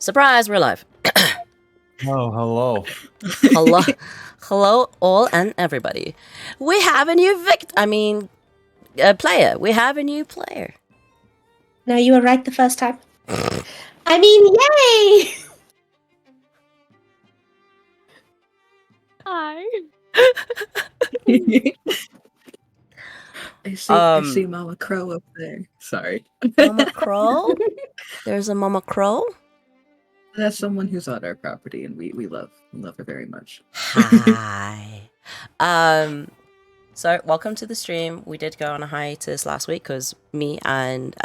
Surprise, we're live. Oh, hello. Hello, hello, all and everybody. We have a new player. We have a new player. No, you were right the first time. I mean, yay! Hi. I see Mama Crow up there. Sorry. Mama Crow? There's a Mama Crow? That's someone who's on our property, and we love her very much. Hi. So welcome to the stream. We did go on a hiatus last week because me and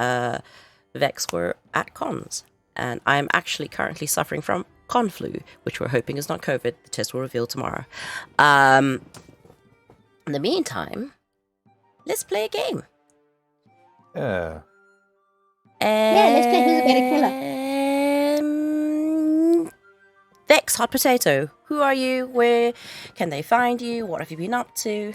Vex were at cons, and I'm actually currently suffering from con flu, which we're hoping is not COVID. The test will reveal tomorrow. In the meantime, let's play a game. Yeah. Let's play Who's a Better Killer. Vex, Hot Potato, who are you? Where can they find you? What have you been up to?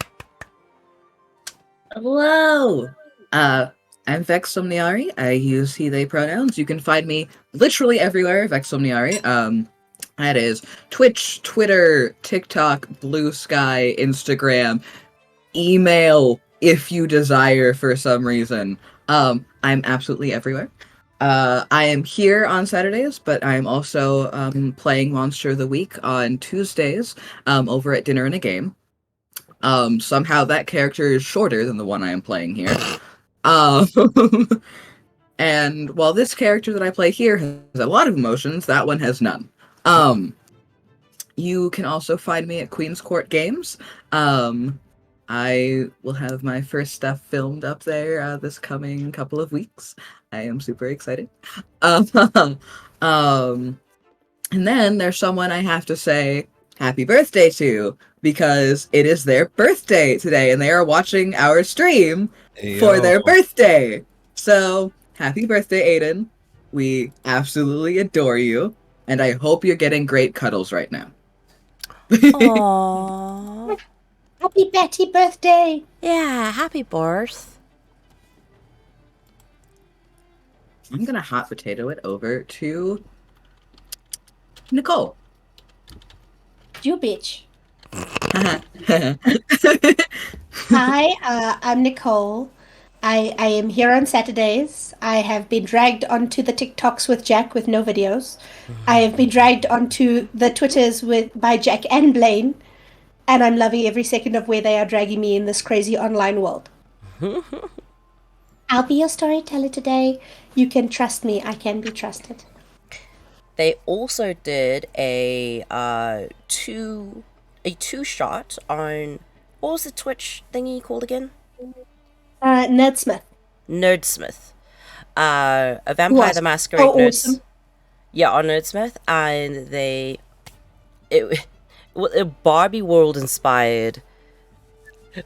Hello. I'm Vex Somniari. I use he/they pronouns. You can find me literally everywhere, Vex Somniari. That is Twitch, Twitter, TikTok, Blue Sky, Instagram, email if you desire for some reason. I'm absolutely everywhere. I am here on Saturdays, but I'm also playing Monster of the Week on Tuesdays over at Dinner and a Game. Somehow that character is shorter than the one I am playing here. And while this character that I play here has a lot of emotions, that one has none. You can also find me at Queen's Court Games. I will have my first stuff filmed up there this coming couple of weeks. I am super excited. And then there's someone I have to say happy birthday to because it is their birthday today and they are watching our stream for their birthday. So happy birthday, Aiden. We absolutely adore you. And I hope you're getting great cuddles right now. Aww. Happy Betty birthday! Yeah, happy birth. I'm gonna hot potato it over to Nicole. You bitch. Hi, I'm Nicole. I am here on Saturdays. I have been dragged onto the TikToks with Jack with no videos. I have been dragged onto the Twitters by Jack and Blaine. And I'm loving every second of where they are dragging me in this crazy online world. I'll be your storyteller today. You can trust me. I can be trusted. They also did a two-shot on, what was the Twitch thingy called again? Nerdsmith. Nerdsmith. A Vampire the Masquerade awesome. Yeah, on Nerdsmith, and it a Barbie World inspired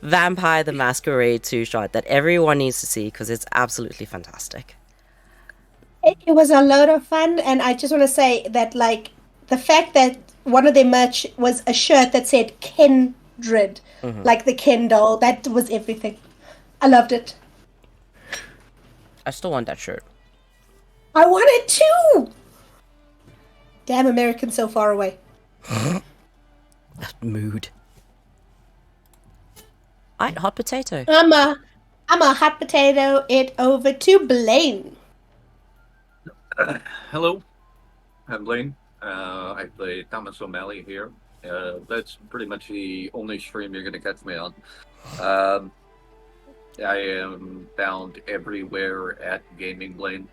Vampire the Masquerade two-shot that everyone needs to see because it's absolutely fantastic. It was a load of fun, and I just want to say that, like, the fact that one of their merch was a shirt that said Kindred, like the Ken doll, that was everything. I loved it. I still want that shirt. I want it too! Damn Americans so far away. Mood. Alright, hot potato. I'm a hot potato it over to Blaine. Hello, I'm Blaine. I play Thomas O'Malley here. That's pretty much the only stream you're going to catch me on. I am found everywhere at Gaming Blaine.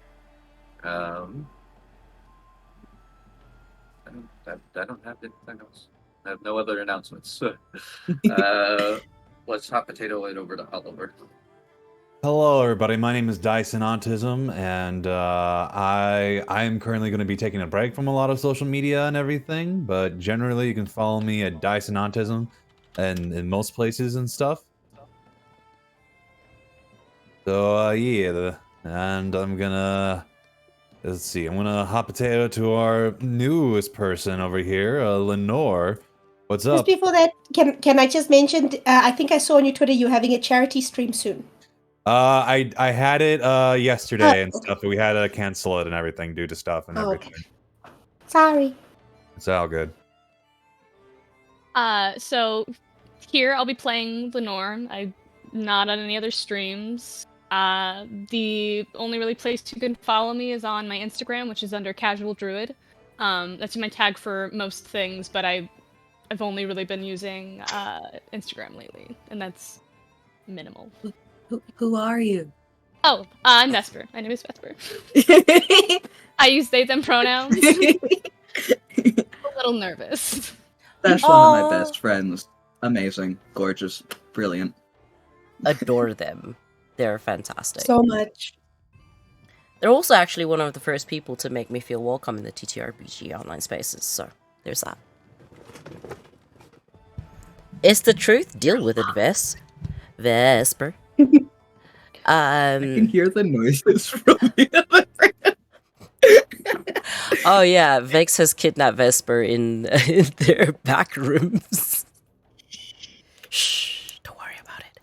I don't have anything else. I have no other announcements. Let's hot potato it over to Oliver. Hello, everybody. My name is Dyson Autism, and I am currently going to be taking a break from a lot of social media and everything, but generally you can follow me at Dyson Autism and in most places and stuff. So, yeah, and I'm gonna... Let's see, I'm gonna hot potato to our newest person over here, Lenore. What's up? Just before that, can I just mention, I think I saw on your Twitter you're having a charity stream soon. I had it yesterday and stuff, but we had to cancel it and everything due to stuff and everything. Okay. Sorry. It's all good. So here I'll be playing Lenore. I'm not on any other streams. The only really place you can follow me is on my Instagram, which is under Casual Druid. That's my tag for most things, but I've only really been using Instagram lately, and that's minimal. Who are you? Oh, I'm Vesper. My name is Vesper. I use they them pronouns. A little nervous. That's one of my best friends. Amazing, gorgeous, brilliant. Adore them. They're fantastic. So much. They're also actually one of the first people to make me feel welcome in the TTRPG online spaces, so there's that. It's the truth. Deal with it, Vesper. I can hear the noises from the other. Oh yeah, Vex has kidnapped Vesper in their back rooms. Shh, don't worry about it.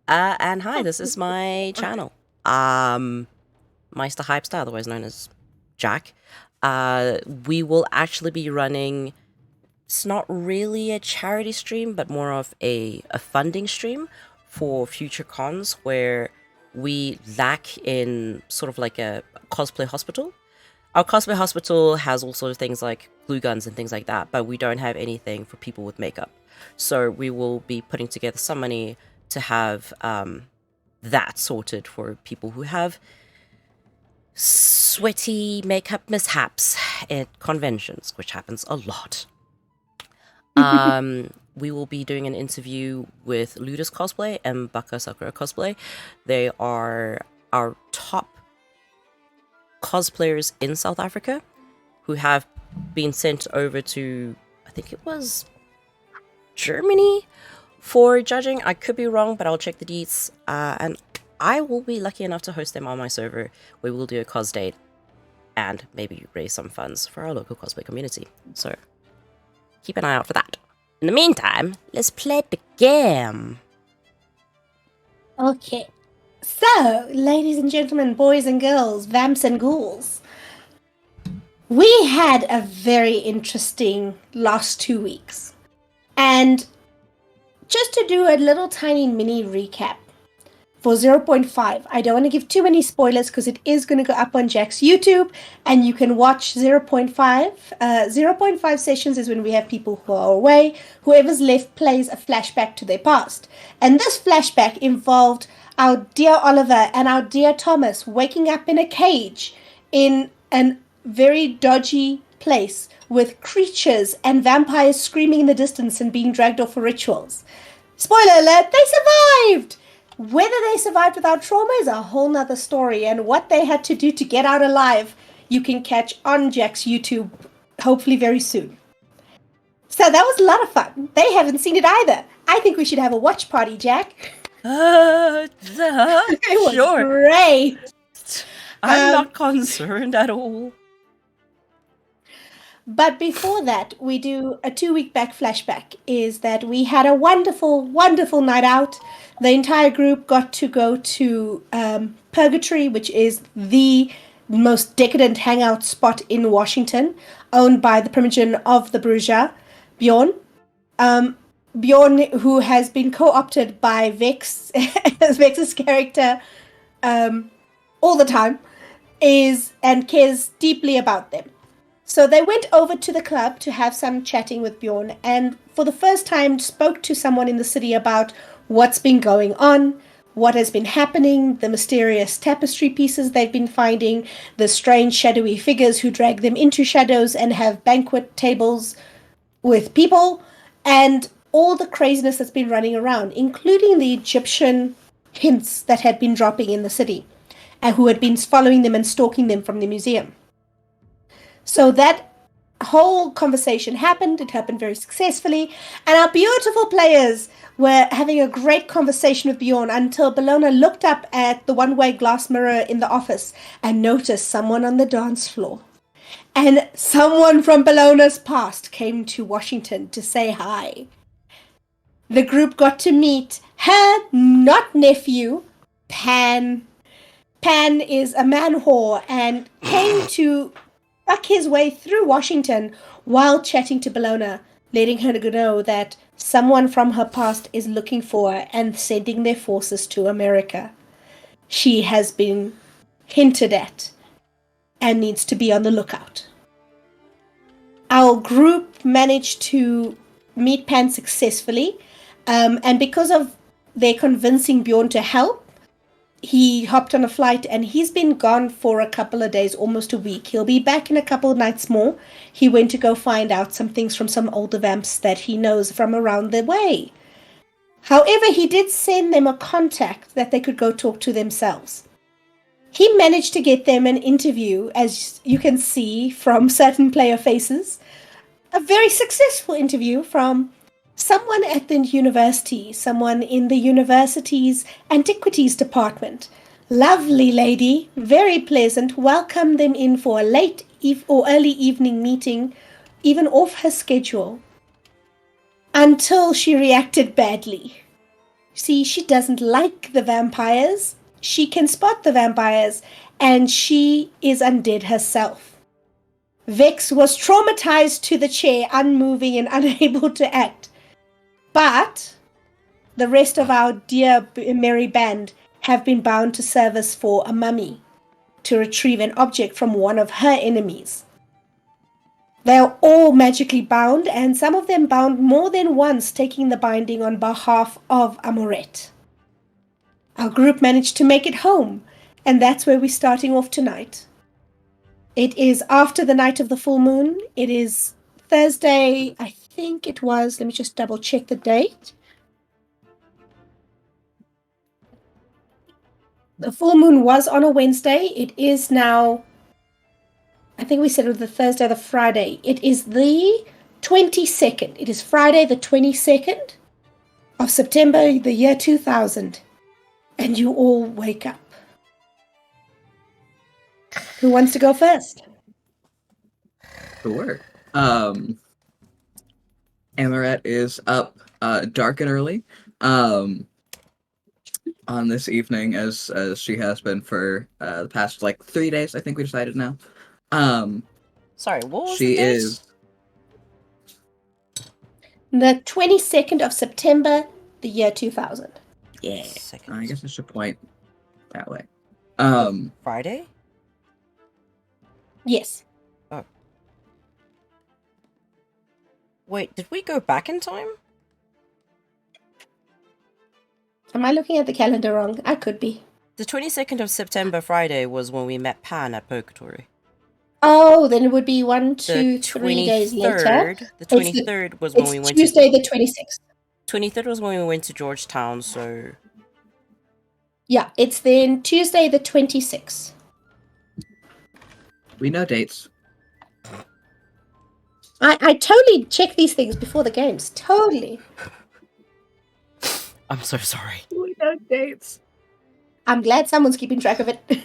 And hi, this is my channel. Meister Hypester, otherwise known as Jack. We will actually be running. It's not really a charity stream, but more of a funding stream for future cons where we lack in sort of like a cosplay hospital. Our cosplay hospital has all sorts of things like glue guns and things like that, but we don't have anything for people with makeup. So we will be putting together some money to have that sorted for people who have sweaty makeup mishaps at conventions, which happens a lot. We will be doing an interview with Ludus Cosplay and Baka Sakura Cosplay. They are our top cosplayers in South Africa who have been sent over to, I think it was Germany for judging. I could be wrong, but I'll check the deets. And I will be lucky enough to host them on my server. We will do a cos date and maybe raise some funds for our local cosplay community. So keep an eye out for that. In the meantime, let's play the game. Okay. So, ladies and gentlemen, boys and girls, vamps and ghouls, we had a very interesting last 2 weeks. And just to do a little tiny mini recap for 0.5, I don't want to give too many spoilers because it is going to go up on Jack's YouTube and you can watch 0.5. 0.5 sessions is when we have people who are away. Whoever's left plays a flashback to their past. And this flashback involved our dear Oliver and our dear Thomas waking up in a cage in a very dodgy place with creatures and vampires screaming in the distance and being dragged off for rituals. Spoiler alert, they survived! Whether they survived without trauma is a whole nother story, and what they had to do to get out alive, you can catch on Jack's YouTube, hopefully very soon. So that was a lot of fun. They haven't seen it either. I think we should have a watch party, Jack. It was Sure. great. I'm not concerned at all. But before that, we do a 2-week back flashback, is that we had a wonderful, wonderful night out. The entire group got to go to Purgatory, which is the most decadent hangout spot in Washington, owned by the primogen of the Bruja, Bjorn. Bjorn, who has been co-opted by Vex, as Vex's character all the time, is and cares deeply about them. So they went over to the club to have some chatting with Bjorn, and for the first time spoke to someone in the city about what's been going on, what has been happening, the mysterious tapestry pieces they've been finding, the strange shadowy figures who drag them into shadows and have banquet tables with people, and all the craziness that's been running around, including the Egyptian hints that had been dropping in the city, and who had been following them and stalking them from the museum. So that whole conversation happened. It happened very successfully. And our beautiful players were having a great conversation with Bjorn until Bellona looked up at the one-way glass mirror in the office and noticed someone on the dance floor. And someone from Bellona's past came to Washington to say hi. The group got to meet her not nephew, Pan. Pan is a man whore and came to stuck his way through Washington while chatting to Bellona, letting her know that someone from her past is looking for her and sending their forces to America. She has been hinted at and needs to be on the lookout. Our group managed to meet Pan successfully, and because of their convincing Bjorn to help, he hopped on a flight and he's been gone for a couple of days, almost a week. He'll be back in a couple of nights more. He went to go find out some things from some older vamps that he knows from around the way. However, he did send them a contact that they could go talk to themselves. He managed to get them an interview, as you can see from certain player faces. A very successful interview from someone at the university, someone in the university's antiquities department. Lovely lady, very pleasant, welcomed them in for a late or early evening meeting, even off her schedule, until she reacted badly. See, she doesn't like the vampires. She can spot the vampires, and she is undead herself. Vex was traumatized to the chair, unmoving and unable to act. But the rest of our dear merry band have been bound to service for a mummy to retrieve an object from one of her enemies. They are all magically bound, and some of them bound more than once, taking the binding on behalf of Amorette. Our group managed to make it home, and that's where we're starting off tonight. It is after the night of the full moon. It is Thursday, I think it was. Let me just double check the date. The full moon was on a Wednesday. It is now, I think we said it was the Thursday or the Friday. It is the 22nd. It is Friday the 22nd of September, the year 2000. And you all wake up. Who wants to go first? Sure. Amorette is up dark and early on this evening, as she has been for the past 3 days. I think we decided now. Sorry, what was she the date? is the 22nd of September, the year 2000. Yeah. Second. I guess I should point that way. Friday? Yes. Oh. Wait, did we go back in time? Am I looking at the calendar wrong? I could be. The 22nd of September Friday was when we met Pan at Purgatory. Oh, then it would be 1, The 2, 3 days later. The 23rd was when we went Tuesday to... the 26th. 23rd was when we went to Georgetown, so... Yeah, it's then Tuesday the 26th. We know dates. I totally check these things before the games. Totally. I'm so sorry. We know dates. I'm glad someone's keeping track of it.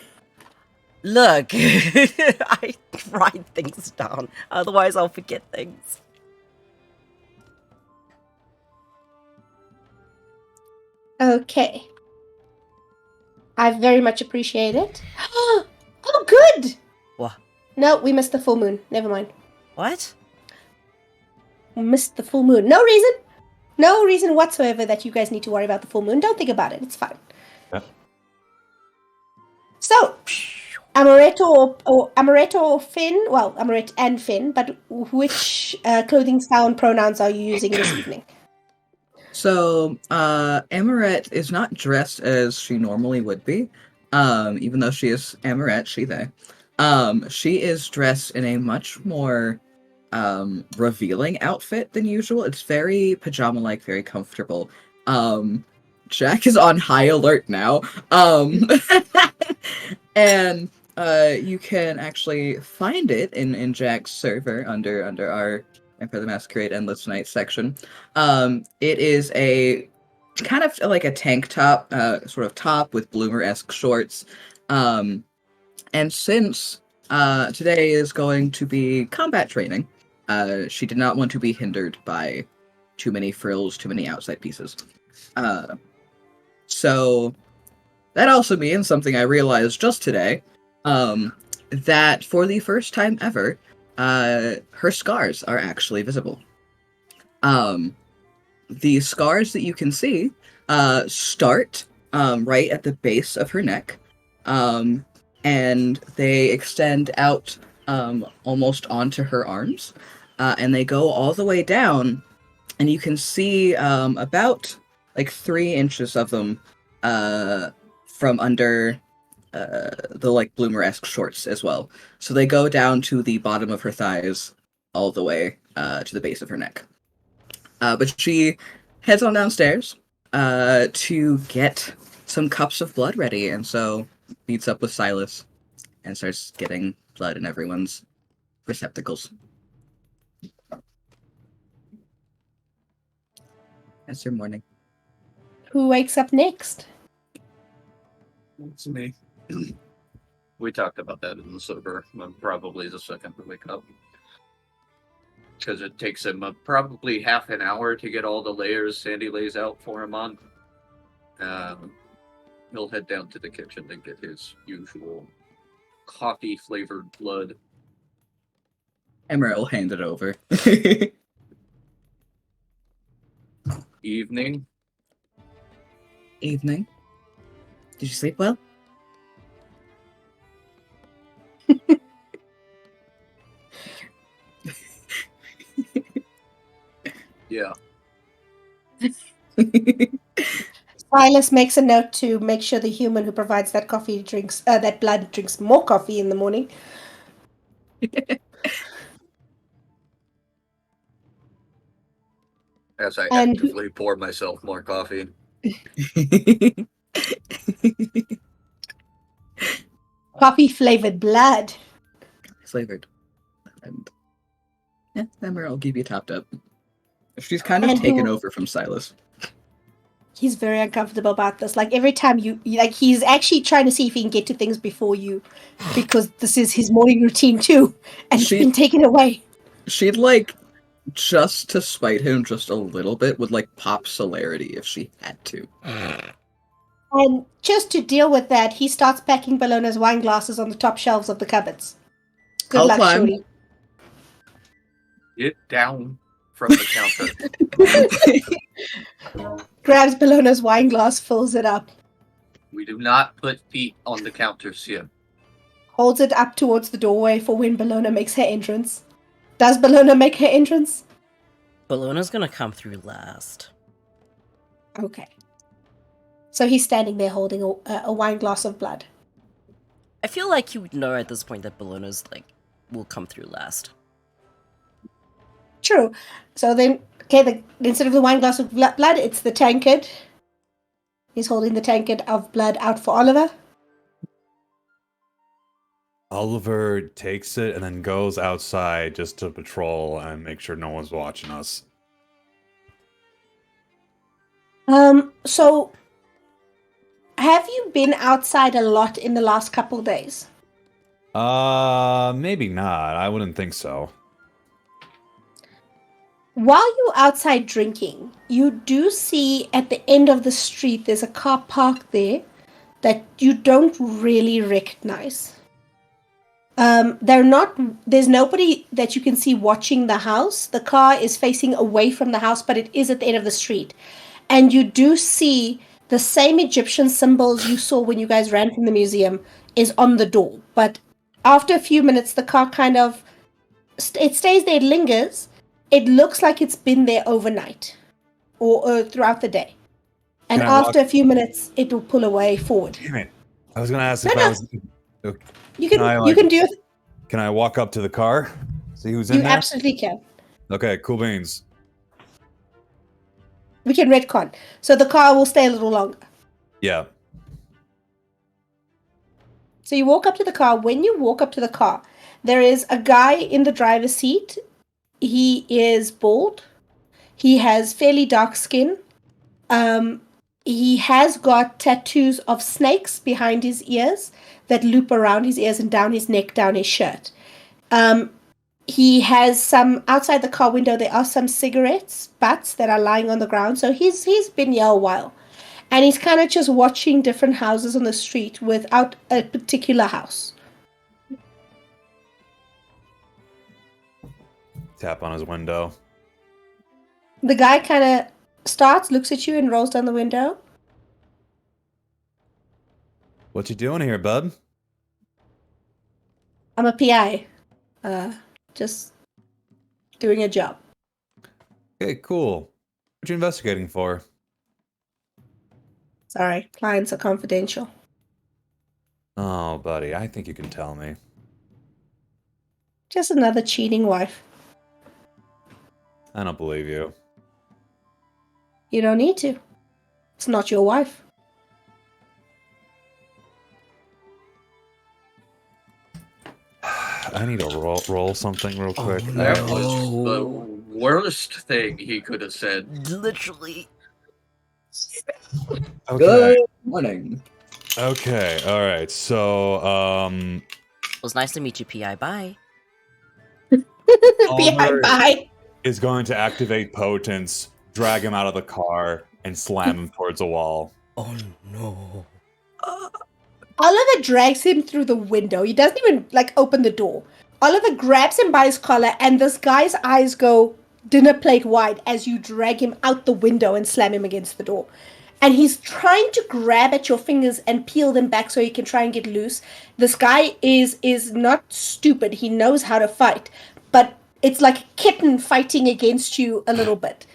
Look, I write things down, otherwise I'll forget things. Okay. I very much appreciate it. Oh, good! What? No, we missed the full moon. Never mind. What? We missed the full moon. No reason. No reason whatsoever that you guys need to worry about the full moon. Don't think about it. It's fine. Yeah. So, Amorette or Finn? Well, Amorette and Finn, but which clothing style and pronouns are you using this evening? So, Amorette is not dressed as she normally would be, even though she is Amorette, she, they. She is dressed in a much more revealing outfit than usual. It's very pajama-like, very comfortable. Jack is on high alert now. And you can actually find it in Jack's server under our Vampire the Masquerade Endless Night section. It is a kind of like a tank top, sort of top with bloomer-esque shorts. And since today is going to be combat training, she did not want to be hindered by too many frills, too many outside pieces. So that also means something I realized just today. that for the first time ever, her scars are actually visible. The scars that you can see start right at the base of her neck, and they extend out almost onto her arms, and they go all the way down, and you can see about like 3 inches of them from under the like bloomer-esque shorts as well. So they go down to the bottom of her thighs all the way to the base of her neck. But she heads on downstairs to get some cups of blood ready, and so meets up with Silas and starts getting blood in everyone's receptacles. That's your morning. Who wakes up next? It's me. We talked about that in the sober. I'm probably the second to wake up. Because it takes him probably half an hour to get all the layers Sandy lays out for him on. He'll head down to the kitchen to get his usual coffee-flavored blood. Emma will hand it over. Evening. Evening. Did you sleep well? Yeah. Silas makes a note to make sure the human who provides that coffee drinks that blood drinks more coffee in the morning. As I And- actively pour myself more coffee. Coffee flavored blood. Flavored. And yeah, Emma will keep you topped up. She's kind of And taken who- over from Silas. He's very uncomfortable about this. Like every time like he's actually trying to see if he can get to things before you, because this is his morning routine too, and it's She- been taken away. She'd like, just to spite him just a little bit, would like pop celerity if she had to. And just to deal with that, he starts packing Bellona's wine glasses on the top shelves of the cupboards. Good I'll luck, climb. Shorty. Get down from the counter. Grabs Bellona's wine glass, fills it up, We do not put feet on the counters here. holds it up towards the doorway for when Bellona makes her entrance. Does Bellona make her entrance? Bellona's gonna come through last. Okay. So he's standing there holding a wine glass of blood. I feel like you would know at this point that Bellona's, like, will come through last. True. So then, okay, instead of the wine glass of blood, it's the tankard. He's holding the tankard of blood out for Oliver. Oliver takes it and then goes outside just to patrol and make sure no one's watching us. So have you been outside a lot in the last couple days? Maybe not. I wouldn't think so. While you're outside drinking, you do see at the end of the street there's a car parked there that you don't really recognize. There's nobody that you can see watching the house. The car is facing away from the house, but it is at the end of the street. And you do see the same Egyptian symbols you saw when you guys ran from the museum is on the door. But after a few minutes, the car kind of, it stays there, it lingers. It looks like it's been there overnight or throughout the day. And Can I after a few minutes, it will pull away forward. Damn it. I was gonna ask No, if no. I was... You can, I, you like- can do it. Can I walk up to the car? See who's in You there? absolutely can. Okay, cool beans. We can retcon. So the car will stay a little longer. Yeah. So you walk up to the car. When you walk up to the car, there is a guy in the driver's seat. He is bald. He has fairly dark skin. He has got tattoos of snakes behind his ears that loop around his ears and down his neck, down his shirt. He has some outside the car window. There are some cigarettes butts that are lying on the ground. So he's been here a while, and he's kind of just watching different houses on the street without a particular house. Tap on his window. The guy kind of starts, looks at you, and rolls down the window. What you doing here, bub? I'm a PI. Just doing a job. Okay, cool. What you investigating for? Sorry, clients are confidential. Oh, buddy, I think you can tell me. Just another cheating wife. I don't believe you. You don't need to. It's not your wife. I need to roll something real quick. That was the worst thing he could have said. Literally. Okay. Good morning. Okay. All right. So, It was nice to meet you, PI. Bye. PI, bye. is going to activate Potence, drag him out of the car, and slam him towards a wall. Oh no. Oliver drags him through the window. He doesn't even open the door. Oliver grabs him by his collar, and this guy's eyes go dinner plate wide as you drag him out the window and slam him against the door. And he's trying to grab at your fingers and peel them back so he can try and get loose. This guy is not stupid. He knows how to fight, but it's like a kitten fighting against you a little bit.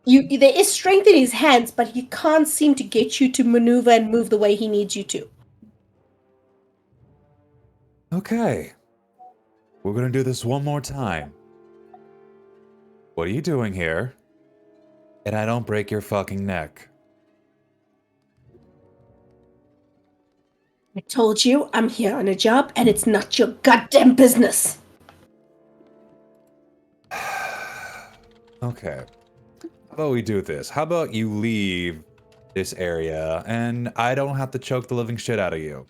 There is strength in his hands, but he can't seem to get you to maneuver and move the way he needs you to. Okay. We're gonna do this one more time. What are you doing here? And I don't break your fucking neck. I told you I'm here on a job and it's not your goddamn business. Okay. How about we do this? How about you leave this area and I don't have to choke the living shit out of you?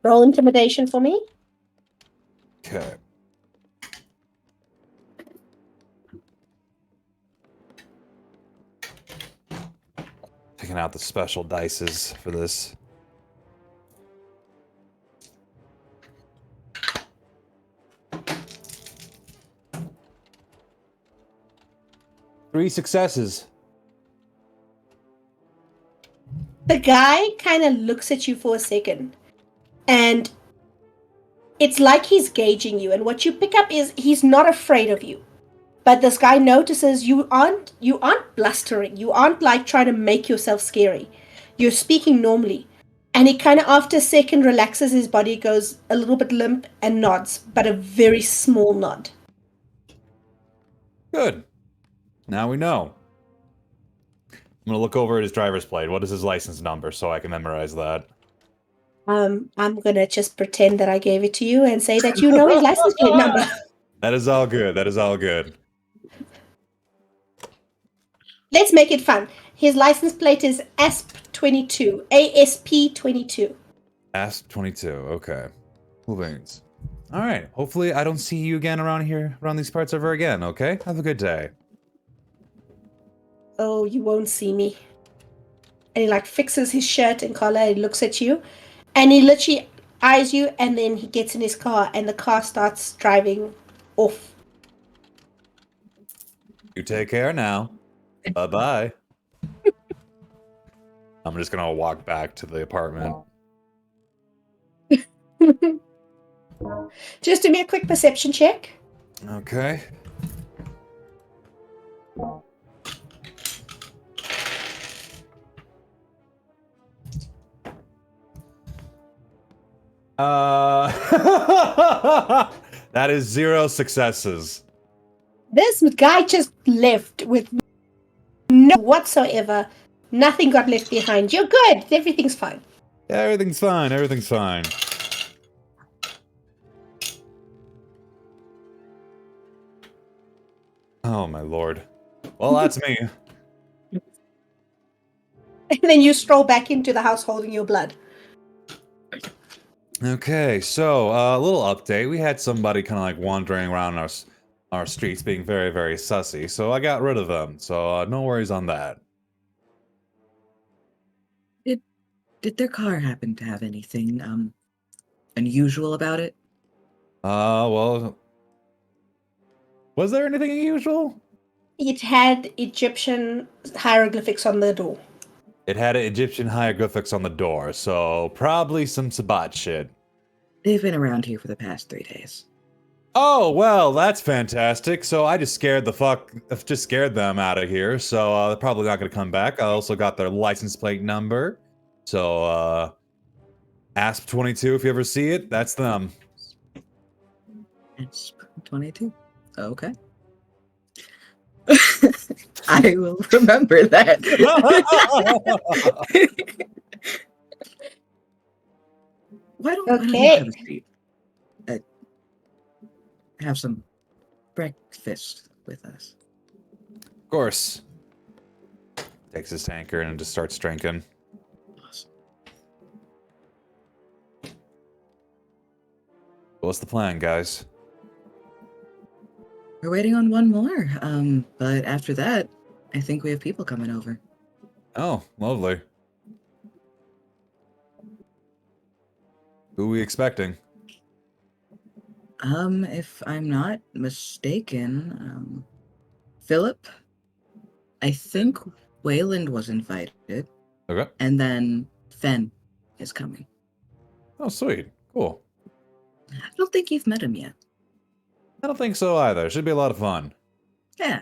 Roll intimidation for me. Okay. Picking out the special dices for this. Three successes. The guy kind of looks at you for a second, and it's like he's gauging you. And what you pick up is he's not afraid of you, but this guy notices you aren't blustering. You aren't trying to make yourself scary. You're speaking normally, and he kind of after a second relaxes his body, goes a little bit limp, and nods, but a very small nod. Good. Now we know. I'm gonna look over at his driver's plate. What is his license number so I can memorize that? I'm gonna just pretend that I gave it to you and say that you know his license plate number. That is all good. That is all good. Let's make it fun. His license plate is ASP22. ASP22. ASP22. Okay. Cool beans. All right. Hopefully I don't see you again around here, around these parts ever again, okay? Have a good day. Oh, you won't see me. And he fixes his shirt and collar and looks at you. And he literally eyes you, and then he gets in his car and the car starts driving off. You take care now. Bye-bye. I'm just gonna walk back to the apartment. Just do me a quick perception check. Okay. That is 0 successes. This guy just left with no whatsoever. Nothing got left behind. You're good. Everything's fine. Yeah, everything's fine. Everything's fine. Oh my lord. Well, that's me. And then you stroll back into the house holding your blood. Okay, so a little update. We had somebody kind of wandering around our streets, being very, very sussy. So I got rid of them. So no worries on that. Did their car happen to have anything unusual about it? Well, Was there anything unusual? It had Egyptian hieroglyphics on the door. It had Egyptian hieroglyphics on the door, so probably some Sabbat shit. They've been around here for the past 3 days. Oh, well, that's fantastic. So I just scared them out of here. So they're probably not going to come back. I also got their license plate number. So, ASP22, if you ever see it, that's them. It's 22. Okay. I will remember that. Why don't you have a seat? Have some breakfast with us. Of course. Takes his tankard and just starts drinking. Awesome. What's the plan, guys? We're waiting on one more. But after that, I think we have people coming over. Oh, lovely. Who are we expecting? If I'm not mistaken, Philip, I think Wayland was invited, Okay. and then Fen is coming. Oh, sweet. Cool. I don't think you've met him yet. I don't think so either. Should be a lot of fun. Yeah.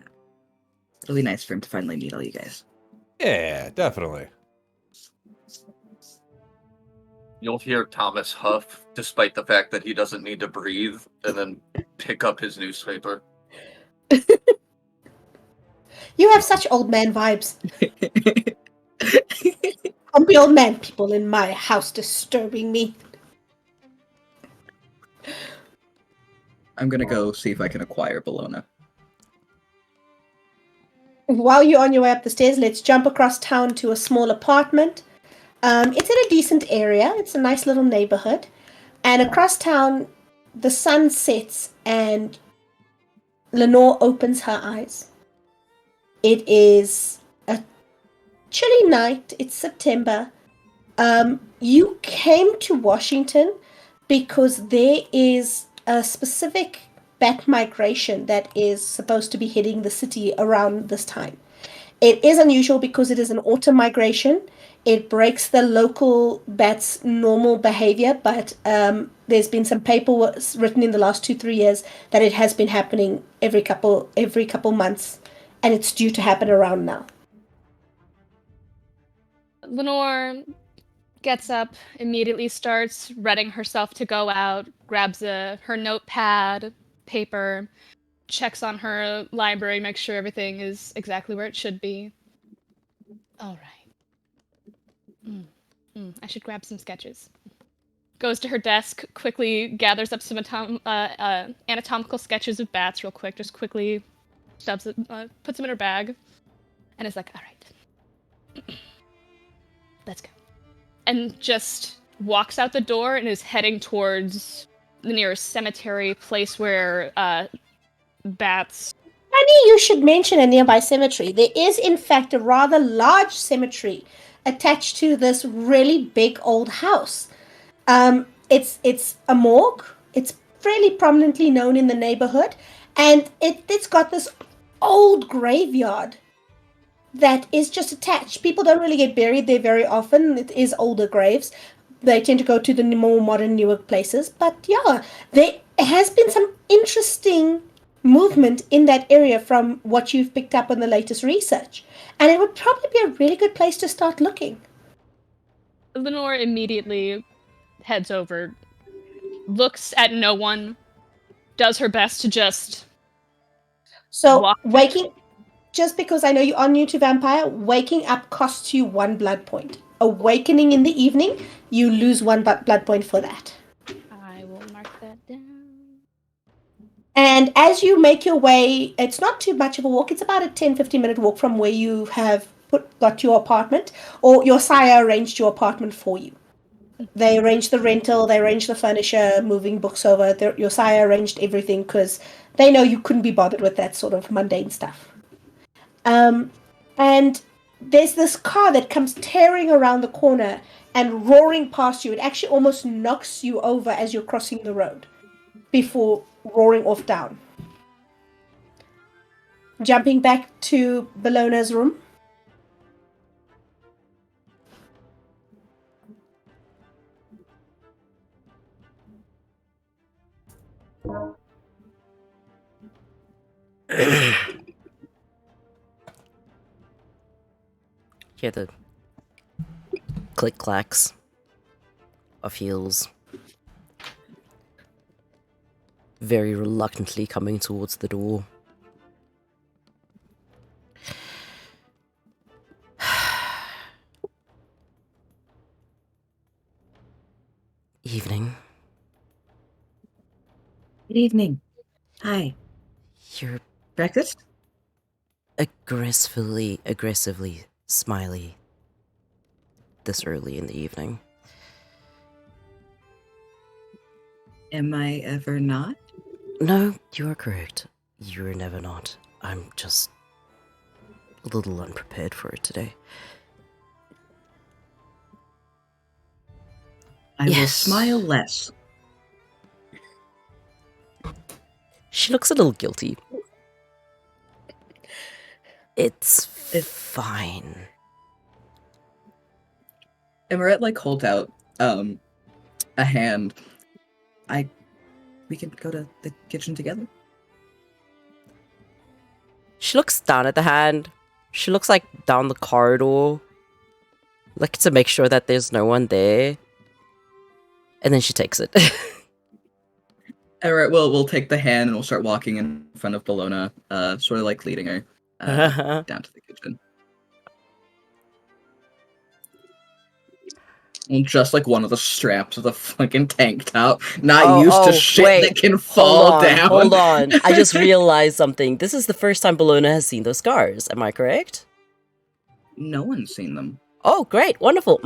It'll be nice for him to finally meet all you guys. Yeah, definitely. You'll hear Thomas huff, despite the fact that he doesn't need to breathe, and then pick up his newspaper. You have such old man vibes. Grumpy old man people in my house disturbing me. I'm gonna go see if I can acquire Bellona. While you're on your way up the stairs, let's jump across town to a small apartment. It's in a decent area. It's a nice little neighborhood. And across town, the sun sets and Lenore opens her eyes. It is a chilly night. It's September. You came to Washington because there is a specific bat migration that is supposed to be hitting the city around this time. It is unusual because it is an autumn migration. It breaks the local bats' normal behavior, but there's been some paperwork written in the last 2-3 years that it has been happening every couple months, and it's due to happen around now. Lenore gets up, immediately starts readying herself to go out, grabs her notepad, paper, checks on her library, makes sure everything is exactly where it should be. All right. I should grab some sketches. Goes to her desk, quickly gathers up some anatomical sketches of bats real quick, just quickly puts them in her bag, and is like, all right, let's go. And just walks out the door and is heading towards the nearest cemetery, place where bats... Funny you should mention a nearby cemetery. There is, in fact, a rather large cemetery attached to this really big old house. It's a morgue. It's fairly prominently known in the neighborhood, and it's got this old graveyard that is just attached. People don't really get buried there very often. It is older graves. They tend to go to the more modern, newer places. But yeah, there has been some interesting movement in that area from what you've picked up on the latest research. And it would probably be a really good place to start looking. Lenore immediately heads over, looks at no one, does her best to just... So, just because I know you are new to vampire, waking up costs you 1 blood point. Awakening in the evening, you lose 1 blood point for that. I will mark that down. And as you make your way, it's not too much of a walk. It's about a 10-15 minute walk from where you have got your apartment, or your sire arranged your apartment for you. They arranged the rental, they arranged the furniture, moving books over. Your sire arranged everything because they know you couldn't be bothered with that sort of mundane stuff. And there's this car that comes tearing around the corner and roaring past you. It actually almost knocks you over as you're crossing the road before roaring off down. jumping back to Bellona's room. Hear the click clacks of heels. Very reluctantly coming towards the door. Evening. Good evening. Hi. You're Breakfast? aggressively smiley this early in the evening. Am I ever not? No, you are correct. You're never not. I'm just a little unprepared for it today. I will Yes. smile less. She looks a little guilty. It's fine. Amorette like holds out a hand. We can go to the kitchen together. She looks down at the hand. She looks like down the corridor. Like to make sure that there's no one there. And then she takes it. Amorette will take the hand and we'll start walking in front of Bellona, sort of like leading her down to the kitchen. And just like one of the straps of the fucking tank top, not used to shit wait. that can fall down. Hold on. I just realized something. This is the first time Bellona has seen those scars. Am I correct? No one's seen them. Oh, great. Wonderful.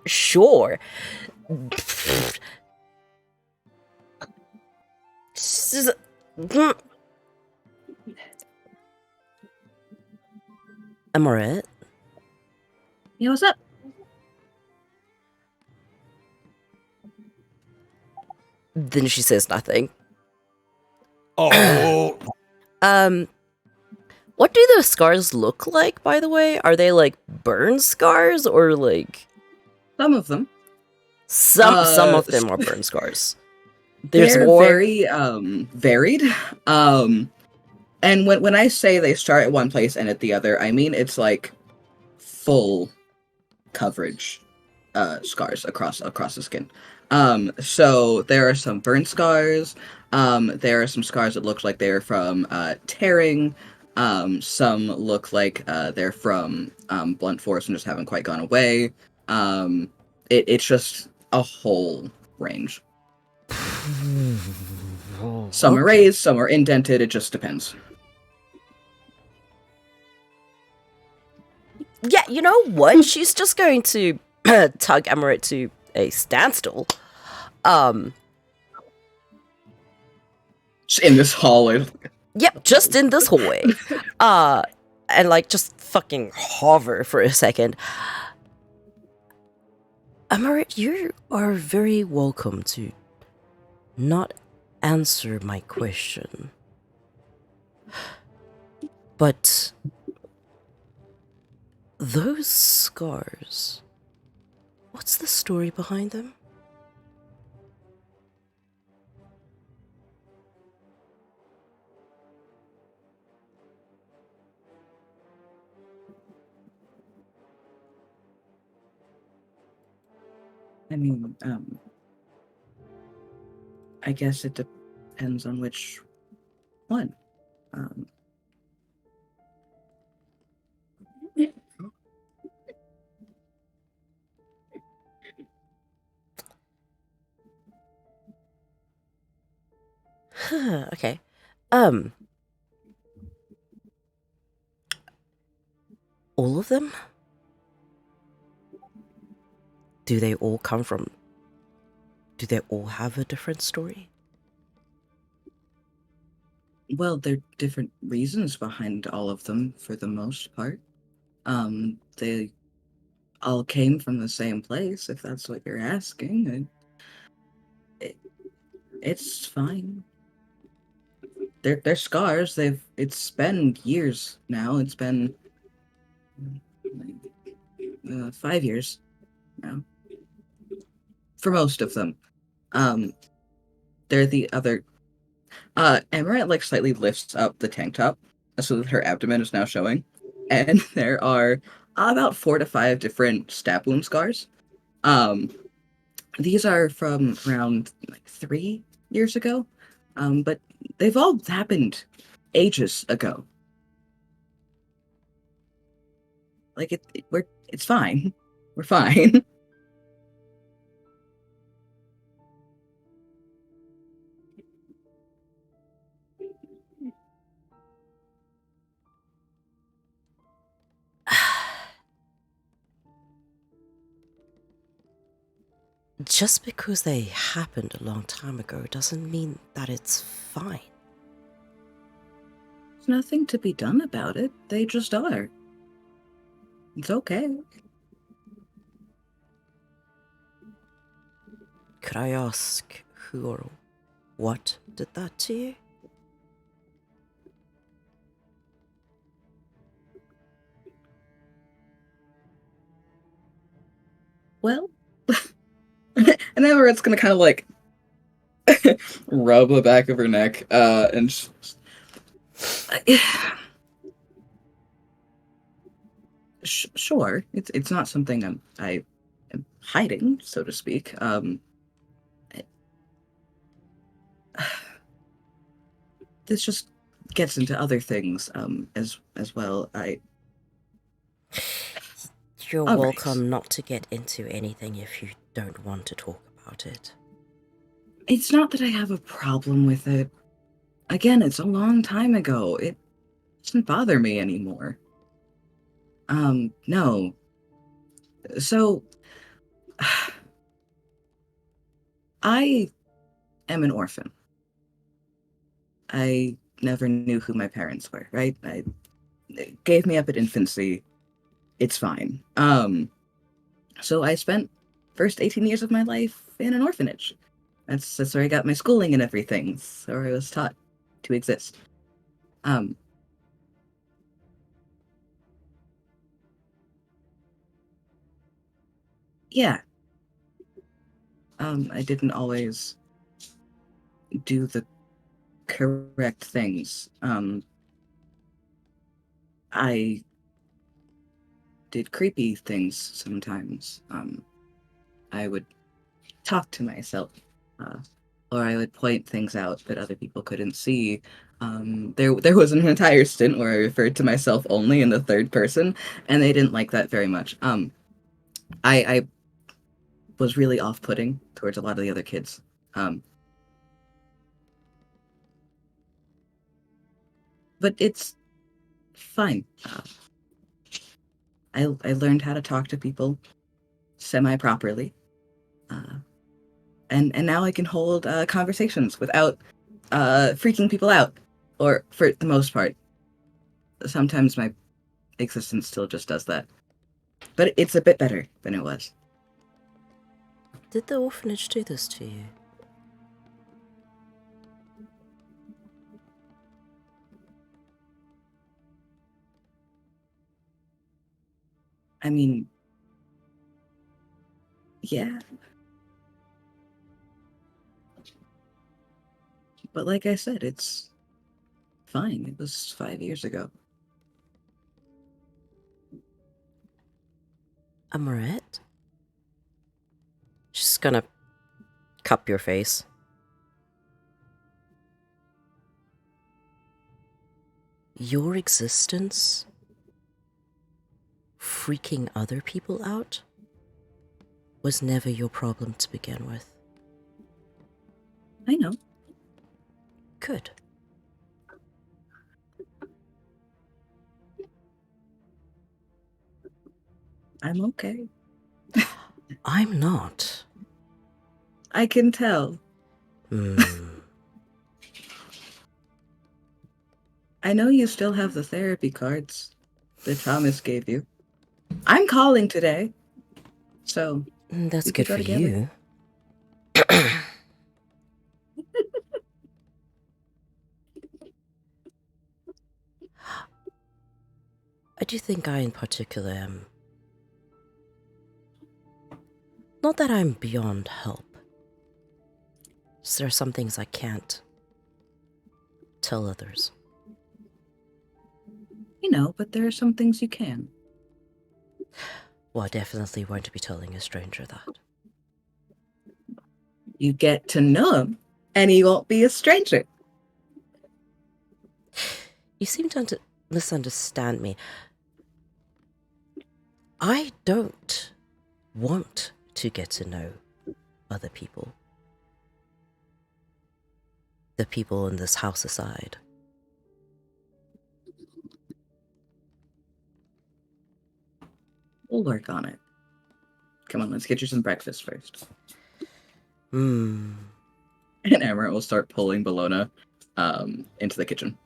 Sure. Amorette? Yeah, what's up? Then she says nothing. Oh, What do those scars look like, by the way? Are they like burn scars or like Some of them. some of them are burn scars? They're more very varied. And when I say they start at one place and at the other, I mean it's like full coverage scars across the skin. So there are some burn scars. There are some scars that look like they're from tearing. Some look like they're from blunt force and just haven't quite gone away. It's just a whole range. Some are raised, some are indented, it just depends. Yeah, you know what? She's just going to tug Amorette to a standstill. In this hallway. Yep, just in this hallway. And like just fucking hover for a second. Amorette, you are very welcome to not answer my question. But those scars, what's the story behind them? I mean, I guess it depends on which one. Okay. All of them? Do they all have a different story? Well, there are different reasons behind all of them for the most part. They all came from the same place, if that's what you're asking. It's fine. they're scars. It's been years now. It's been 5 years now for most of them. They're the other. Amorette like slightly lifts up the tank top so that her abdomen is now showing, and there are about 4 to 5 different stab wound scars. These are from around like 3 years ago, but they've all happened ages ago. Like it's fine. We're fine. Just because they happened a long time ago doesn't mean that it's fine. There's nothing to be done about it. They just are. It's okay. Could I ask who or what did that to you? Well, and Everett's gonna kind of like rub the back of her neck, and sure, it's not something I am hiding, so to speak. This just gets into other things, as well. You're All right. welcome not to get into anything if you don't want to talk about it. It's not that I have a problem with it. Again, it's a long time ago. It doesn't bother me anymore. No. So, I am an orphan. I never knew who my parents were, right? They gave me up at infancy. It's fine. So I spent first 18 years of my life in an orphanage. That's where I got my schooling and everything. That's where I was taught to exist. Yeah. I didn't always do the correct things. I did creepy things sometimes. I would talk to myself, or I would point things out that other people couldn't see. There was an entire stint where I referred to myself only in the third person, and they didn't like that very much. I was really off-putting towards a lot of the other kids. But it's fine. I learned how to talk to people semi-properly, and now I can hold conversations without freaking people out, or for the most part. Sometimes my existence still just does that, but it's a bit better than it was. Did the orphanage do this to you? I mean, yeah. But like I said, it's fine. It was 5 years ago. Amorette? She's gonna cup your face. Your existence freaking other people out was never your problem to begin with. I know. Good. I'm okay. I'm not. I can tell. I know you still have the therapy cards that Thomas gave you. I'm calling today, so That's we could good go for together. you. I do think I in particular am... Not that I'm beyond help. Just there are some things I can't tell others. You know, but there are some things you can. Well, I definitely won't be telling a stranger that. You get to know him, and he won't be a stranger. You seem to misunderstand me. I don't want to get to know other people. The people in this house aside. We'll work on it. Come on, let's get you some breakfast first. Hmm. And Amorette will start pulling Bellona into the kitchen.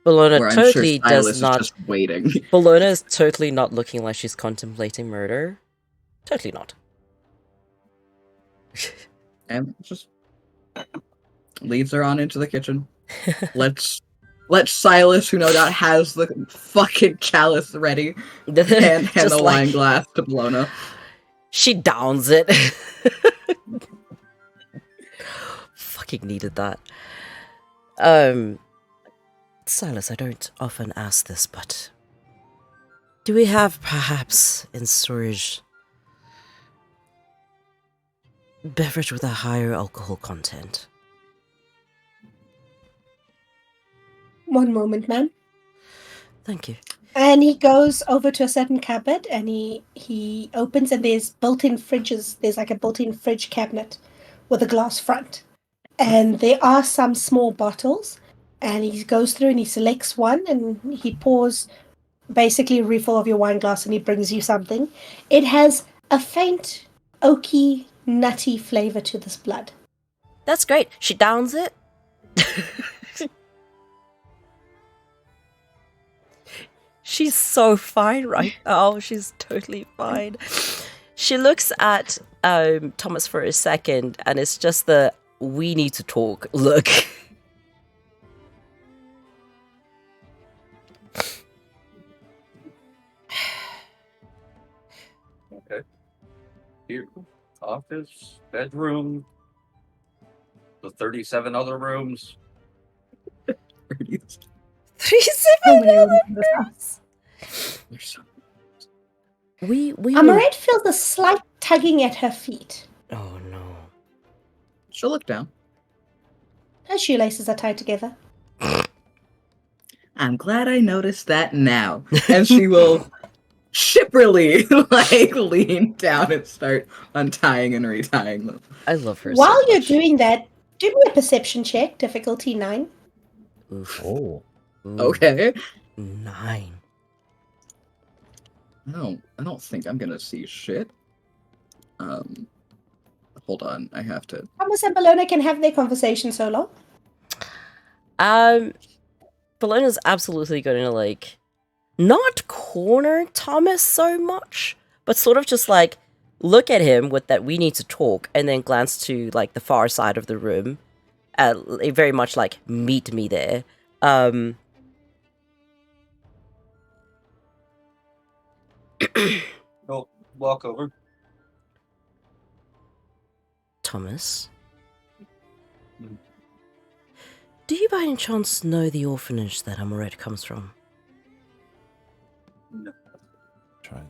Bellona Where I'm totally sure Silas does not... is just waiting. Bellona is totally not looking like she's contemplating murder. Totally not. And just leads her on into the kitchen. Let's Silas, who no doubt has the fucking chalice ready, and the Just wine glass to Bellona. She downs it. Fucking needed that. Silas, I don't often ask this, but do we have perhaps in storage beverage with a higher alcohol content? One moment, ma'am. Thank you. And he goes over to a certain cupboard and he opens, and there's built-in fridges. There's like a built-in fridge cabinet with a glass front. And there are some small bottles. And he goes through and he selects one and he pours basically a refill of your wine glass and he brings you something. It has a faint, oaky, nutty flavor to this blood. That's great. She downs it. She's so fine right now. She's totally fine. She looks at Thomas for a second, and it's just the we need to talk look. Okay. Here, office, bedroom, the 37 other rooms. 37 House. We Amorette feels a slight tugging at her feet. Oh no. She'll look down. Her shoelaces are tied together. I'm glad I noticed that now. And she will shipperly lean down and start untying and retying them. I love her While so you're much. doing that, do me a perception check, difficulty 9. Oof. Oh. Ooh, Okay. 9. I don't think I'm gonna see shit. Hold on, I have to. Thomas and Bellona can have their conversation so long. Bellona's absolutely gonna like not corner Thomas so much, but sort of just like look at him with that we need to talk, and then glance to like the far side of the room, very much like meet me there. Oh, walk over. Thomas, Hmm. do you by any chance know the orphanage that Amorette comes from? No. Try.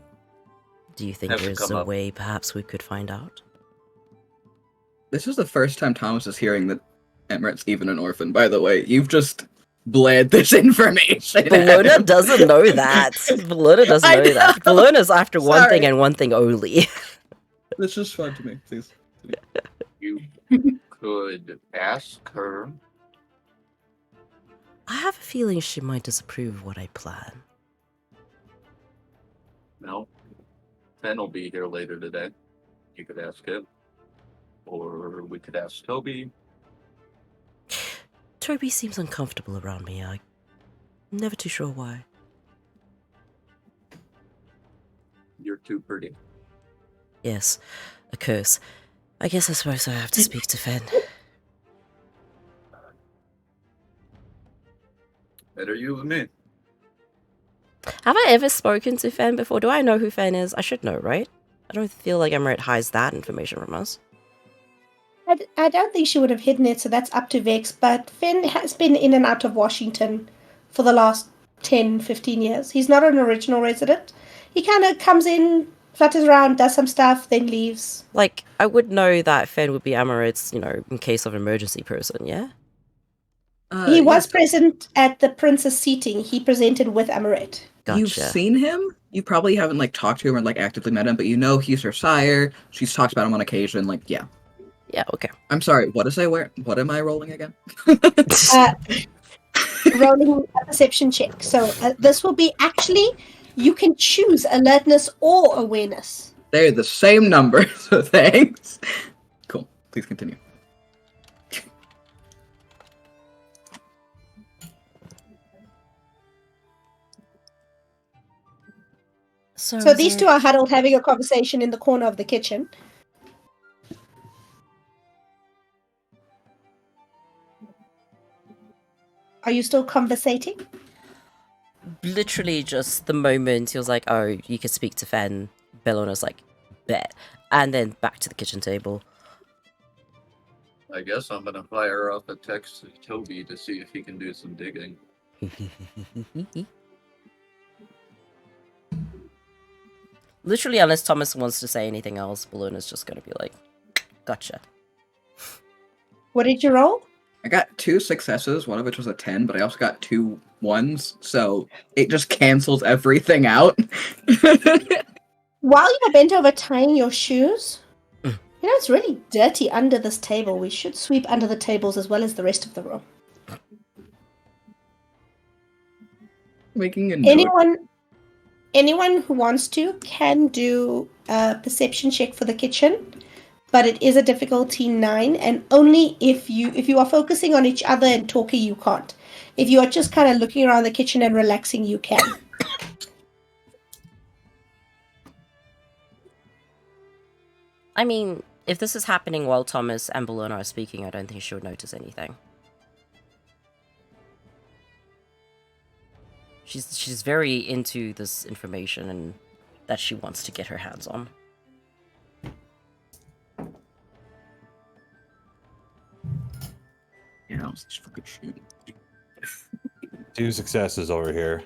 Do you think Hasn't there's come a up. way perhaps we could find out? This is the first time Thomas is hearing that Amorette's even an orphan, by the way. You've just bled this information. Bellona doesn't know that. Bellona doesn't I know that. know. Bellona's after one Sorry. thing and one thing only. It's just fun to me, please. You could ask her. I have a feeling she might disapprove of what I plan. No. Ben will be here later today. You could ask him. Or we could ask Toby. Toby seems uncomfortable around me. I'm never too sure why. You're too pretty. Yes, a curse. I guess I suppose I have to speak to Fen. Better you than me. Have I ever spoken to Fen before? Do I know who Fen is? I should know, right? I don't feel like Amorette hides that information from us. I don't think she would have hidden it, so that's up to Vex. But Finn has been in and out of Washington for the last 10, 15 years. He's not an original resident. He kind of comes in, flutters around, does some stuff, then leaves. Like, I would know that Fen would be Amorette's, in case of emergency person, yeah? He was present at the princess seating. He presented with Amorette. Gotcha. You've seen him. You probably haven't talked to him or actively met him, but you know he's her sire. She's talked about him on occasion. Yeah. Yeah, okay. I'm sorry. What am I rolling again? Rolling a perception check. So this will be you can choose alertness or awareness. They're the same number, so thanks. Cool. Please continue. So these two are huddled having a conversation in the corner of the kitchen. Are you still conversating? Literally just the moment he was like, oh, you can speak to Fen, Bellona's like, bet. And then back to the kitchen table. I guess I'm gonna fire off a text to Toby to see if he can do some digging. Literally, unless Thomas wants to say anything else, Bellona's just gonna be like, gotcha. What did you roll? I got 2 successes, one of which was a 10, but I also got 2 1s, so it just cancels everything out. While you're bent over tying your shoes, it's really dirty under this table. We should sweep under the tables as well as the rest of the room. Making a note. Anyone who wants to can do a perception check for the kitchen, but it is a difficulty 9, and only if you are focusing on each other and talking, you can't. If you are just kind of looking around the kitchen and relaxing, you can. I mean, if this is happening while Thomas and Bellona are speaking, I don't think she would notice anything. She's very into this information and that she wants to get her hands on. Yeah, it's just fucking shit. 2 successes over here.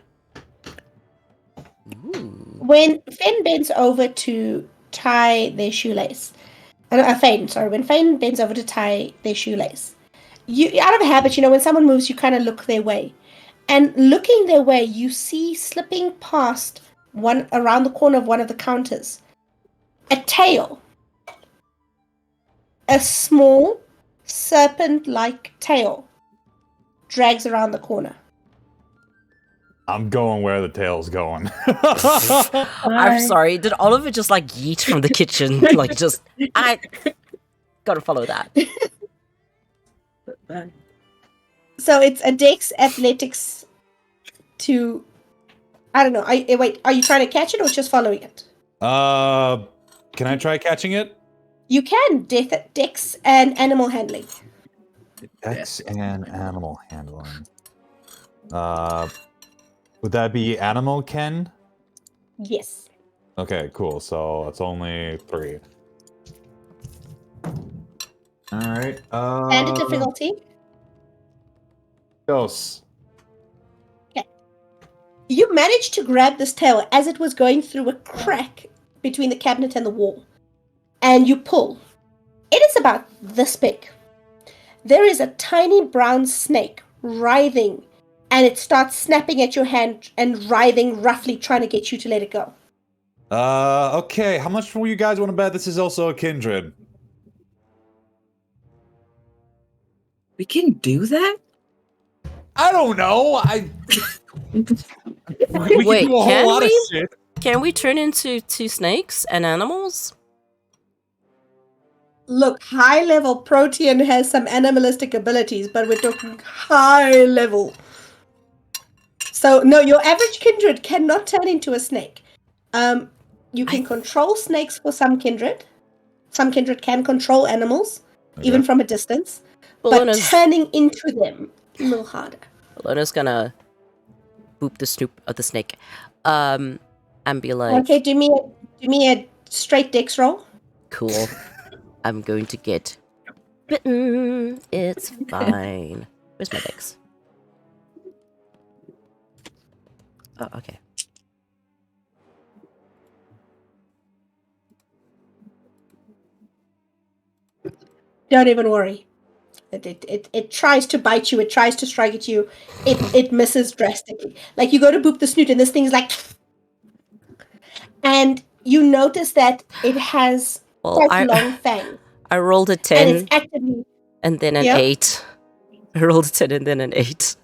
Ooh. When Fen bends over to tie their shoelace, when Feign bends over to tie their shoelace, you out of habit, when someone moves, you kind of look their way. And looking their way, you see slipping past around the corner of one of the counters, a tail. A small, serpent-like tail drags around the corner. I'm going where the tail's going. I'm sorry, did Oliver just yeet from the kitchen? I gotta follow that. So it's a Dex Athletics to... I don't know. Wait, are you trying to catch it or just following it? Can I try catching it? You can. Dex and animal handling. Dex and animal handling. Would that be animal ken? Yes. Okay, cool. So it's only 3. Alright. And a difficulty. Dos. Okay. You managed to grab this tail as it was going through a crack between the cabinet and the wall. And you pull. It is about this big. There is a tiny brown snake writhing, and it starts snapping at your hand and writhing roughly, trying to get you to let it go. Okay. How much do you guys want to bet this is also a kindred? We can do that? I don't know. We Wait, can do a whole lot of shit. Can we turn into 2 snakes and animals? Look, high-level Protean has some animalistic abilities, but we're talking high level. So, no, your average kindred cannot turn into a snake. You can control snakes for some kindred. Some kindred can control animals, even from a distance. But turning into them, a little harder. Bellona's gonna boop the snoop of the snake. And be like, Okay, do me a straight dex roll. cool. I'm going to get bitten. It's fine. Where's my dex? Oh, okay. Don't even worry. It tries to bite you. It tries to strike at you. It misses drastically. Like you go to boop the snoot, and this thing's like, and you notice that it has quite long fangs, I rolled a and 10 it's actively. and then an Yep. 8. I rolled a 10 and then an 8.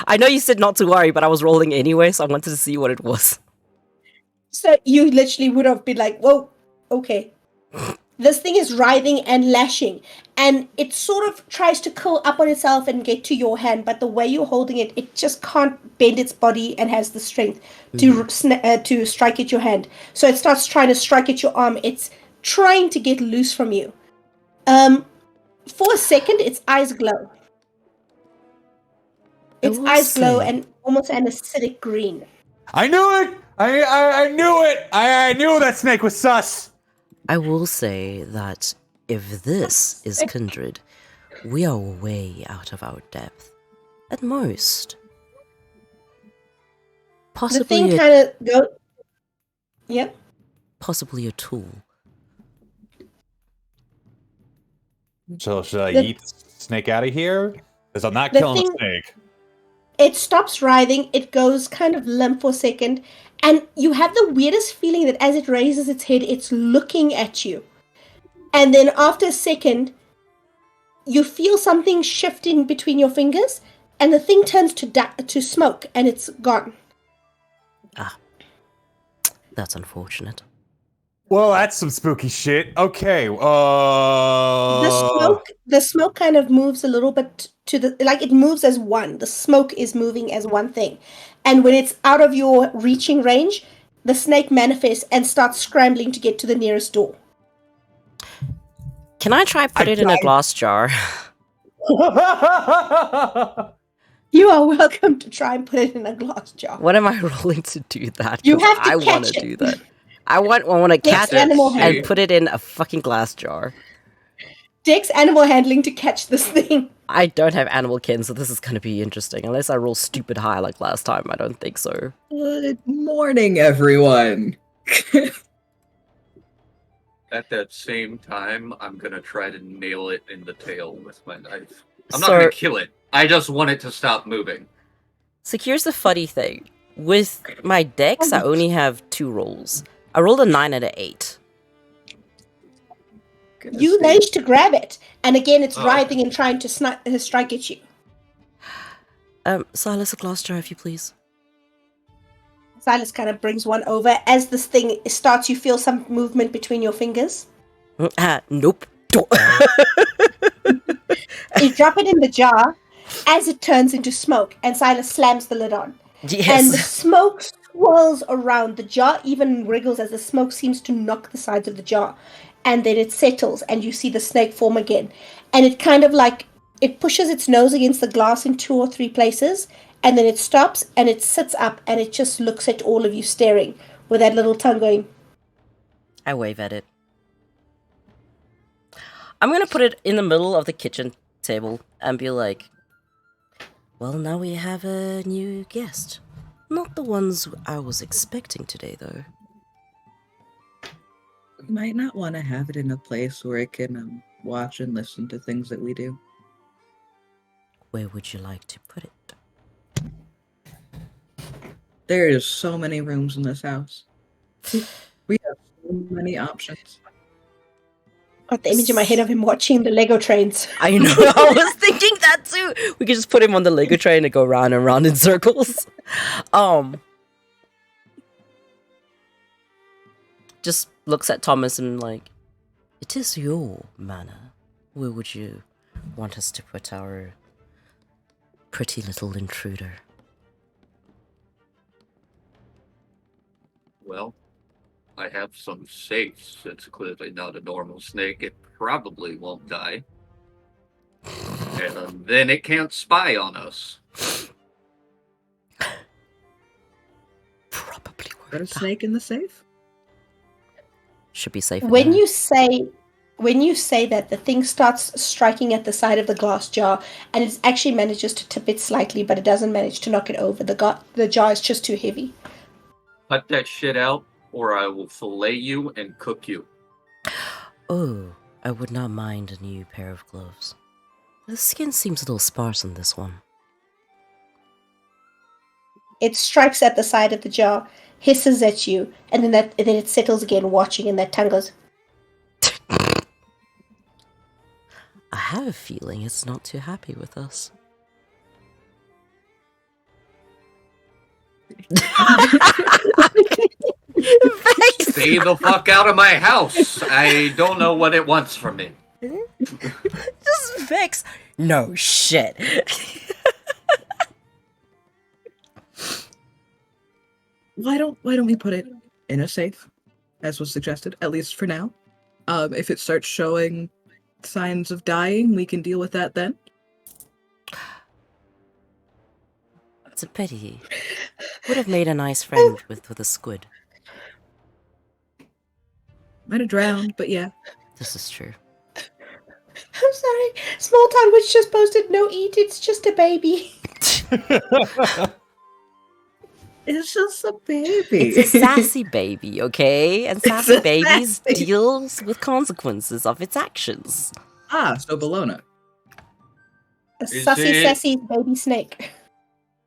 I know you said not to worry, but I was rolling anyway, so I wanted to see what it was. So you literally would have been like, "Whoa, okay." This thing is writhing and lashing, and it sort of tries to curl up on itself and get to your hand, but the way you're holding it, it just can't bend its body and has the strength to strike at your hand. So it starts trying to strike at your arm. It's trying to get loose from you. For a second, its eyes glow. Its eyes glow and almost an acidic green. I knew it! I knew it! I knew that snake was sus! I will say that if this is kindred, we are way out of our depth. At most. The Possibly thing kind of goes. Yep. possibly a tool. So should I eat the snake out of here? Because I'm not The killing thing- the snake. It stops writhing, it goes kind of limp for a second, and you have the weirdest feeling that as it raises its head, it's looking at you. And then after a second, you feel something shifting between your fingers, and the thing turns to smoke, and it's gone. That's unfortunate. Well, that's some spooky shit. Okay, The smoke kind of moves a little bit to the, like it moves as one. The smoke is moving as one thing. And when it's out of your reaching range, the snake manifests and starts scrambling to get to the nearest door. Can I try put it in a glass jar? You are welcome to try and put it in a glass jar. What am I rolling to do that? You 'Cause have to I want catch to it. do that. I want to catch it animal and handling. put it in a fucking glass jar. Dex animal handling to catch this thing. I don't have animal kin, so this is going to be interesting. Unless I roll stupid high like last time, I don't think so. Good morning, everyone. At that same time, I'm gonna try to nail it in the tail with my knife. I'm not So- gonna kill it. I just want it to stop moving. So here's the funny thing. With my dex, I only have 2 rolls. I rolled a 9 and an 8. You managed to grab it, and again it's Oh. writhing and trying to strike at you. Silas, a glass jar, if you please. Silas kind of brings one over. As this thing starts, you feel some movement between your fingers. Nope. You drop it in the jar as it turns into smoke, and Silas slams the lid on. Yes. And the smoke swirls around. The jar even wriggles as the smoke seems to knock the sides of the jar. And then it settles, and you see the snake form again. And it kind of like, it pushes its nose against the glass in 2 or 3 places, and then it stops, and it sits up, and it just looks at all of you staring, with that little tongue going. I wave at it. I'm going to put it in the middle of the kitchen table and be like, well, now we have a new guest. Not the ones I was expecting today, though. We might not want to have it in a place where it can watch and listen to things that we do. Where would you like to put it? There is so many rooms in this house. We have so many options. Got the image in my head of him watching the Lego trains. I know, I was thinking that too. We could just put him on the Lego train and go round and round in circles. Just looks at Thomas and like, it is your manor. Where would you want us to put our pretty little intruder? Well, I have some safes. It's clearly not a normal snake. It probably won't die. And then it can't spy on us. Probably Got a worth that. snake in the safe? Should be safe. When you say that, the thing starts striking at the side of the glass jar, and it actually manages to tip it slightly, but it doesn't manage to knock it over. The jar is just too heavy. Cut that shit out, or I will fillet you and cook you. Oh, I would not mind a new pair of gloves. The skin seems a little sparse on this one. It strikes at the side of the jar, hisses at you, and then it settles again, watching, and that tongue goes. I have a feeling it's not too happy with us. Stay the fuck out of my house! I don't know what it wants from me. Just Vex. No shit. Why don't we put it in a safe, as was suggested, at least for now? If it starts showing signs of dying, we can deal with that then. It's a pity. Would have made a nice friend with a squid. Might have drowned, but yeah. This is true. I'm sorry, Small Town Witch just posted, no eat, it's just a baby. It's just a baby. It's a sassy baby, okay? And sassy a babies sassy- deals with consequences of its actions. So A Bellona. Is sussy, it- sassy baby snake.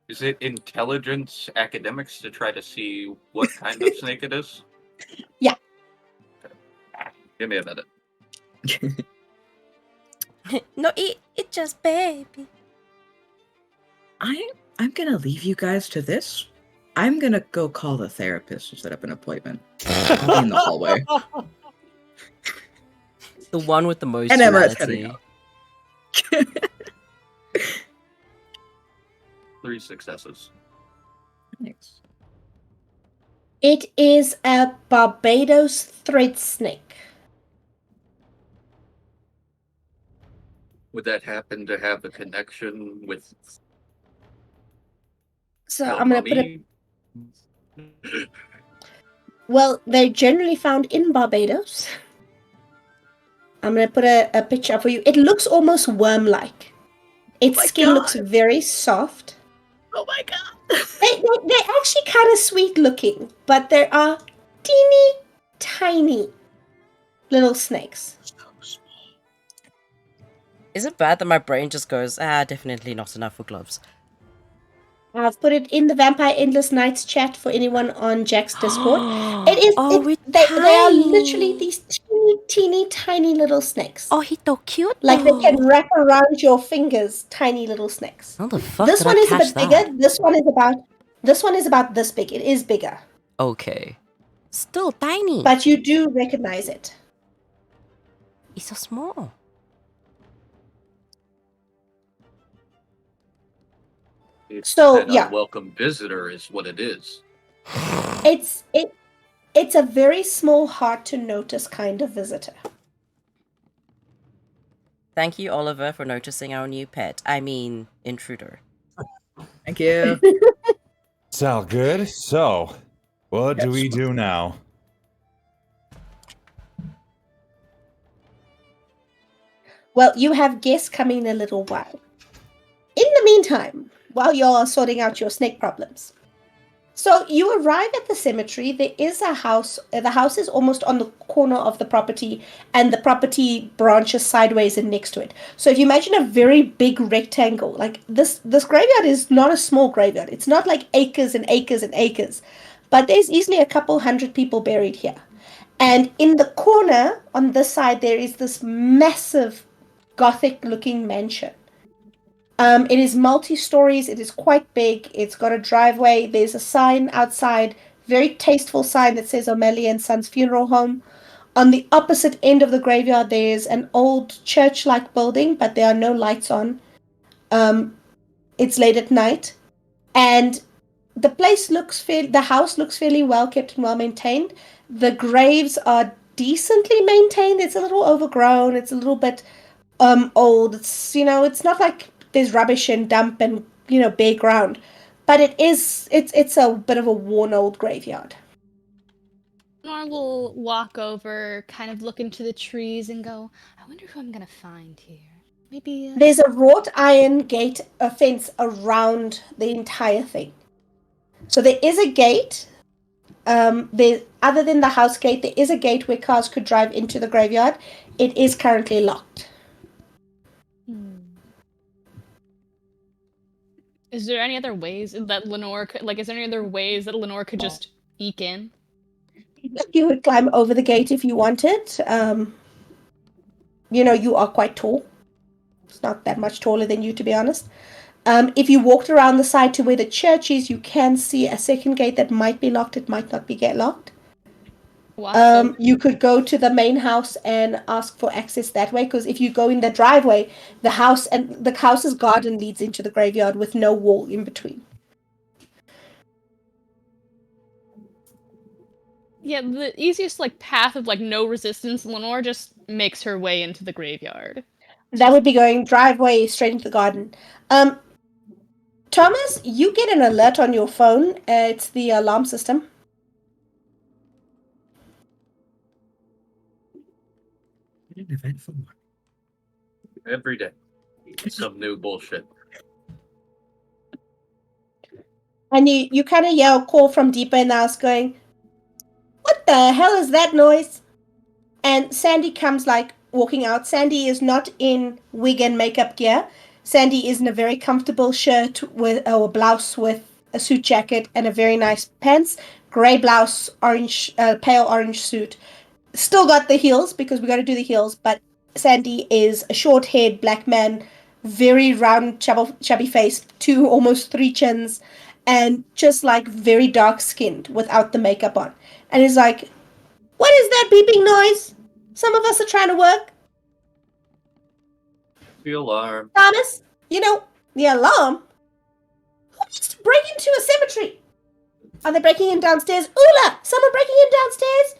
Is it intelligence academics to try to see what kind of snake it is? Yeah. Okay. Give me a minute. No, it's just baby. I'm gonna leave you guys to this. I'm gonna go call the therapist to set up an appointment. I'll be in the hallway. The one with the most And Amorette's heading humanity. out. 3 successes. Thanks. It is a Barbados thread snake. Would that happen to have a connection with So El I'm going to put Mummy? Well, they're generally found in Barbados. I'm going to put a picture up for you. It looks almost worm-like. Its my skin looks God. very soft. Oh my god. They're actually kind of sweet-looking, but there are teeny, tiny little snakes. Is it bad that my brain just goes, definitely not enough for gloves? I've put it in the Vampire Endless Nights chat for anyone on Jack's Discord. It is. They are literally these teeny, tiny little snakes. Oh, he's so cute. Like they can wrap around your fingers, tiny little snakes. How the fuck This did one I is a catch bit that? bigger. This one is about this big. It is bigger, Okay. Still tiny. but you do recognize it. It's so small. So, An yeah. unwelcome visitor is what it is. It's a very small, hard to notice kind of visitor. Thank you, Oliver, for noticing our new pet. I mean, intruder. Thank you. Sound good? So, what do we do now? Well, you have guests coming in a little while. In the meantime, while you're sorting out your snake problems. So you arrive at the cemetery. There is a house. The house is almost on the corner of the property, and the property branches sideways and next to it. So if you imagine a very big rectangle, like this graveyard is not a small graveyard. It's not like acres and acres and acres, but there's easily a couple hundred people buried here. And in the corner on this side, there is this massive Gothic-looking mansion. It is multi-stories. It is quite big. It's got a driveway. There's a sign outside, very tasteful sign that says O'Malley and Sons Funeral Home. On the opposite end of the graveyard, there's an old church-like building, but there are no lights on. It's late at night, and the house looks fairly well kept and well maintained. The graves are decently maintained. It's a little overgrown. It's a little bit old. It's not like there's rubbish and dump and bare ground, but it's a bit of a worn old graveyard. Lenore will walk over, kind of look into the trees, and go, "I wonder who I'm gonna find here. Maybe." There's a wrought iron gate, a fence around the entire thing. So there is a gate. There, other than the house gate, there is a gate where cars could drive into the graveyard. It is currently locked. Is there any other ways that Lenore could, like, is there any other ways that Lenore could just eke in? You would climb over the gate if you wanted. You are quite tall. It's not that much taller than you, to be honest. If you walked around the side to where the church is, you can see a second gate that might be locked. It might not be locked. You could go to the main house and ask for access that way, because if you go in the driveway, the house's garden leads into the graveyard with no wall in between. Yeah, the easiest path of no resistance, Lenore just makes her way into the graveyard. That would be going driveway straight into the garden. Thomas, you get an alert on your phone. It's the alarm system. An event for what? Every day. Some new bullshit. And you kind of yell, call from deeper in the house going, "What the hell is that noise?" And Sandy comes walking out. Sandy is not in wig and makeup gear. Sandy is in a very comfortable shirt with or blouse with a suit jacket and a very nice pants, gray blouse, pale orange suit. Still got the heels because we got to do the heels, but Sandy is a short-haired black man, very round, chubby face, almost 3 chins, and just very dark-skinned without the makeup on. And he's like, "What is that beeping noise? Some of us are trying to work." The alarm. Thomas, the alarm? Who wants to break into a cemetery? Are they breaking in downstairs? Ula! Someone breaking in downstairs?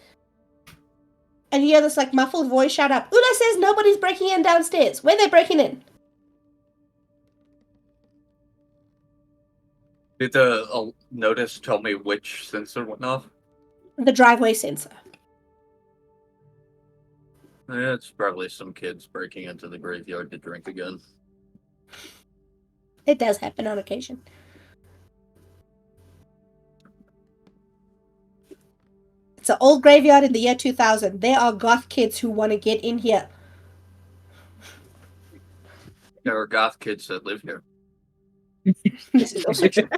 And you hear this muffled voice shout up, "Ula says nobody's breaking in downstairs. Where are they breaking in?" Did the notice tell me which sensor went off? The driveway sensor. It's probably some kids breaking into the graveyard to drink again. It does happen on occasion. It's an old graveyard in the year 2000. There are goth kids who want to get in here. There are goth kids that live here. This is also true.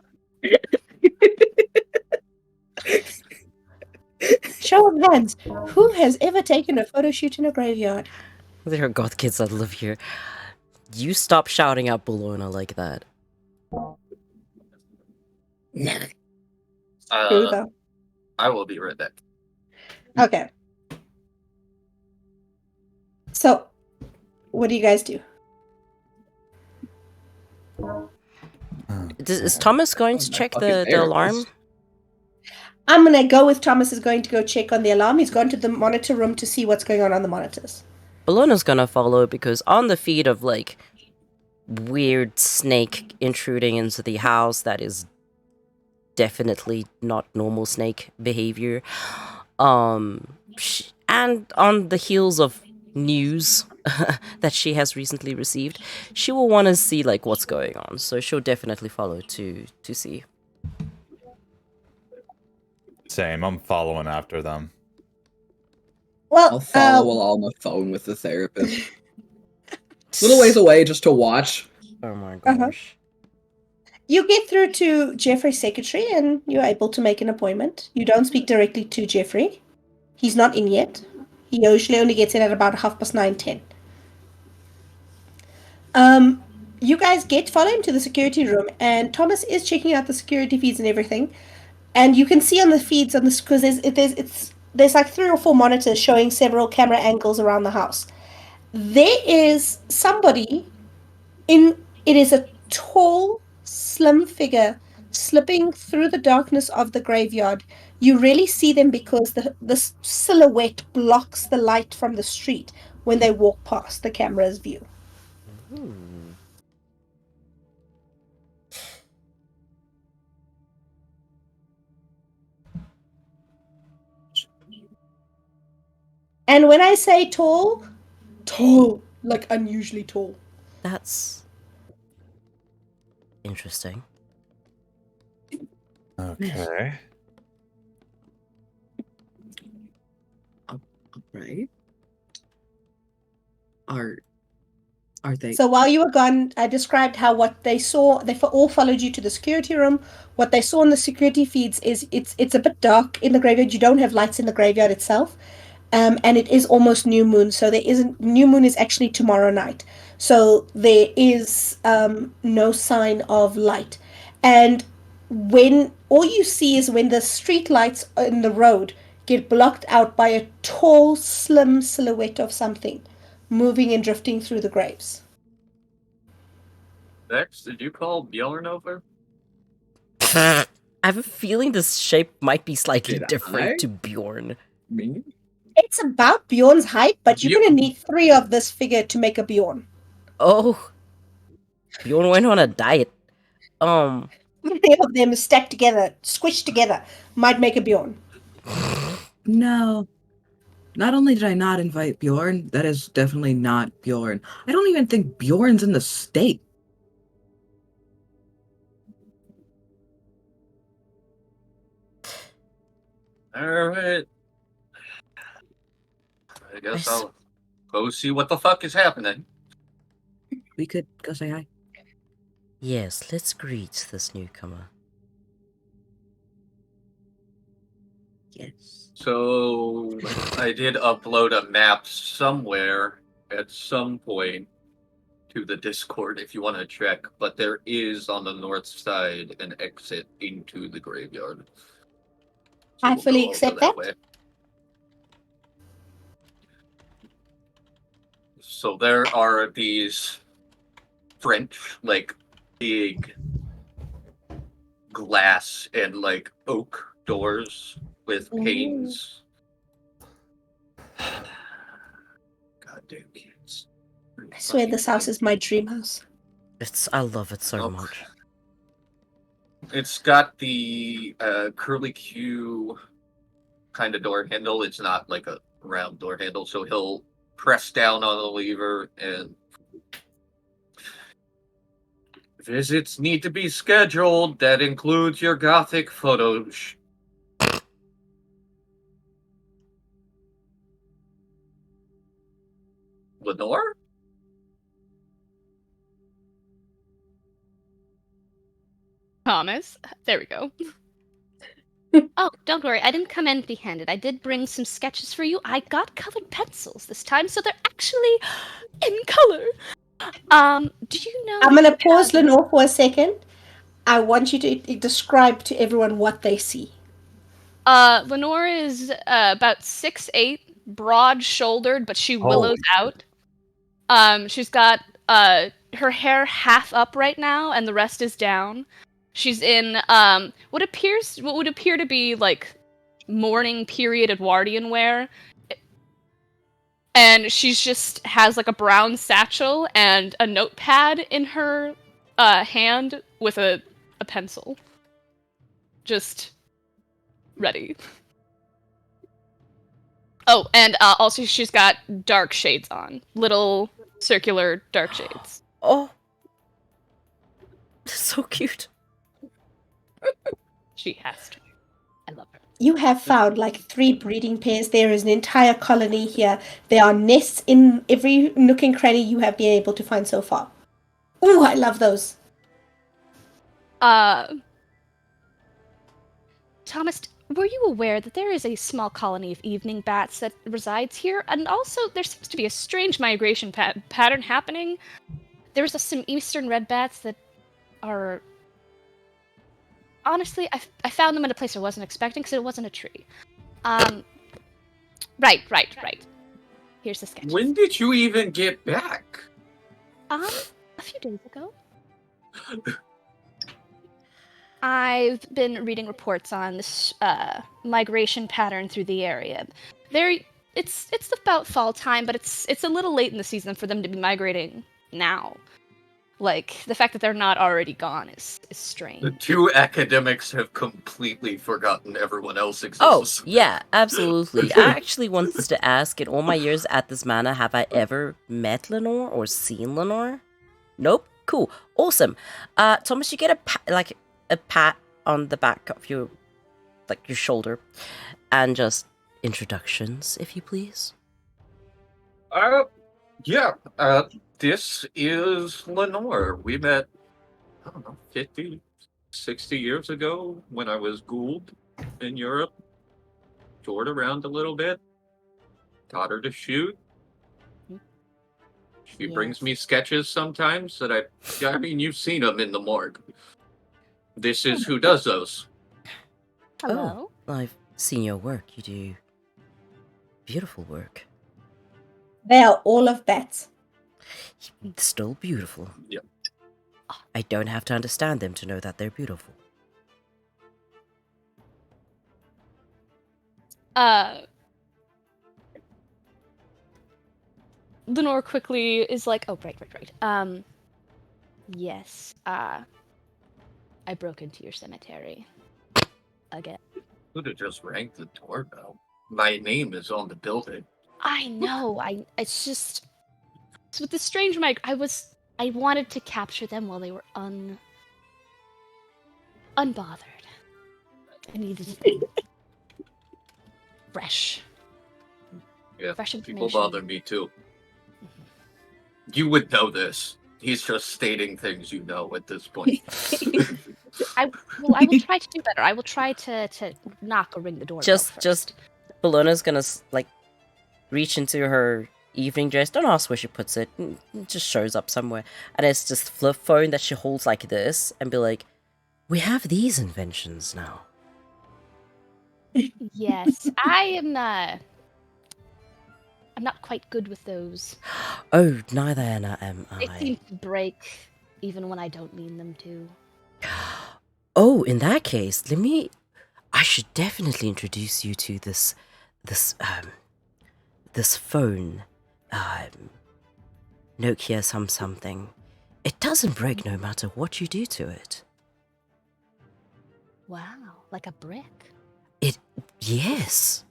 Show of hands. Who has ever taken a photo shoot in a graveyard? There are goth kids that live here. You stop shouting out Bellona like that. Here we go. I will be right back. Okay. So, what do you guys do? Is Thomas going to check the alarm? I'm going to go with Thomas is going to go check on the alarm. He's gone to the monitor room to see what's going on the monitors. Bellona's gonna follow because on the feed of weird snake intruding into the house, that is definitely not normal snake behavior. And on the heels of news that she has recently received, she will want to see what's going on. So she'll definitely follow to see. Same. I'm following after them. Well, I'll follow while on the phone with the therapist. Little ways away just to watch. Oh my gosh. You get through to Jeffrey's secretary and you're able to make an appointment. You don't speak directly to Jeffrey. He's not in yet. He usually only gets in at about 9:30, 10. You guys follow him to the security room, and Thomas is checking out the security feeds and everything. And you can see on the feeds on this, because there's 3 or 4 monitors showing several camera angles around the house. There is somebody it is a tall, slim figure slipping through the darkness of the graveyard. You really see them because the silhouette blocks the light from the street when they walk past the camera's view. Ooh. And when I say tall, like unusually tall. That's interesting. Okay. Right? Are they? So while you were gone, I described how what they saw, all followed you to the security room. What they saw in the security feeds is it's a bit dark in the graveyard. You don't have lights in the graveyard itself. And it is almost new moon, so there isn't new moon is actually tomorrow night. So there is no sign of light. And when all you see is when the street lights in the road get blocked out by a tall, slim silhouette of something moving and drifting through the graves. Vex, did you call Bjorn over? I have a feeling this shape might be slightly Did different I? to Bjorn. Me? It's about Bjorn's height, but you're You- going to need 3 of this figure to make a Bjorn. Oh, Bjorn went on a diet. 3 of them stacked together, squished together, might make a Bjorn. No. Not only did I not invite Bjorn, that is definitely not Bjorn. I don't even think Bjorn's in the state. Alright. I guess I'll go see what the fuck is happening. We could go say hi. Yes, let's greet this newcomer. Yes. So, I did upload a map somewhere at some point to the Discord if you want to check, but there is on the north side an exit into the graveyard. So I we'll fully go over accept that. way. So there are these French, like, big glass and, like, oak doors with panes. Goddamn kids. I swear this house is my dream house. I love it so Oh. much. It's got the curly Q kind of door handle. It's not like a round door handle, so he'll press down on the lever and visits need to be scheduled. That includes your gothic photos. Lenore? Thomas, there we go. Oh, don't worry, I didn't come empty-handed. I did bring some sketches for you. I got colored pencils this time, so they're actually in color. Do you know? I'm going to pause Lenore for a second. I want you to describe to everyone what they see. Lenore is about 6'8", broad-shouldered, but she willows out. She's got her hair half up right now, and the rest is down. She's in what would appear to be like mourning period Edwardian wear, and she's just has like a brown satchel and a notepad in her hand with a pencil, just ready. Oh, and also she's got dark shades on, little circular dark shades. Oh, so cute. She has to. I love her. You have found like 3 breeding pairs. There is an entire colony here. There are nests in every nook and cranny you have been able to find so far. Ooh, I love those. Thomas, were you aware that there is a small colony of evening bats that resides here? And also, there seems to be a strange migration pattern happening. There's some eastern red bats that are... Honestly, I found them in a place I wasn't expecting because it wasn't a tree. Right. Here's the sketch. When did you even get back? A few days ago. I've been reading reports on this migration pattern through the area. It's about fall time, but it's a little late in the season for them to be migrating now. Like, the fact that they're not already gone is The strange. 2 academics have completely forgotten everyone else Oh, exists. yeah, absolutely. I actually wanted to ask, in all my years at this manor, have I ever met Lenore or seen Lenore? Nope. Cool. Awesome. Thomas, you get a pat on the back of your shoulder, and just introductions, if you please. Yeah. This is Lenore. We met, I don't know, 50, 60 years ago when I was Gould in Europe. Toured around a little bit. Taught her to shoot. She brings me sketches sometimes that I mean, you've seen them in the morgue. This is who does those. Hello? Oh, I've seen your work. You do beautiful work. They are all of bats. Still beautiful. Yep. I don't have to understand them to know that they're beautiful. Lenore quickly is like, oh, right. Yes, I broke into your cemetery. Again. Could have just rang the doorbell. My name is on the building. I know, it's just... So with the strange mic, I wanted to capture them while they were unbothered. I needed fresh. Yeah, Fresh people information. bother me too. You would know this. He's just stating things you know at this point. I will try to do better. I will try to knock or ring the doorbell first. Just Bellona's gonna reach into her evening dress. Don't ask where she puts it. It just shows up somewhere, and it's just flip phone that she holds like this, and be like, "We have these inventions now." Yes, I'm not quite good with those. Oh, neither am They I. seem to break even when I don't mean them to. Oh, in that case, I should definitely introduce you to this phone. Nokia something. It doesn't break no matter what you do to it. Wow, like a brick. Yes.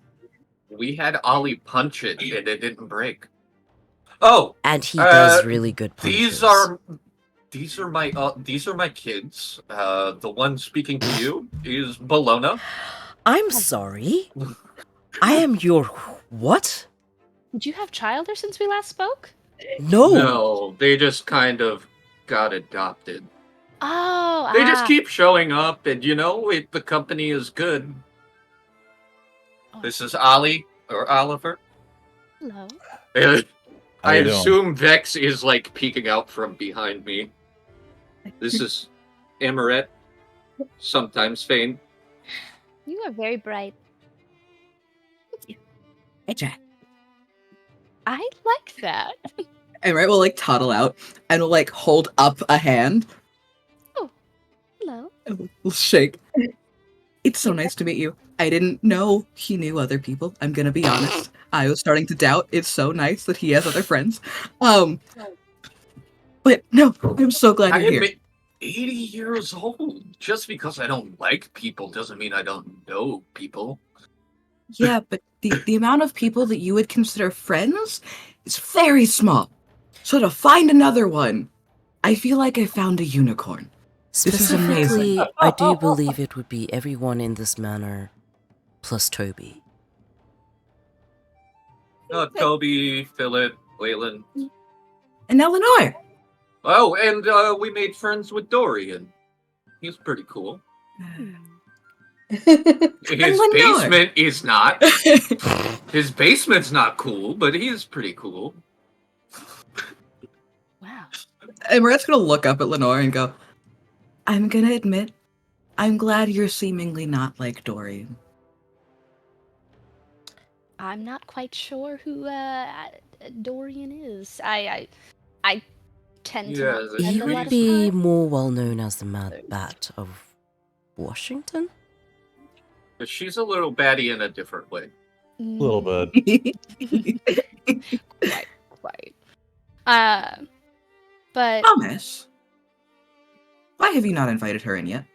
We had Ollie punch it and it didn't break. Oh, And he does really good punches. These are my kids. The one speaking to you is Bellona. I'm sorry. I am your what? Did you have childhood since we last spoke? No. No, they just kind of got adopted. Oh, They just keep showing up, and the company is good. This is Ollie or Oliver. Hello. I you doing? assume Vex is like peeking out from behind me. This is Amorette, sometimes Feign. You are very bright. Hey, Jack. I like that. And right will like toddle out and will like hold up a hand. Hello. And we'll shake. It's so nice to meet you. I didn't know he knew other people. I'm gonna be honest. I was starting to doubt. It's so nice that he has other friends. But no, I'm so glad I you're am here. 80 years old. Just because I don't like people doesn't mean I don't know people. Yeah, but the amount of people that you would consider friends is very small. So to find another one, I feel like I found a unicorn. This is amazing. Specifically, I do believe it would be everyone in this manor plus Toby. Toby, Philip, Waylon. And now Lenore. Oh, and we made friends with Dorian. He's pretty cool. His Lenore. basement is not. His basement's not cool, but he's pretty cool. Wow. And Morette's gonna look up at Lenore and go, I'm gonna admit, I'm glad you're seemingly not like Dorian. I'm not quite sure who Dorian is. I tend to Yeah, not the spend He a lot would of be time. more well known as the Mad Bat of Washington? But she's a little batty in a different way. A little bit. Quite. But Thomas, Why have you not invited her in yet?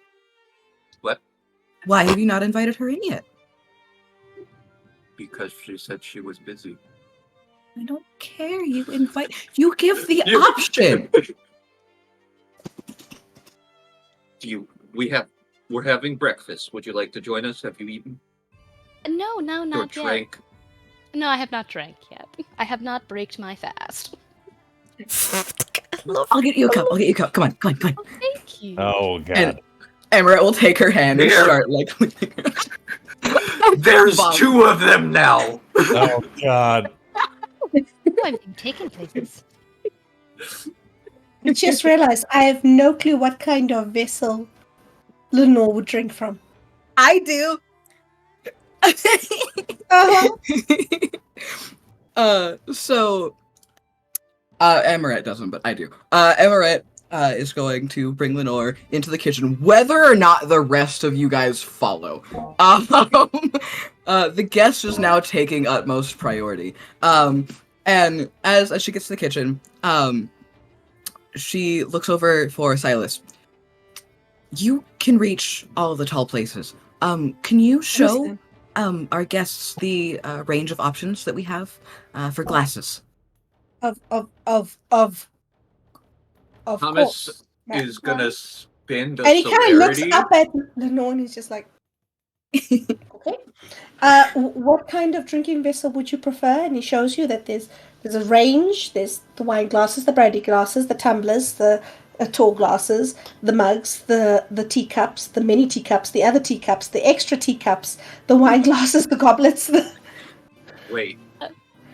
What? Why have you not invited her in yet? Because she said she was busy. I don't care. You give the option. We're having breakfast. Would you like to join us? Have you eaten? No, not or yet. drank? No, I have not drank yet. I have not breaked my fast. I'll get you a cup. Come on. Oh, thank you. Oh god. And Amorette will take her hand and Here. start like. There's Bob. 2 of them now. Oh god. Oh, I'm being taken places. I just realized I have no clue what kind of vessel Lenore would drink from. I do. Uh-huh. Amorette doesn't, but I do. Amorette is going to bring Lenore into the kitchen, whether or not the rest of you guys follow. The guest is now taking utmost priority. And as she gets to the kitchen, she looks over for Silas. You can reach all the tall places. Can you show our guests the range of options that we have for glasses? Of Thomas course. is gonna spend a And he kind of looks celerity. up at Lenore and he's just like, okay. What kind of drinking vessel would you prefer? And he shows you that there's a range. There's the wine glasses, the brandy glasses, the tumblers, the tall glasses, the mugs, the teacups, the mini teacups, the other teacups, the extra teacups, the wine glasses, the goblets. Wait.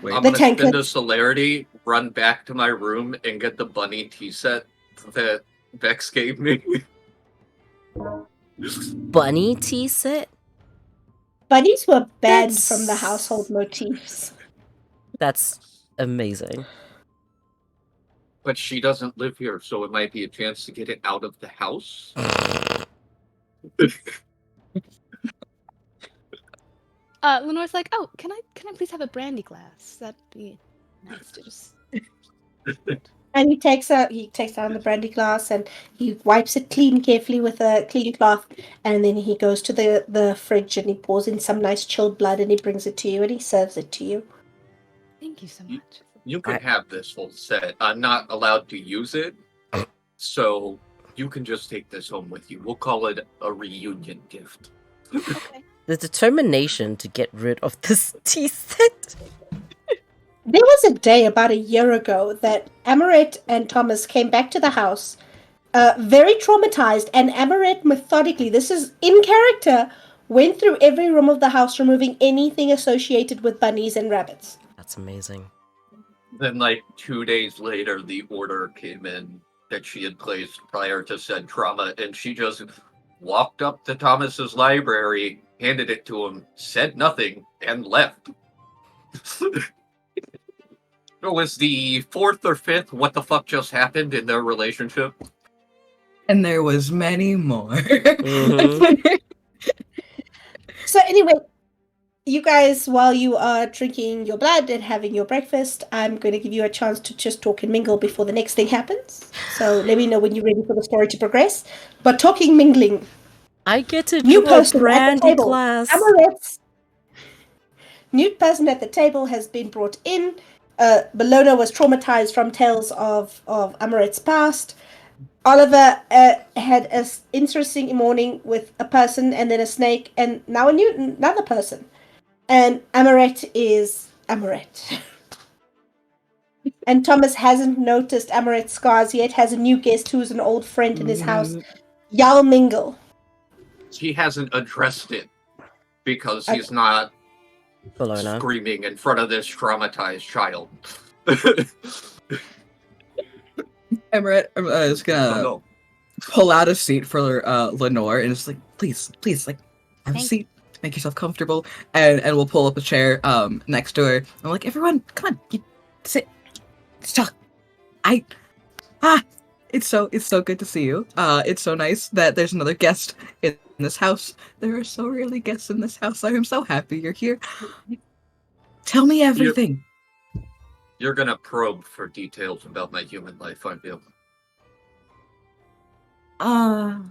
Wait. I'm The gonna spend a tankards. celerity, run back to my room, and get the bunny tea set that Vex gave me. Bunny tea set? Bunnies were banned That's- from the household motifs. That's amazing. But she doesn't live here, so it might be a chance to get it out of the house. Lenore's like, oh, can I please have a brandy glass? That'd be nice to just. And he takes down the brandy glass and he wipes it clean carefully with a clean cloth, and then he goes to the fridge and he pours in some nice chilled blood and he brings it to you and he serves it to you. Thank you so much. You can I- have this whole set. I'm not allowed to use it, so you can just take this home with you. We'll call it a reunion gift. Okay. The determination to get rid of this tea set. There was a day about a year ago that Amorette and Thomas came back to the house, very traumatized, and Amorette methodically, this is in character, went through every room of the house, removing anything associated with bunnies and rabbits. That's amazing. Then, like 2 days later, the order came in that she had placed prior to said trauma, and she just walked up to Thomas's library, handed it to him, said nothing, and left. It was the 4th or 5th what the fuck just happened in their relationship. And there was many more. Mhm. So anyway, you guys, while you are drinking your blood and having your breakfast, I'm going to give you a chance to just talk and mingle before the next thing happens. So let me know when you're ready for the story to progress. But talking, mingling. I get to New draw a person at the brandy table. glass. Amorette's new person at the table has been brought in. Bellona was traumatized from tales of Amorette's past. Oliver had an interesting morning with a person and then a snake and now another person. And Amorette is Amorette. And Thomas hasn't noticed Amorette's scars yet, has a new guest who's an old friend in his house. Y'all mingle. He hasn't addressed it because he's not Bellona. screaming in front of this traumatized child. Amorette is gonna no. pull out a seat for Lenore and it's like, please, like, have a Thank- seat, make yourself comfortable, and we'll pull up a chair next to her. I'm like, everyone, come on, sit, let's talk. It's so good to see you. It's so nice that there's another guest in this house. There are so rarely guests in this house. I am so happy you're here. Tell me everything. You're gonna probe for details about my human life, aren't you? No.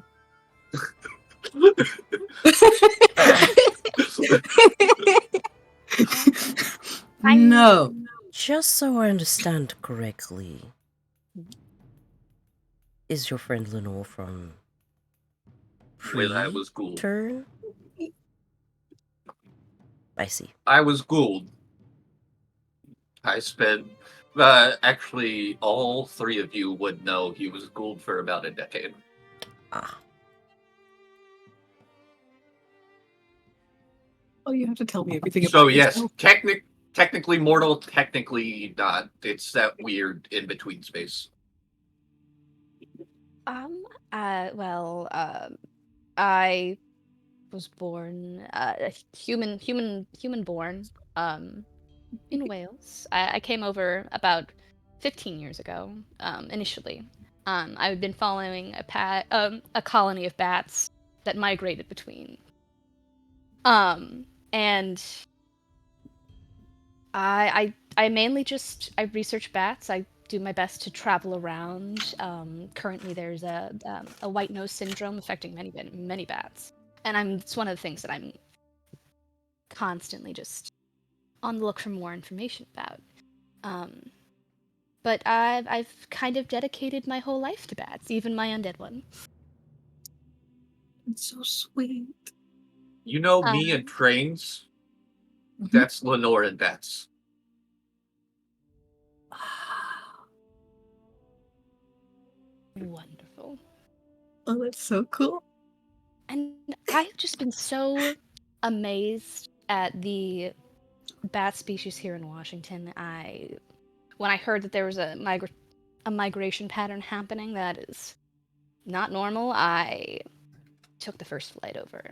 Just so I understand correctly, is your friend Lenore from When I was Ghoul. Turn? I see. I was Ghoul. I spent. Actually, all three of you would know he was Ghoul for about a decade. Ah. Oh, you have to tell me everything So about yes, yourself. technically mortal, technically not. It's that weird in between space. I was born human born in Wales. I came over about 15 years ago. Initially, I've been following a colony of bats that migrated between. And I mainly just I research bats. I do my best to travel around. Currently, there's a white nose syndrome affecting many bats, and it's one of the things that I'm constantly just on the look for more information about. But I've kind of dedicated my whole life to bats, even my undead one. It's so sweet. You know me and trains. Mhm. That's Lenore and bats. Wonderful. Oh, that's so cool. And I've just been so amazed at the bat species here in Washington. When I heard that there was a migration pattern happening that is not normal, I took the first flight over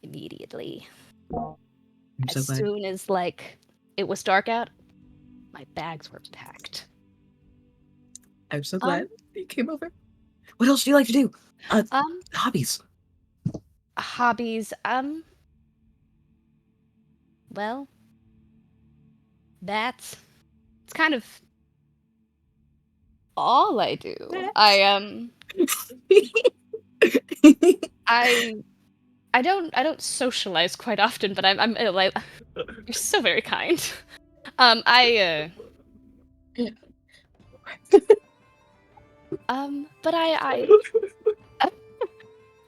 immediately. I'm so As glad. soon as it was dark out, my bags were packed. I'm so glad you came over. What else do you like to do? Hobbies. Hobbies, well, that's it's kind of all I do. I don't socialize quite often, but I'm like you're so very kind. But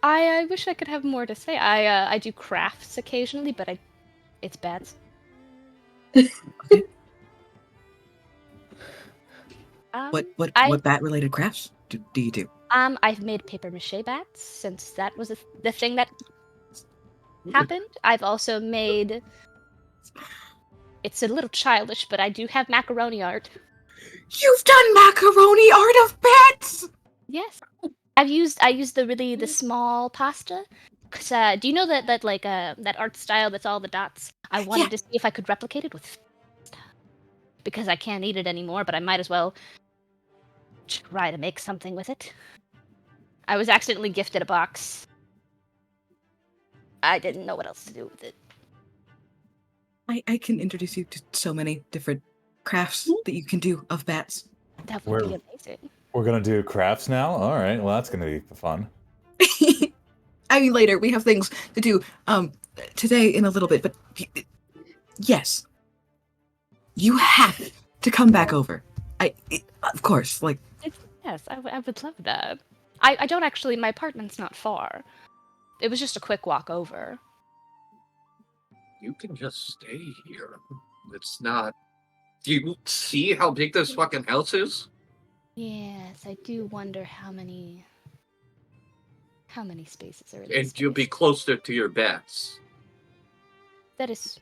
I wish I could have more to say. I do crafts occasionally, but it's bad. Okay. I What bat related crafts do you do? I've made paper mache bats since that was the thing that happened. I've also made. It's a little childish, but I do have macaroni art. You've done macaroni art of bats. Yes, I used the small pasta. Cause do you know that that art style that's all the dots? I wanted to see if I could replicate it with because I can't eat it anymore, but I might as well try to make something with it. I was accidentally gifted a box. I didn't know what else to do with it. I can introduce you to so many different crafts that you can do of bats. That would be amazing. We're gonna do crafts now? Alright, well that's gonna be fun. I mean later, we have things to do today in a little bit, but yes. You have to come back over. Of course, Yes, I would love that. I don't actually, my apartment's not far. It was just a quick walk over. You can just stay here. It's not. Do you see how big this fucking house is? Yes, I do wonder how many spaces are in this And you'll be space. closer to your bats. That is.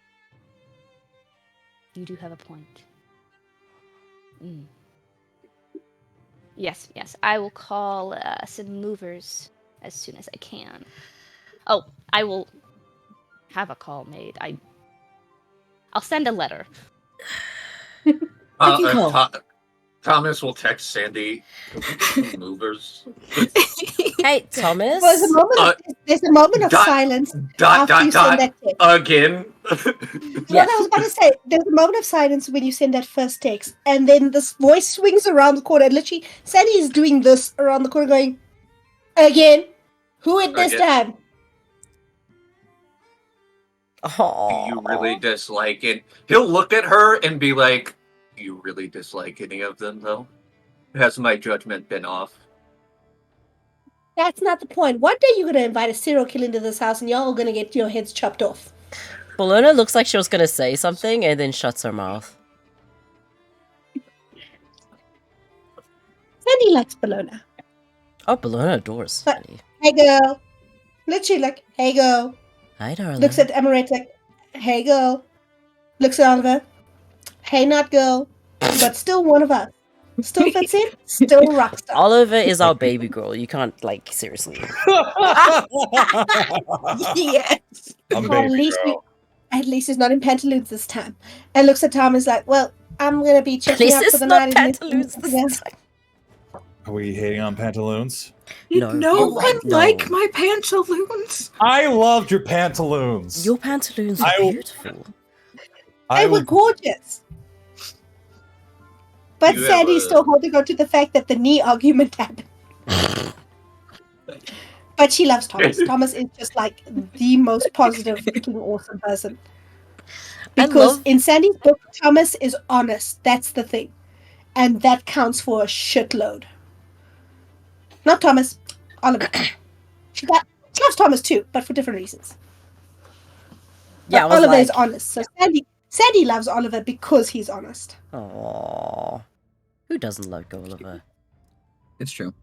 You do have a point. Yes, I will call some movers as soon as I can. Oh, I will have a call made. I'll send a letter. I can call. Thomas will text Sandy. Movers. Hey, Thomas. There's a moment of silence after you send that text. Again. What I was about to say, there's a moment of silence when you send that first text, and then this voice swings around the corner, and literally, Sandy is doing this around the corner, going, again, who it this time? Oh, Do you really dislike it? He'll look at her and be like, "Do you really dislike any of them, though? Has my judgment been off?" That's not the point. One day you're going to invite a serial killer into this house, and y'all are going to get your heads chopped off. Bellona looks like she was going to say something and then shuts her mouth. Sandy likes Bellona. Oh, Bellona adores But- Sandy. Hey, girl. Literally, like, hey, girl. Hi, darling. Looks at Amorette like, hey, girl. Looks at Oliver. Hey, not girl. But still one of us. Still fits in. Still rock star. Oliver is our baby girl. You can't, like, seriously. Yes. At least he's not in pantaloons this time. And looks at Tom and is like, well, I'm going to be At checking least out it's for the not night. pantaloons this Yeah. time. Are we hating on pantaloons? No. No one No. like my pantaloons. I loved your pantaloons. Your pantaloons are beautiful. They were gorgeous. But You have Sandy's a- still holding on to the fact that the knee argument happened. But she loves Thomas. Thomas is just like the most positive, freaking awesome person. Because in Sandy's book, Thomas is honest. That's the thing. And that counts for a shitload. Not Thomas, Oliver. She loves Thomas too, but for different reasons. Yeah, But I was Oliver is like, honest. So Sandy loves Oliver because he's honest. aww. Who doesn't love Oliver? It's true.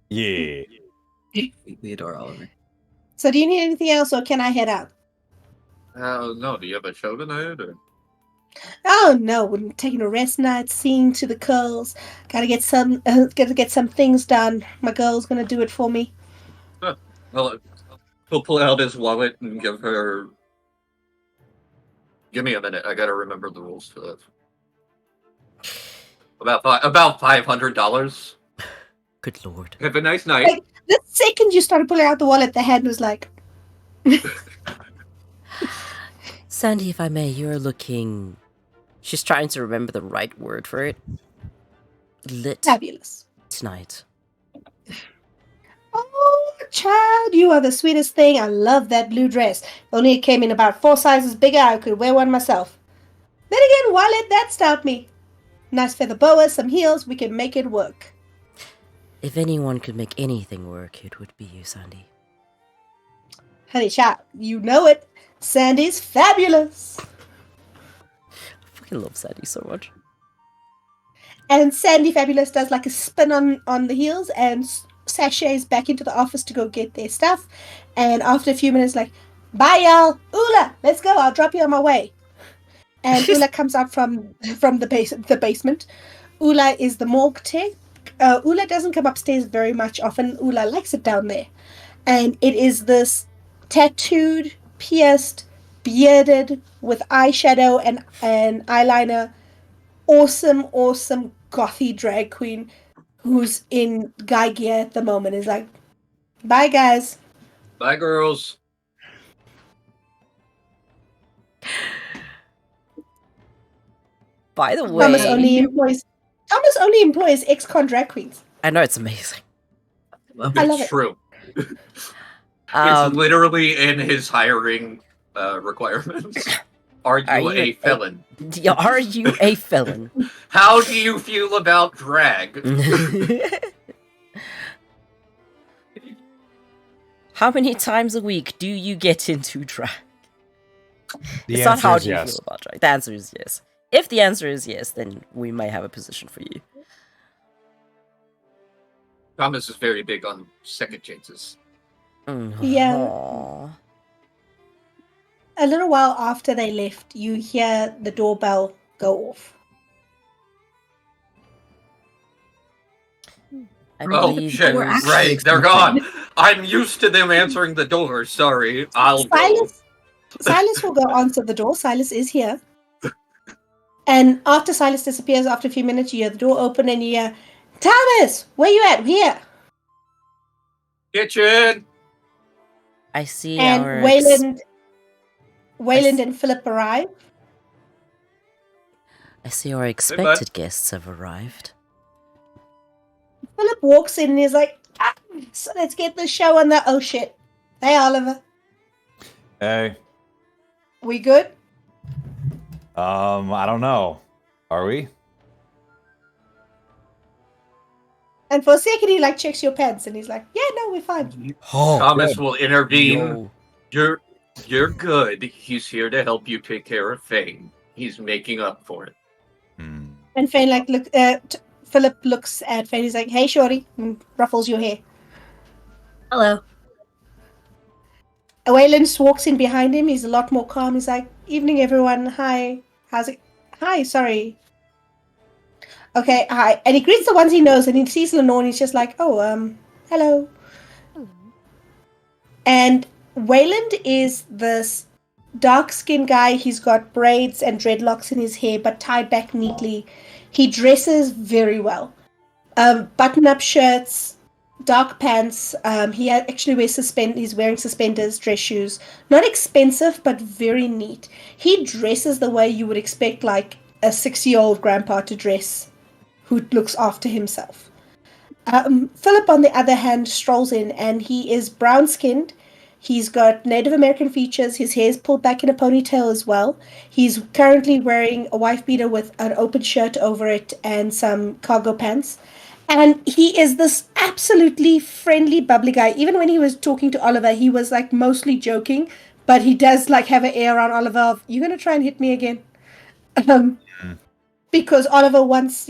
Yeah. We adore Oliver. So do you need anything else, or can I head out? No, do you have a show tonight? Or? Oh no, we're taking a rest night, seeing to the curls. Gotta get some things done. My girl's gonna do it for me. Well, he'll pull out his wallet and give her. Give me a minute. I gotta remember the rules for that. About $500. Good lord. Have a nice night. Like, the second you started pulling out the wallet, the hand was like, Sandy, if I may, you're looking... She's trying to remember the right word for it. Lit fabulous. tonight. Oh, child, you are the sweetest thing. I love that blue dress. Only it came in about 4 sizes bigger. I could wear one myself. Then again, why let that stop me? Nice feather boa, some heels. We can make it work. If anyone could make anything work, it would be you, Sandy. Honey, child, you know it. Sandy's fabulous. I fucking love Sandy so much. And Sandy Fabulous does like a spin on the heels and sachets back into the office to go get their stuff. And after a few minutes, like, bye y'all. Ula, let's go. I'll drop you on my way. And Ula comes out from the basement. Ula is the morgue tech. Ula doesn't come upstairs very much often. Ula likes it down there. And it is this tattooed, pierced, bearded, with eyeshadow and eyeliner, awesome gothy drag queen who's in guy gear at the moment. Is like, bye guys. Bye, girls. By the way... Thomas only employs ex-con drag queens. I know, it's amazing. I love It's it. true. It's literally in his hiring requirements. Are you a felon? Are you a felon? How do you feel about drag? How many times a week do you get into drag? The It's not answer how is do you yes. feel about drag. The answer is yes. If the answer is yes, then we may have a position for you. Thomas is very big on second chances. Yeah. Aw. A little while after they left, you hear the doorbell go off. I Oh believe shit! we're actually Right, they're expecting- gone. I'm used to them answering the door. Sorry, I'll go. Silas will go answer the door. Silas is here. And after Silas disappears, after a few minutes, you hear the door open and you hear, Thomas, where you at? Here. Kitchen. I see And our Wayland and Philip arrive. I see our expected guests have arrived. Philip walks in and is like, so let's get the show on the... Oh, shit. Hey, Oliver. Hey. We good? I don't know. Are we? And for a second, he like checks your pants, and he's like, "Yeah, no, we're fine." Oh, Thomas will intervene. Yo. You're good. He's here to help you take care of Feign. He's making up for it. And Feign Philip looks at Feign. He's like, "Hey, shorty," and ruffles your hair. Hello. Wayland just walks in behind him. He's a lot more calm. He's like, "Evening, everyone. Hi. How's it? Hi. Sorry. Okay. Hi." And he greets the ones he knows, and he sees Lenore, and he's just like, "Oh, hello." And Wayland is this dark-skinned guy. He's got braids and dreadlocks in his hair, but tied back neatly. He dresses very well. Button-up shirts, dark pants. He actually wears he's wearing suspenders, dress shoes. Not expensive, but very neat. He dresses the way you would expect, like, a 6-year-old grandpa to dress who looks after himself. Philip, on the other hand, strolls in, and he is brown-skinned. He's got Native American features. His hair's pulled back in a ponytail as well. He's currently wearing a wife beater with an open shirt over it and some cargo pants. And he is this absolutely friendly, bubbly guy. Even when he was talking to Oliver, he was like mostly joking, but he does like have an air on Oliver of, "You gonna try and hit me again?" Because Oliver once,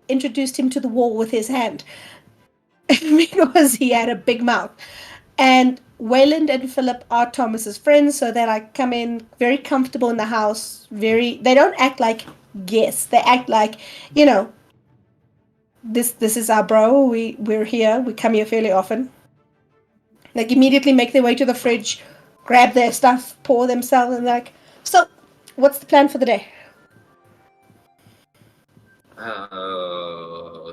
introduced him to the wall with his hand because he had a big mouth. And Wayland and Philip are Thomas's friends, so they like come in very comfortable in the house. They don't act like guests. They act like, this is our bro. We're here. We come here fairly often. Like immediately make their way to the fridge, grab their stuff, pour themselves, and like, so what's the plan for the day?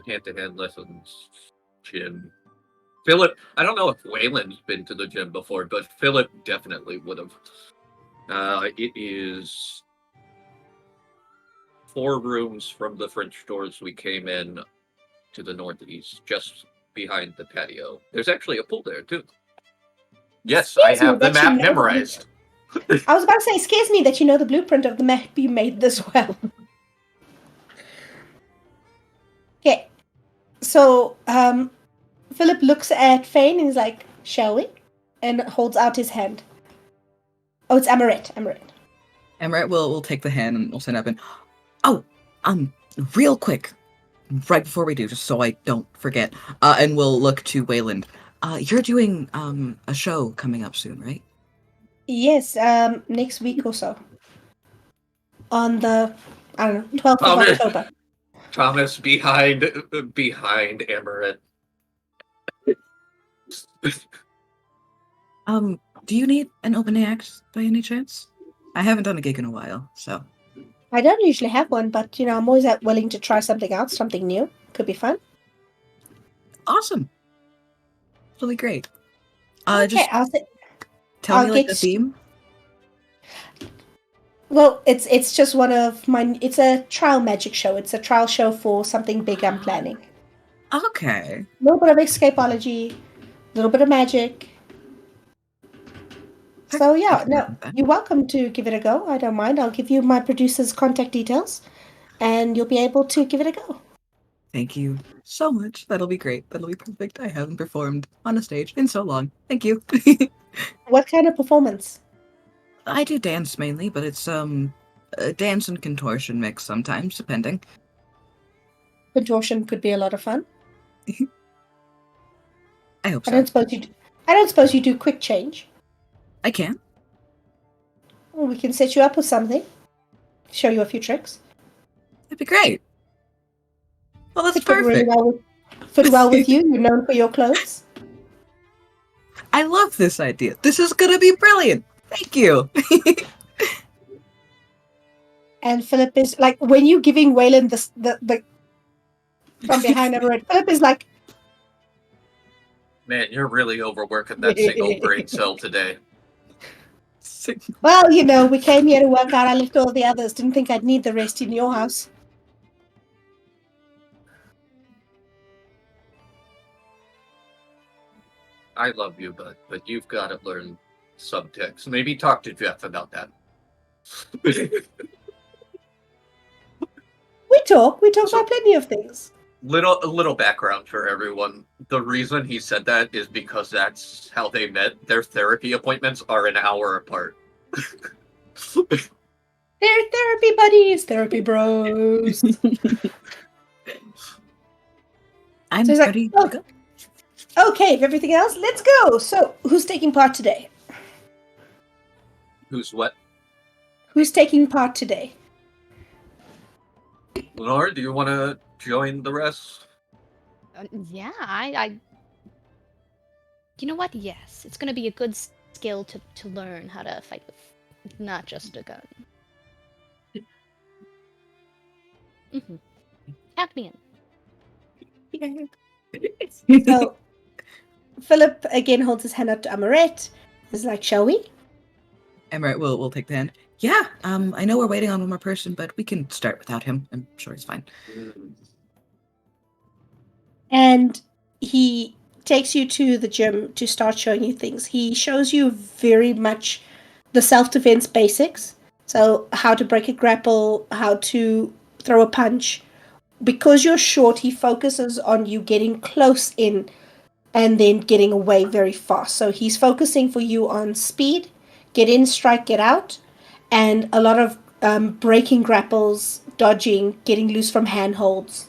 Hand-to-hand lessons, gym. Philip, I don't know if Wayland's been to the gym before, but Philip definitely would have. It is 4 rooms from the French doors we came in to the northeast, just behind the patio. There's actually a pool there, too. Yes, I have the map memorized. I was about to say, it scares me that you know the blueprint of the map you made this well. Okay, so Philip looks at Feign and he's like, "Shall we?" And holds out his hand. Oh, it's Amorette. Amorette will take the hand and we'll stand up and, real quick, right before we do, just so I don't forget, and we'll look to Wayland. You're doing a show coming up soon, right? Yes, next week or so. On the, 12th of October. Thomas behind Amorette. Do you need an opening act by any chance? I haven't done a gig in a while, so. I don't usually have one, but I'm always willing to try something out, something new. Could be fun. Awesome. It'll be great. Okay, just tell me the theme. Well, it's just one of my. It's a trial magic show. It's a trial show for something big I'm planning. Okay. A little bit of escapology, a little bit of magic. So yeah, no, you're welcome to give it a go. I don't mind. I'll give you my producer's contact details, and you'll be able to give it a go. Thank you so much. That'll be great. That'll be perfect. I haven't performed on a stage in so long. Thank you. What kind of performance? I do dance mainly, but it's a dance and contortion mix sometimes, depending. Contortion could be a lot of fun. I hope so. I don't suppose you do quick change. I can. Well, we can set you up with something. Show you a few tricks. That'd be great. Well, that's perfect. Fit well with you. You're known for your clothes. I love this idea. This is gonna be brilliant. Thank you. And Philip is like, when you giving Waylon the from behind Amorette, Philip is like, Man, you're really overworking that single brain cell today. well, you know, we came here to work out. I left all the others. Didn't think I'd need the rest in your house. I love you, but you've got to learn subtext. Maybe talk to Jeff about that. We talk about plenty of things. A little background for everyone. The reason he said that is because that's how they met. Their therapy appointments are an hour apart. They're therapy buddies, therapy bros. I'm So he's like, ready to "Oh, go. okay, if everything else, let's go. So, who's taking part today? Who's what? Who's taking part today? Lenore, do you want to join the rest? Yeah, I. You know what? Yes, it's gonna be a good skill to learn how to fight with not just a gun. Mm-hmm. Count me in. So, Philip again holds his hand up to Amorette. He's like, shall we? Amorette will take the hand. Yeah, I know we're waiting on one more person, but we can start without him. I'm sure he's fine. And he takes you to the gym to start showing you things. He shows you very much the self-defense basics. So how to break a grapple, how to throw a punch. Because you're short, he focuses on you getting close in and then getting away very fast. So he's focusing for you on speed, get in, strike, get out, and a lot of breaking grapples, dodging, getting loose from handholds.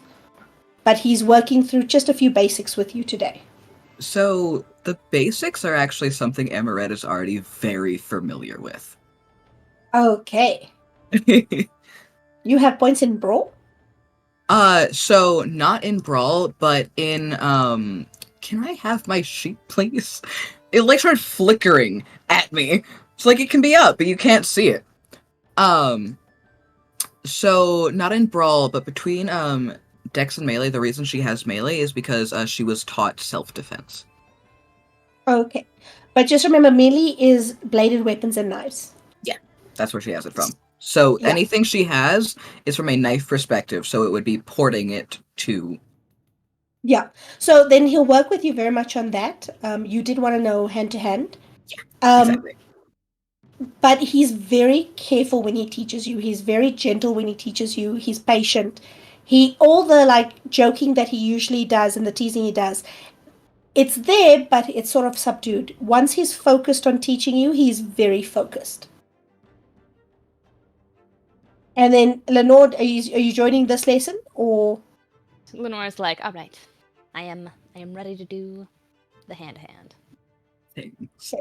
But he's working through just a few basics with you today. So the basics are actually something Amorette is already very familiar with. Okay. You have points in Brawl? So not in Brawl, but in can I have my sheet, please? It like started flickering at me. It's like it can be up, but you can't see it. So not in Brawl, but between Dex and Melee, the reason she has Melee is because she was taught self-defense. Okay. But just remember, melee is bladed weapons and knives. Yeah, that's where she has it from. So Yeah. anything she has is from a knife perspective, so it would be porting it to... Yeah. So then he'll work with you very much on that. You did want to know hand-to-hand. Exactly. But he's very careful when he teaches you. He's very gentle when he teaches you. He's patient. All the like joking that he usually does and the teasing he does, it's there, but it's sort of subdued. Once he's focused on teaching you, he's very focused. And then Lenore, are you joining this lesson or? Lenore's like, all right, I am ready to do the hand-to-hand. Things.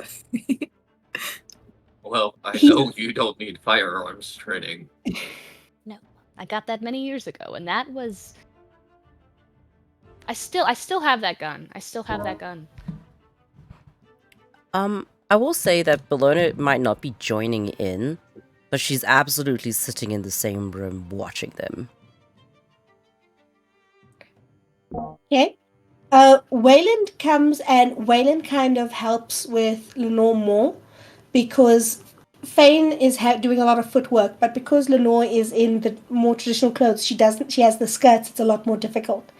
Well, I know you don't need firearms training. No, I got that many years ago, and that was. I still have that gun. I still have that gun. I will say that Bellona might not be joining in, but she's absolutely sitting in the same room watching them. Okay. Wayland comes and Wayland kind of helps with Lenore more because Feign is doing a lot of footwork, but because Lenore is in the more traditional clothes, she has the skirts, it's a lot more difficult.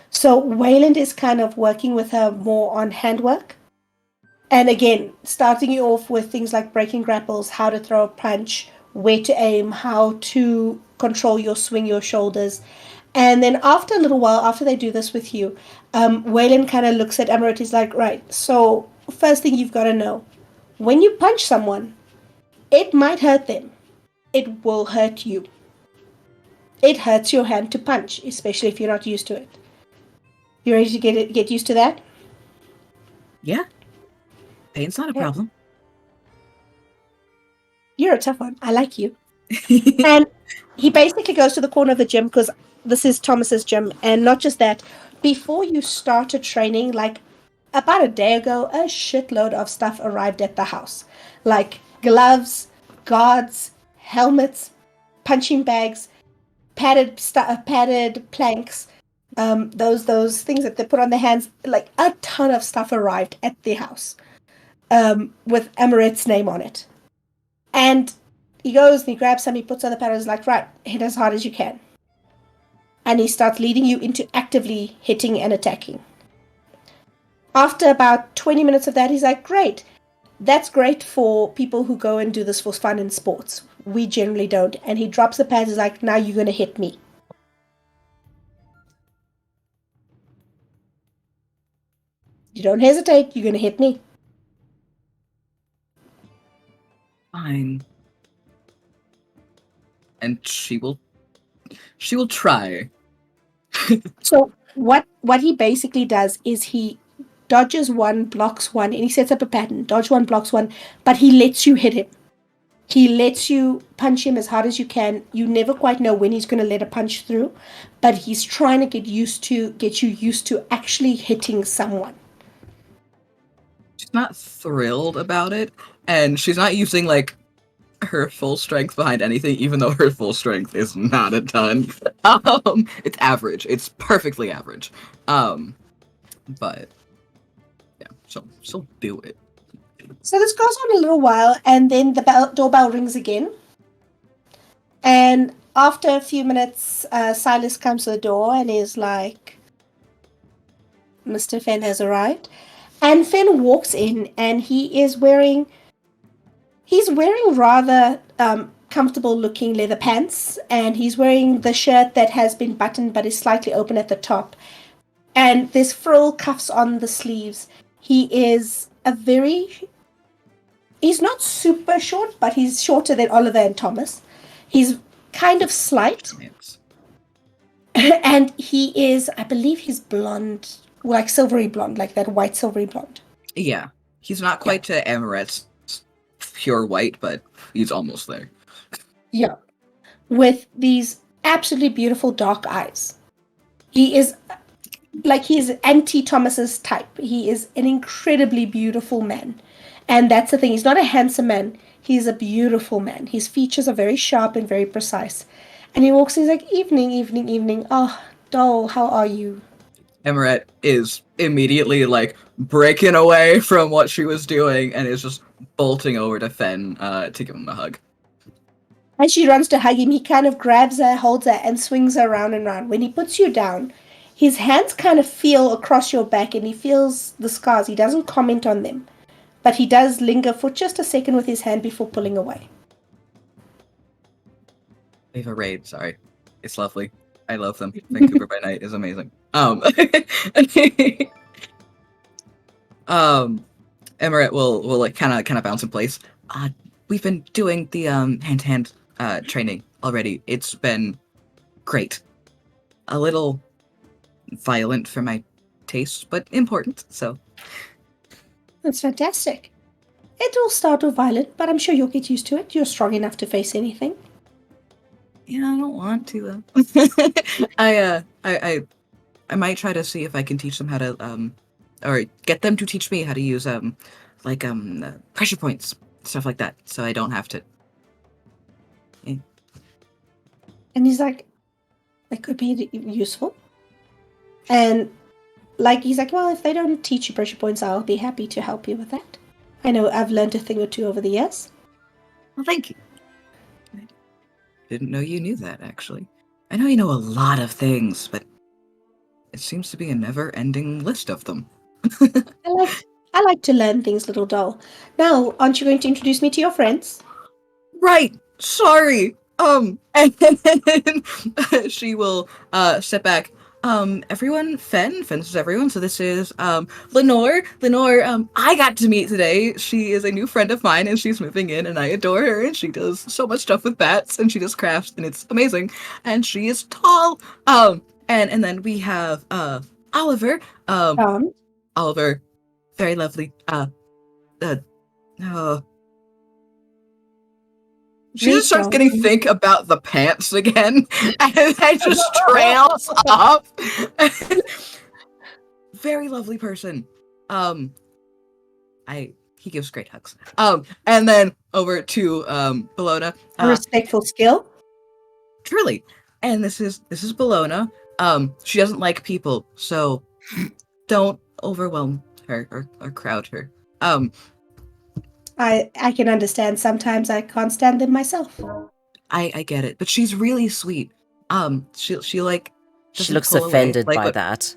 So Wayland is kind of working with her more on handwork. And again, starting you off with things like breaking grapples, how to throw a punch, where to aim, how to control your swing, your shoulders. And then after a little while, after they do this with you, Wayland kind of looks at Amorette. He's like, right, so first thing you've got to know, when you punch someone, it might hurt them. It will hurt you. It hurts your hand to punch, especially if you're not used to it. You ready to get used to that? Yeah. Pain's not a problem. You're a tough one. I like you. And he basically goes to the corner of the gym because this is Thomas's gym. And not just that, before you started training, like about a day ago, a shitload of stuff arrived at the house. Like gloves, guards, helmets, punching bags, padded planks, those things that they put on their hands. Like a ton of stuff arrived at their house, with Amorette's name on it. And he goes and he grabs some, he puts on the paddle, he's like, right, hit as hard as you can. And he starts leading you into actively hitting and attacking. After about 20 minutes of that, he's like, great. That's great for people who go and do this for fun and sports. We generally don't. And he drops the pads, he's like, now you're going to hit me. You don't hesitate, you're going to hit me. Fine. And she will try. So what he basically does is he dodges one, blocks one, and he sets up a pattern. Dodge one, blocks one, but he lets you hit him. He lets you punch him as hard as you can. You never quite know when he's going to let a punch through, but he's trying to get you used to actually hitting someone. She's not thrilled about it, and she's not using like her full strength behind anything, even though her full strength is not a ton. It's average. It's perfectly average. But yeah, she'll do it. So this goes on a little while, and then the doorbell rings again. And after a few minutes, Silas comes to the door and is like, Mr. Fenn has arrived. And Fenn walks in, and he's wearing rather comfortable-looking leather pants, and he's wearing the shirt that has been buttoned but is slightly open at the top. And there's frill cuffs on the sleeves. He's not super short, but he's shorter than Oliver and Thomas. He's kind of slight. And he is, I believe he's blonde, like silvery blonde, like that white silvery blonde. Yeah. He's not quite to Amorette's pure white, but he's almost there. Yeah. With these absolutely beautiful dark eyes. He's anti-Thomas's type. He is an incredibly beautiful man. And that's the thing. He's not a handsome man. He's a beautiful man. His features are very sharp and very precise. And he walks in, he's like, evening, evening, evening. Oh, doll, how are you? Amorette is immediately like breaking away from what she was doing and is just bolting over to Fenn to give him a hug. As she runs to hug him, he kind of grabs her, holds her, and swings her round and round. When he puts you down, his hands kind of feel across your back and he feels the scars. He doesn't comment on them, but he does linger for just a second with his hand before pulling away. We have a raid, sorry. It's lovely. I love them. Vancouver by Night is amazing. Amorette will like kind of bounce in place. We've been doing the hand-to-hand training already. It's been great. A little violent for my taste, but important, so. That's fantastic. It will start off violent, but I'm sure you'll get used to it. You're strong enough to face anything. Yeah, I don't want to though. I might try to see if I can teach them how to or get them to teach me how to use pressure points, stuff like that, so I don't have to. Yeah. And he's like, that could be useful. And he's like, well, if they don't teach you pressure points, I'll be happy to help you with that. I know I've learned a thing or two over the years. Well, thank you. I didn't know you knew that, actually. I know you know a lot of things, but it seems to be a never-ending list of them. I like to learn things, little doll. Now, aren't you going to introduce me to your friends? Right. Sorry. And then she will step back. Everyone, Fenn is everyone. So this is Lenore. Lenore, I got to meet today. She is a new friend of mine, and she's moving in, and I adore her. And she does so much stuff with bats, and she does crafts, and it's amazing. And she is tall. And then we have Oliver. Oliver, very lovely. She just starts getting think about the pants again, and then just trails off. Very lovely person. He gives great hugs. And then over to Bellona. A respectful skill. Truly. And this is Bellona. She doesn't like people, so don't overwhelm her or crowd her. I can understand. Sometimes I can't stand them myself. I get it, but she's really sweet. She like She doesn't looks pull away, offended like, by when- that.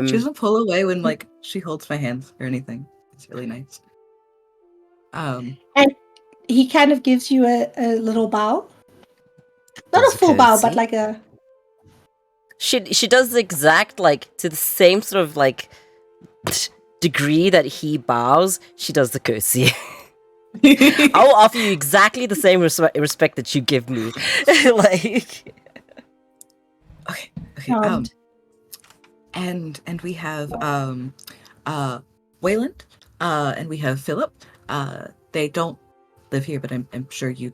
She doesn't pull away when like she holds my hands or anything. It's really nice. And he kind of gives you a little bow. Not Does a full bow, but courtesy? like a... She does the exact, like, to the same sort of, like, degree that he bows, she does the curtsy. I will offer you exactly the same respect that you give me. Like... Okay. Charmed. And we have Wayland, and we have Philip. They don't live here, but I'm sure you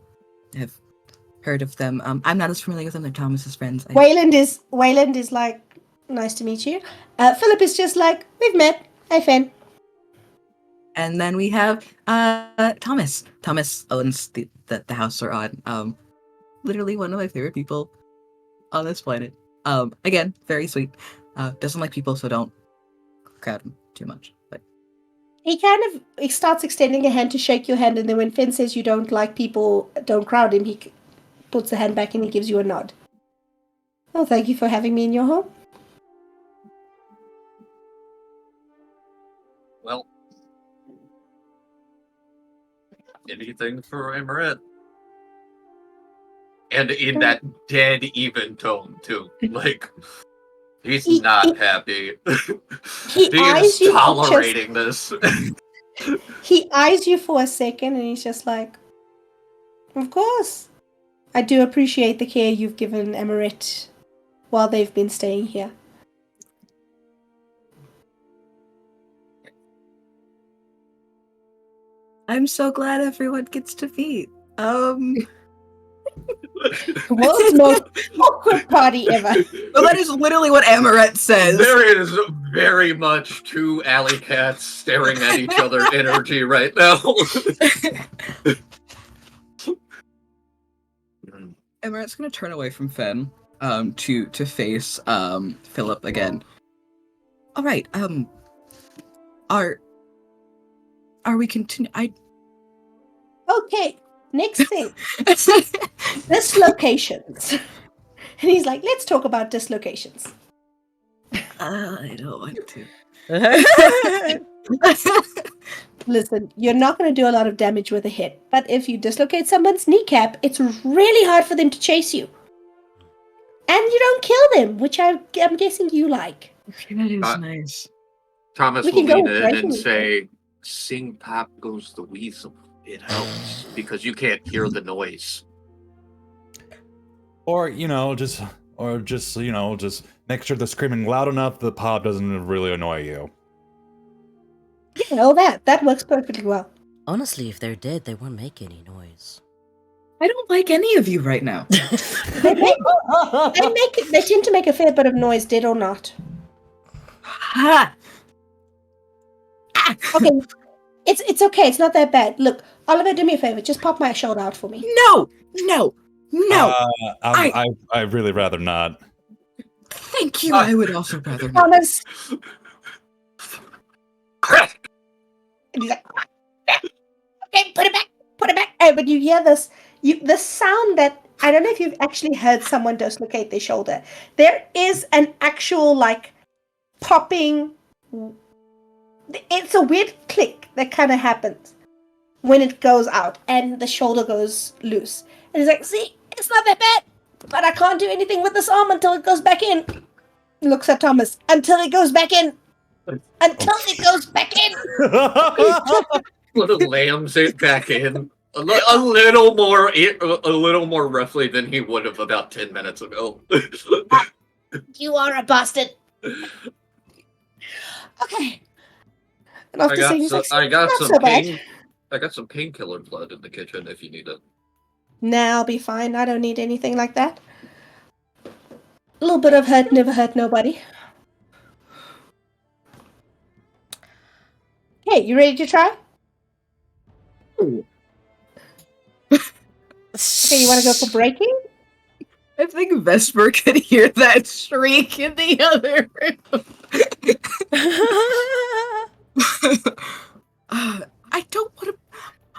have heard of them. I'm not as familiar with them. They're Thomas's friends. Wayland is like, nice to meet you. Philip is just like, we've met. Hi, Finn. And then we have Thomas. Thomas owns the house we're on. Literally one of my favorite people on this planet. Again, very sweet. Doesn't like people, so don't crowd him too much. But He starts extending a hand to shake your hand, and then when Finn says you don't like people, don't crowd him, he puts the hand back and he gives you a nod. Oh, thank you for having me in your home. Well, anything for Amorette. And in that dead even tone, too. Like, he's not happy. He eyes is you tolerating this. He eyes you for a second and he's just like, of course. I do appreciate the care you've given Amorette while they've been staying here. I'm so glad everyone gets to meet. World's most awkward party ever. Well, that is literally what Amorette says. There is very much two alley cats staring at each other energy right now. Amorette's gonna turn away from Fen, to face Philip again. All right. Are we Okay, next thing. Dislocations. And he's like, let's talk about dislocations. I don't want to. Listen, you're not going to do a lot of damage with a hit, but if you dislocate someone's kneecap, it's really hard for them to chase you. And you don't kill them, which I'm guessing you like. That is nice. Thomas We will can go lean with in breaking and it. say, "Sing Pop Goes the Weasel. It helps because you can't hear the noise." Or just make sure they're screaming loud enough the pop doesn't really annoy you. You know that works perfectly well. Honestly, if they're dead, they won't make any noise. I don't like any of you right now. They tend to make a fair bit of noise, dead or not. Ha! Okay, it's okay. It's not that bad. Look, Oliver, do me a favor. Just pop my shoulder out for me. No! I'd really rather not. Thank you. I would also rather not. Thomas. And he's like, okay, put it back. Hey, but you hear this? The sound that I don't know if you've actually heard someone dislocate their shoulder. There is an actual like popping. It's a weird click that kind of happens when it goes out and the shoulder goes loose. And he's like, see, it's not that bad, but I can't do anything with this arm until it goes back in. Looks at Thomas. Until it goes back in. Until it goes back in. Little lambs it back in a little more roughly than he would have about 10 minutes ago. You are a bastard. Okay. And after saying he's like, I got "Not some so bad." pain. I got some painkiller blood in the kitchen if you need it. Nah, I'll be fine. I don't need anything like that. A little bit of hurt never hurt nobody. Hey, you ready to try? Okay, you want to go for breaking? I think Vesper could hear that shriek in the other room.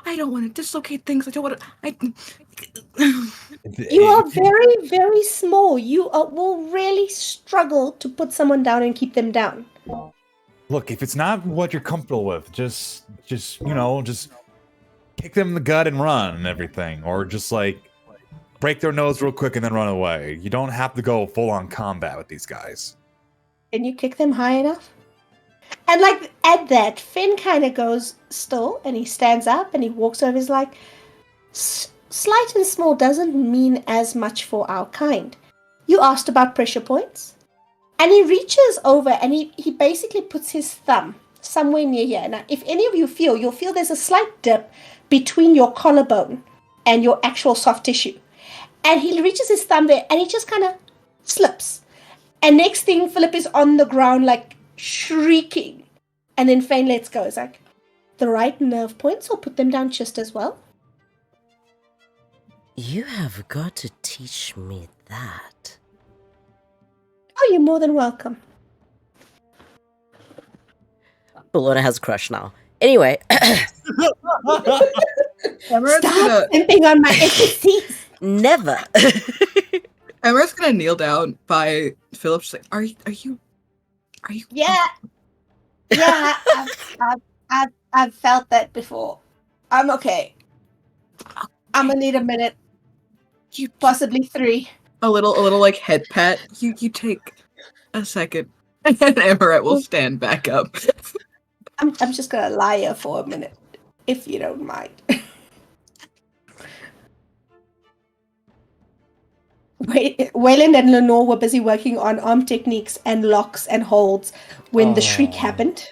I don't want to dislocate things. I don't want to. You are very, very small. You will really struggle to put someone down and keep them down. Look, if it's not what you're comfortable with, just kick them in the gut and run and everything, or just like break their nose real quick and then run away. You don't have to go full on combat with these guys. Can you kick them high enough? And like at that, Finn kind of goes still, and he stands up and he walks over. He's like, slight and small doesn't mean as much for our kind. You asked about pressure points. And he reaches over and he basically puts his thumb somewhere near here. Now, if any of you feel, you'll feel there's a slight dip between your collarbone and your actual soft tissue. And he reaches his thumb there and he just kind of slips. And next thing, Philip is on the ground like shrieking. And then Feign lets go. It's like, the right nerve points will put them down just as well. You have got to teach me that. Oh, you're more than welcome. Bellona has a crush now. Anyway. Stop pimping on my NPCs. Never. Emmer's gonna kneel down by Philip. She's like, "Are you?" Yeah, yeah. I've felt that before. I'm okay. I'm gonna need a minute. Possibly 3. A little like head pat. You take a second, and then Amorette will stand back up. I'm just gonna lie here for a minute, if you don't mind. Waylon and Lenore were busy working on arm techniques and locks and holds when the shriek happened.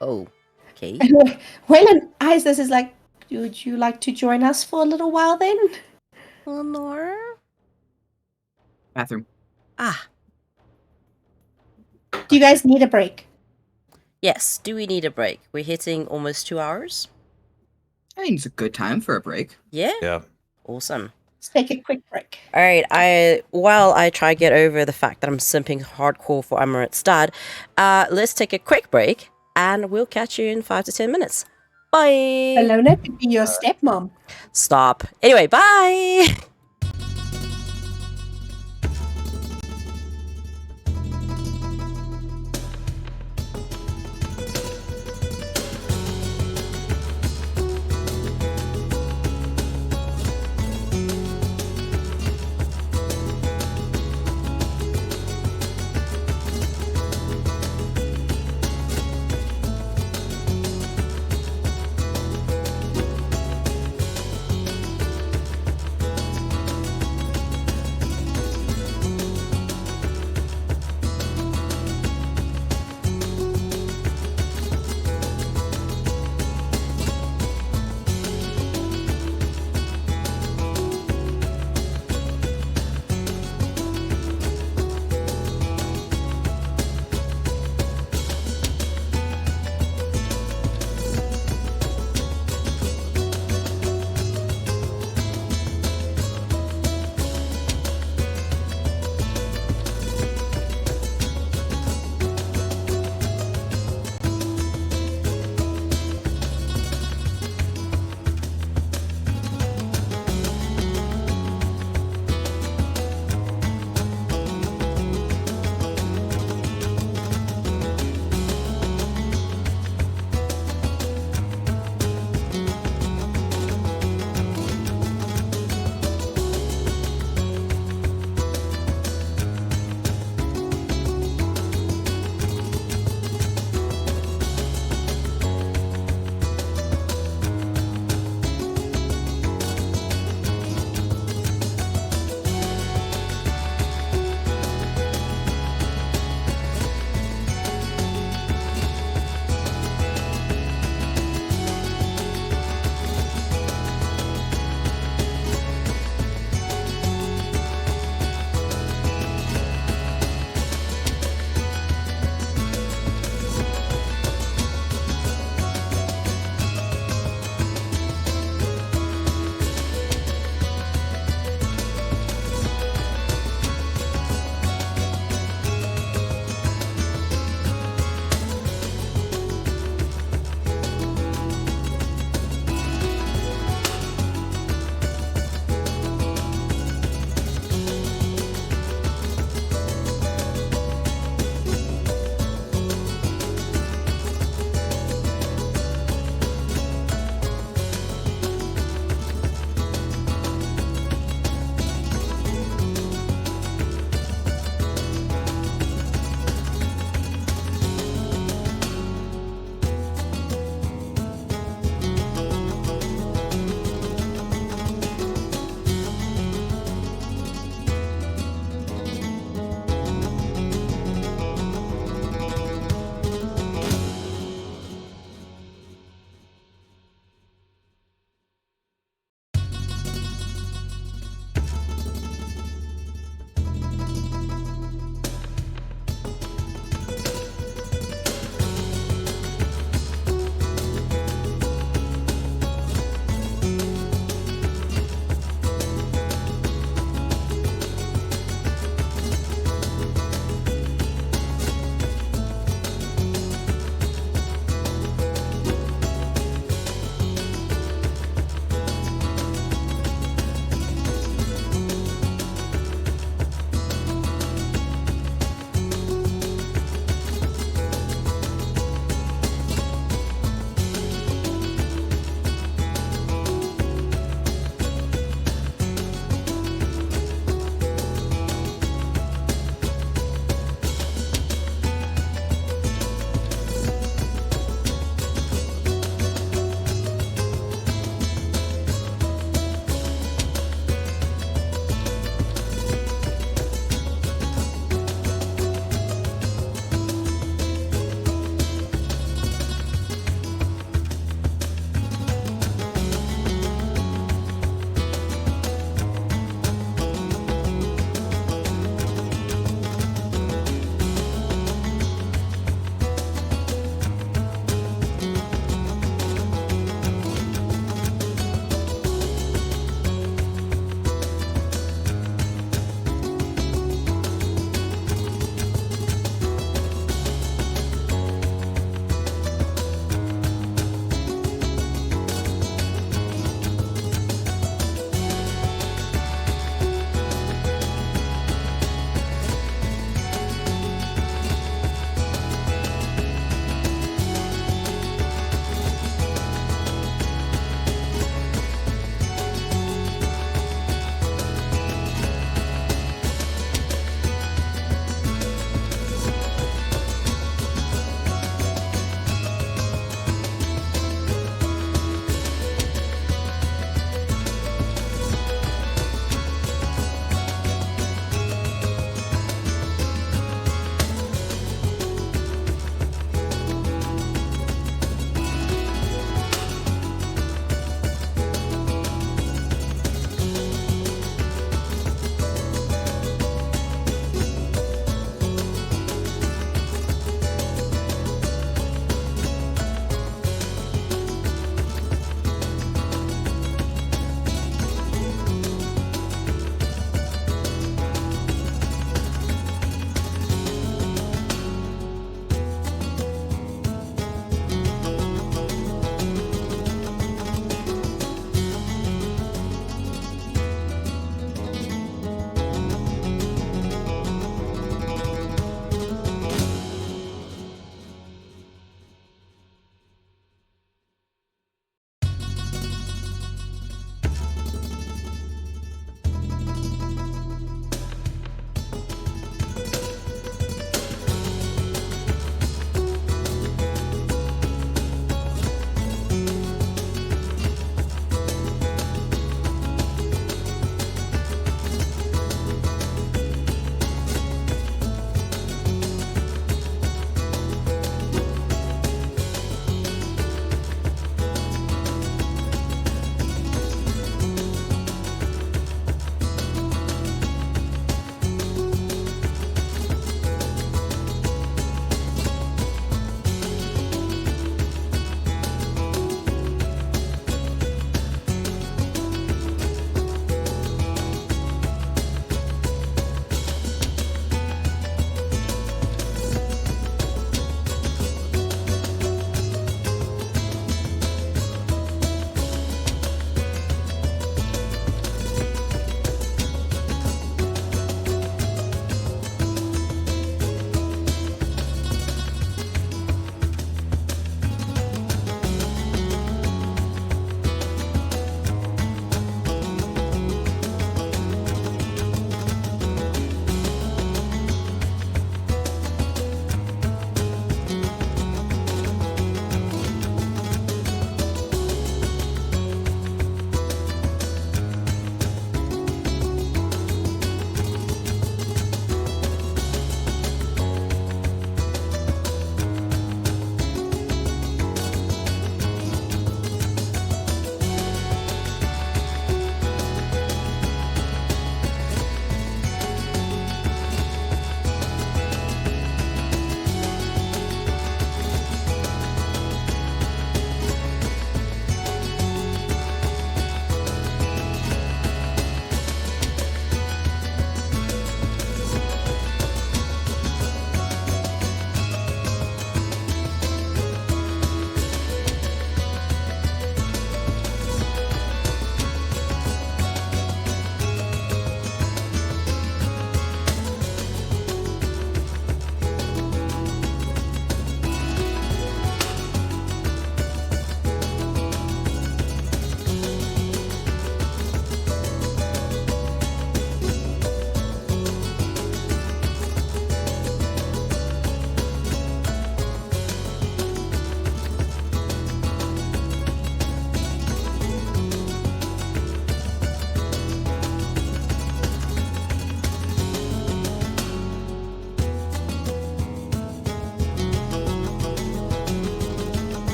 Oh, okay. Waylon eyes this is like, would you like to join us for a little while then? Lenore? Bathroom. Ah, Do you guys need a break? yes. Do we need a break? We're hitting almost 2 hours. I think it's a good time for a break. Yeah? Yeah. Awesome. Let's take a quick break. All right. While I try to get over the fact that I'm simping hardcore for Amorette's dad, let's take a quick break, and we'll catch you in 5 to 10 minutes. Bye. Bellona could be your stepmom. Stop. Anyway, bye.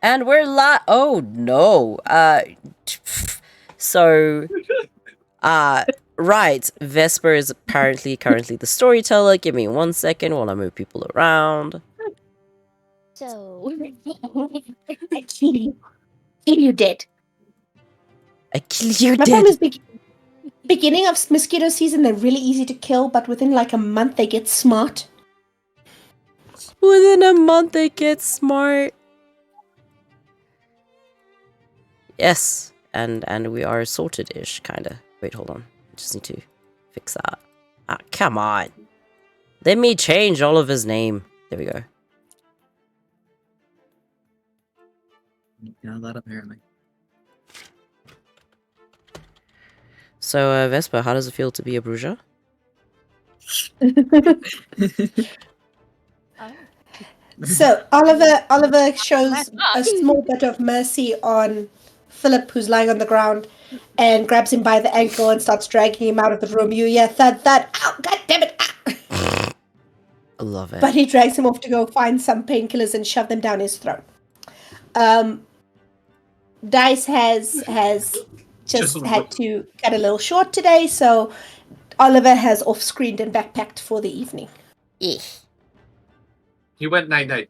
And we're oh no. So right. Vesper is apparently currently the storyteller. Give me 1 second while I move people around. So, I kill you. Kill you dead. I kill you My dead. problem is beginning of mosquito season, they're really easy to kill, but within like a month they get smart. Within a month they get smart. Yes, and we are sorted-ish, kinda. Wait, hold on. Just need to fix that. Ah, come on. Let me change Oliver's name. There we go. Yeah, that apparently. So, Vesper, how does it feel to be a Bruja? So Oliver shows a small bit of mercy on Philip, who's lying on the ground, and grabs him by the ankle and starts dragging him out of the room. You hear thud, thud, ow, god damn it! Ah. I love it. But he drags him off to go find some painkillers and shove them down his throat. Dice has just had to cut a little short today, so Oliver has off-screened and backpacked for the evening. He went night-night.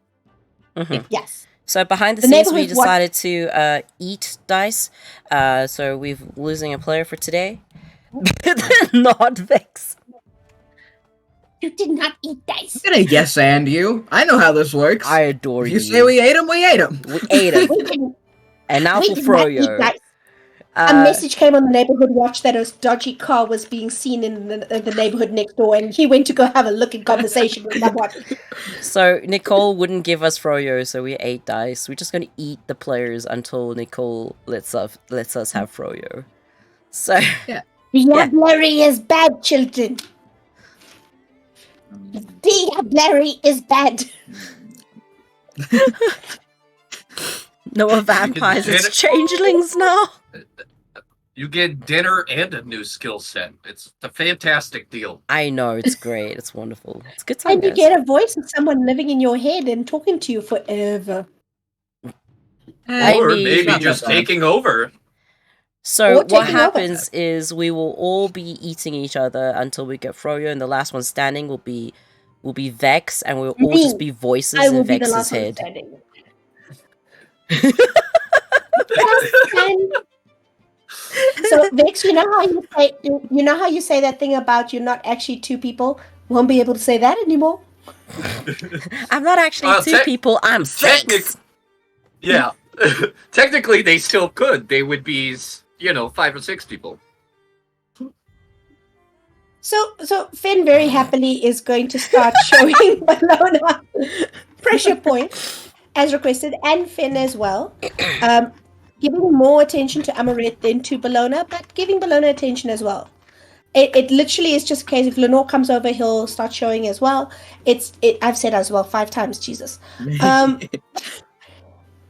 Mhm. Yes. So behind the The scenes, we neighborhood wa- decided to eat dice. So we're losing a player for today. Not Vex. You did not eat dice. I'm gonna yes and you. I know how this works. I adore if you. you say we ate him, we ate him. We ate him. We didn't. And now We for did not eat Froyo. dice. A message came on the neighborhood watch that a dodgy car was being seen in the neighborhood next door, and he went to go have a look in conversation with someone. So Nicole wouldn't give us Froyo, so we ate dice. We're just gonna eat the players until Nicole lets us have Froyo. So Diablerie is bad, children. Diablerie is bad. no more vampires, it's changelings now. You get dinner and a new skill set. It's a fantastic deal. I know, it's great. It's wonderful. It's a good time, And you guys. get a voice of someone living in your head and talking to you forever. I Or mean- maybe Not just that bad. taking over. So Or what taking over. happens is we will all be eating each other until we get Froyo, and the last one standing will be Vex, and we'll all just Me. be voices I will in be the Vex's last one head. standing. So Vex, you know how you say that thing about you're not actually two people? Won't be able to say that anymore. I'm not actually two people, I'm six. Yeah. Technically, they still could. They would be, 5 or 6 people. So Finn very happily is going to start showing Bellona pressure points as requested, and Finn as well. Giving more attention to Amorette than to Bellona, but giving Bellona attention as well. It literally is just a case if Lenore comes over, he'll start showing as well. I've said as well 5 times, Jesus.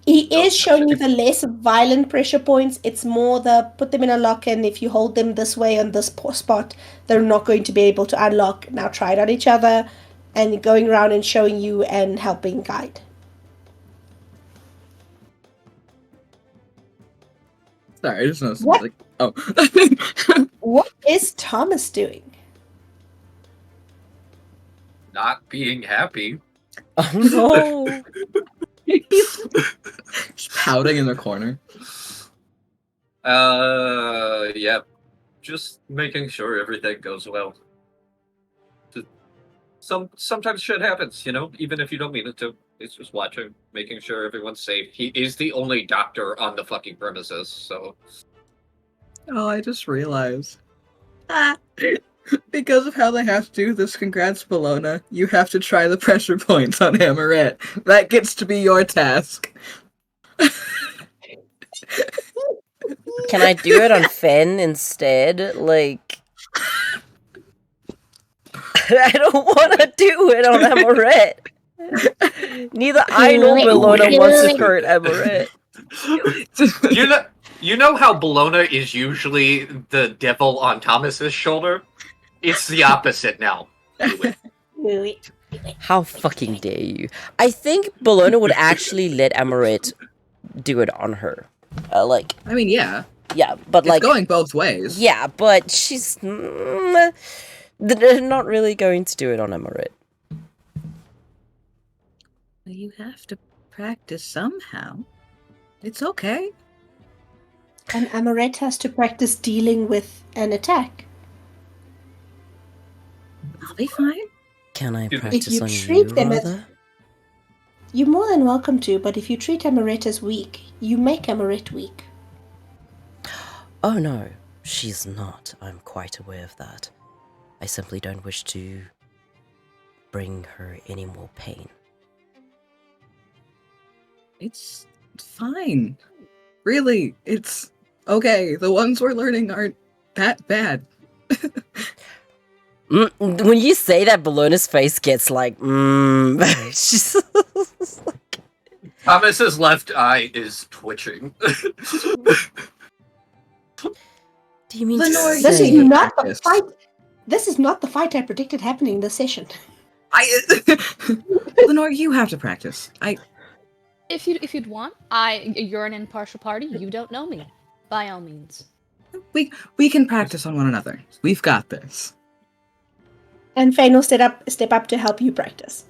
He is showing you the less violent pressure points. It's more the put them in a lock, and if you hold them this way on this spot, they're not going to be able to unlock. Now try it on each other, and going around and showing you and helping guide. Sorry, I just noticed. What? Like, oh. What is Thomas doing? Not being happy. Oh no. Just pouting in the corner. Yeah. Just making sure everything goes well. Sometimes shit happens, even if you don't mean it to. It's just watching, making sure everyone's safe. He is the only doctor on the fucking premises, so. Oh, I just realized. Because of how they have to do this, congrats, Bellona. You have to try the pressure points on Amorette. That gets to be your task. Can I do it on Finn instead? Like, I don't want to do it on Amorette. Neither I nor Bellona wants to hurt Amorette. You know how Bellona is usually the devil on Thomas's shoulder? It's the opposite now. How fucking dare you? I think Bellona would actually let Amorette do it on her. I mean, yeah, Yeah, but it's going both ways. yeah, but she's they're not really going to do it on Amorette. You have to practice somehow. It's okay. And Amorette has to practice dealing with an attack. I'll be fine. Can I If practice you on treat you, them as- rather? You're more than welcome to, but if you treat Amorette as weak, you make Amorette weak. Oh no, she's not. I'm quite aware of that. I simply don't wish to bring her any more pain. It's fine. Really, it's okay. The ones we're learning aren't that bad. When you say that, Bellona's face gets like, she's Thomas's left eye is twitching. Do you mean Lenore, to This say? is not the practice. fight. This is not the fight I predicted happening this session. Lenore, you have to practice. If you'd want, you're an impartial party. You don't know me. By all means. We can practice on one another. We've got this. And Feign will step up to help you practice.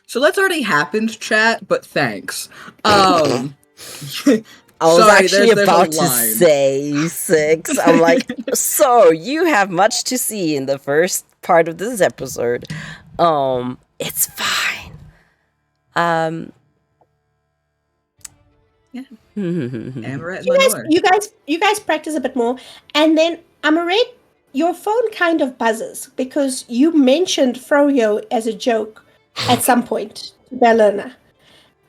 So that's already happened, chat, but thanks. I was Sorry, actually there's a about to line. say 6. I'm like, so you have much to see in the first part of this episode. It's fine. Yeah. Hmm. Amorette and You guys, Lenore. you guys practice a bit more, and then Amorette, your phone kind of buzzes because you mentioned Froyo as a joke at some point to Bellona,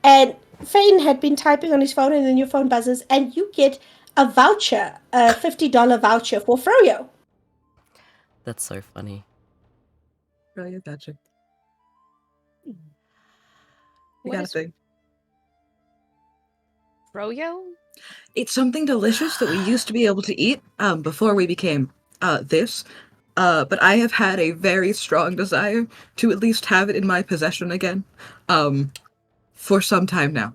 and Feign had been typing on his phone, and then your phone buzzes, and you get a voucher, a $50 voucher for Froyo. That's so funny. Oh, you gotcha. You What got a is thing. Froyo? It's something delicious that we used to be able to eat before we became this. But I have had a very strong desire to at least have it in my possession again for some time now.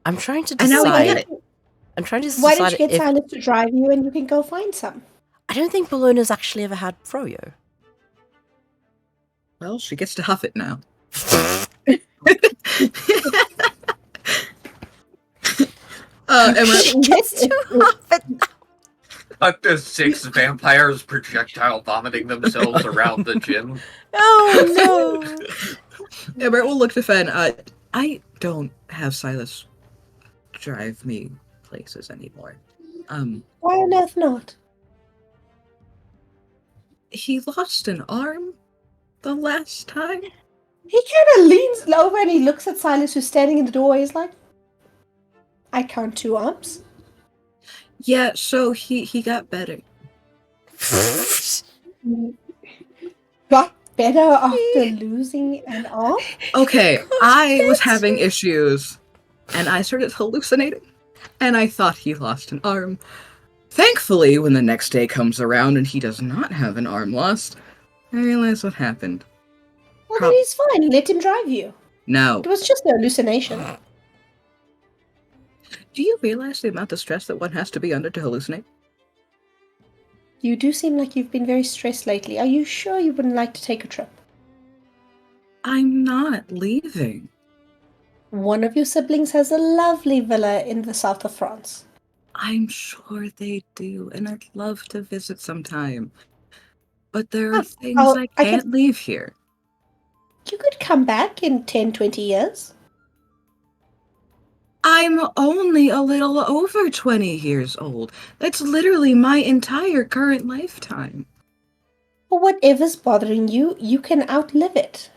I'm trying to And now we can decide. get it. I'm trying to Why don't decide you get if Silas to drive you, and you can go find some? I don't think Bellona's actually ever had Froyo. Well, she gets to huff it now. She gets to have it. Up to 6 vampires projectile vomiting themselves around the gym. Oh no! Emma will look to Fen. I don't have Silas drive me places anymore. Why on earth not? He lost an arm the last time. He kind of leans over and he looks at Silas, who's standing in the doorway. He's like, I count 2 arms. Yeah, so he got better. Got better after losing an arm? Okay, I was having issues, and I started hallucinating, and I thought he lost an arm. Thankfully, when the next day comes around and he does not have an arm lost, I realize what happened. Well, then he's fine. Let him drive you. No. It was just an hallucination. Do you realize the amount of stress that one has to be under to hallucinate? You do seem like you've been very stressed lately. Are you sure you wouldn't like to take a trip? I'm not leaving. One of your siblings has a lovely villa in the south of France. I'm sure they do, and I'd love to visit sometime. But there are things I can't leave here. You could come back in 10, 20 years. I'm only a little over 20 years old. That's literally my entire current lifetime. Or whatever's bothering you, you can outlive it.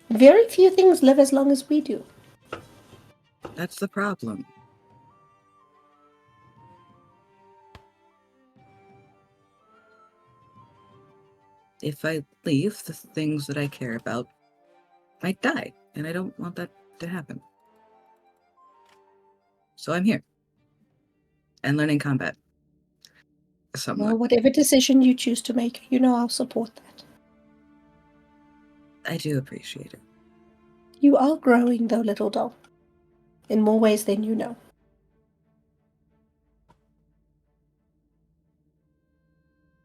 Very few things live as long as we do. That's the problem. If I leave, the things that I care about might die, and I don't want that to happen. So I'm here. And learning combat. somewhat. Well, whatever decision you choose to make, I'll support that. I do appreciate it. You are growing, though, little doll. In more ways than you know.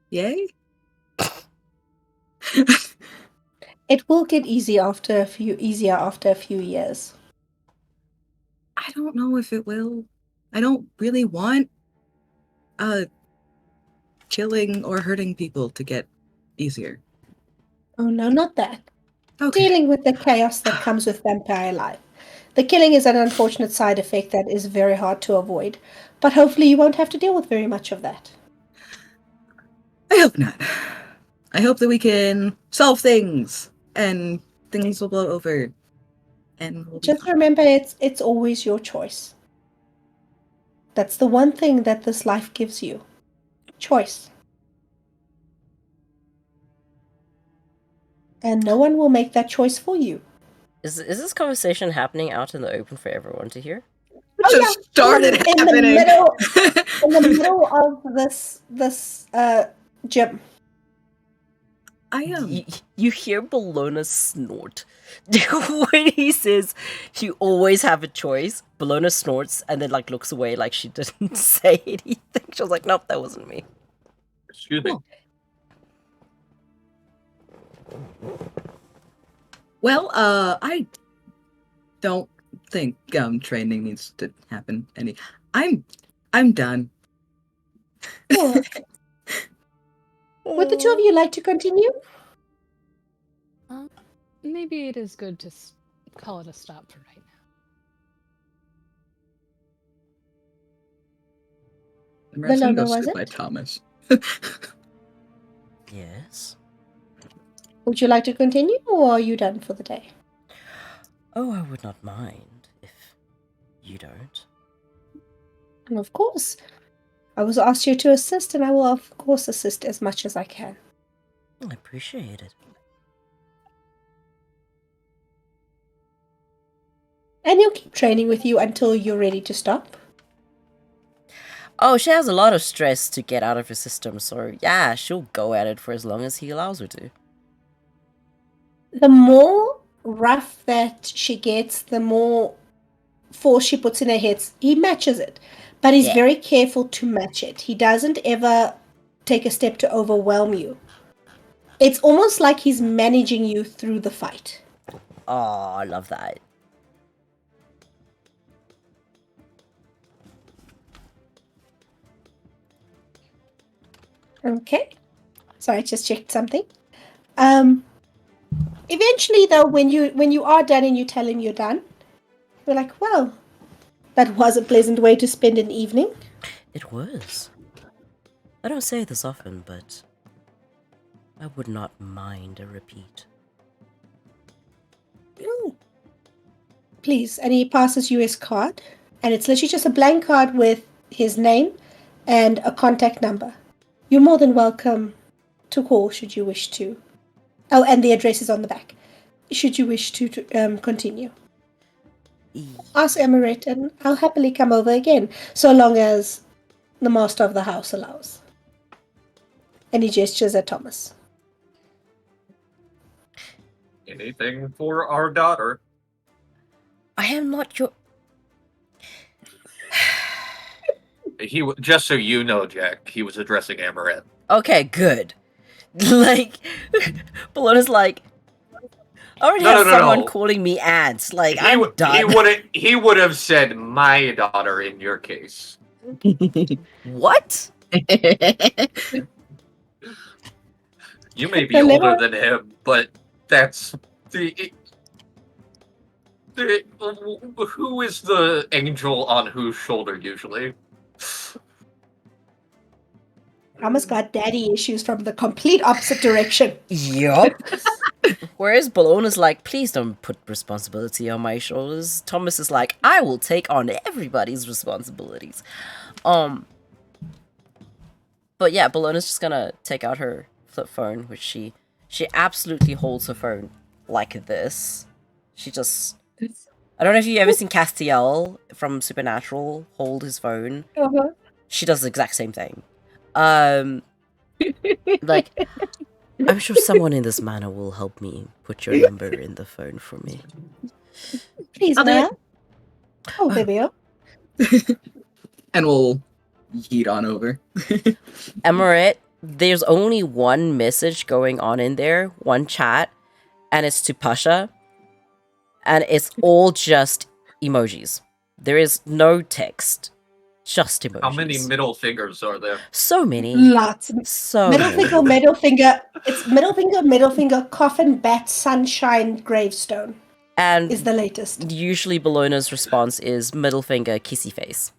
Yay? It will get easier after a few years. I don't know if it will. I don't really want killing or hurting people to get easier. Oh no, not that. Okay. Dealing with the chaos that comes with vampire life. The killing is an unfortunate side effect that is very hard to avoid, but hopefully you won't have to deal with very much of that. I hope not. I hope that we can solve things and things will blow over. And we'll Just remember, it's always your choice. That's the one thing that this life gives you. Choice. And no one will make that choice for you. Is this conversation happening out in the open for everyone to hear? just started in happening. In the middle of this gym. I am. You hear Bellona snort. When he says you always have a choice, Bellona snorts and then looks away like she didn't say anything. She was like, nope, that wasn't me. Excuse me. Well, I don't think training needs to happen any. I'm done. Oh. Would the two of you like to continue? Maybe it is good to call it a stop for right now. I'm gonna go Bellona, was sit it? by Thomas. Yes? Would you like to continue, or are you done for the day? Oh, I would not mind if you don't. Of course. I was asked you to assist, and I will, of course, assist as much as I can. I appreciate it. And he'll keep training with you until you're ready to stop. Oh, she has a lot of stress to get out of her system, so yeah, she'll go at it for as long as he allows her to. The more rough that she gets, the more force she puts in her head. He matches it, but he's very careful to match it. He doesn't ever take a step to overwhelm you. It's almost like he's managing you through the fight. Oh, I love that. Okay. Sorry, I just checked something. Eventually, though, when you are done and you tell him you're done, you're like, well, that was a pleasant way to spend an evening. It was. I don't say this often, but I would not mind a repeat. Please. And he passes you his card, and it's literally just a blank card with his name and a contact number. You're more than welcome to call should you wish to. Oh, and the address is on the back. Should you wish to continue. Ask Amorette, and I'll happily come over again, so long as the master of the house allows. And he gestures at Thomas. Anything for our daughter. I am not your... Just so you know, Jack, he was addressing Amorette. Okay, good. Bellona's I already have someone calling me ads. I'm done. He would have said my daughter in your case. What? You may be older than him, but that's who is the angel on whose shoulder usually? Thomas got daddy issues from the complete opposite direction. Yup. Whereas Bellona's please don't put responsibility on my shoulders. Thomas is I will take on everybody's responsibilities. But yeah, Bellona's just gonna take out her flip phone, which she absolutely holds her phone like this. She just... I don't know if you've ever seen Castiel from Supernatural hold his phone. Uh-huh. She does the exact same thing. Like, I'm sure someone in this manor will help me put your number in the phone for me. Please, I'll do ma'am. Oh, there we are. And we'll yeet on over. Amorette, there's only one message going on in there, one chat, and it's to Pasha, and it's all just emojis. There is no text, just emojis. How many middle fingers are there? So many. Lots. So Middle many. finger, middle finger. It's middle finger, coffin, bat, sunshine, gravestone And is the latest. usually Bellona's response is middle finger, kissy face.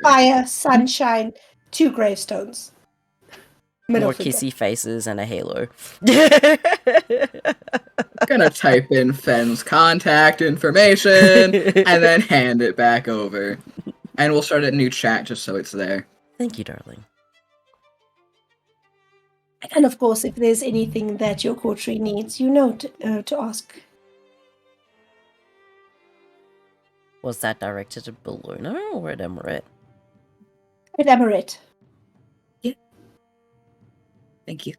Fire, sunshine, 2 gravestones. Middle More finger. kissy faces and a halo. Gonna type in Fenn's contact information and then hand it back over. And we'll start a new chat just so it's there. Thank you, darling. And of course, if there's anything that your coterie needs, you know to ask. Was that directed at Bellona or at Amorette? At Amorette. Thank you.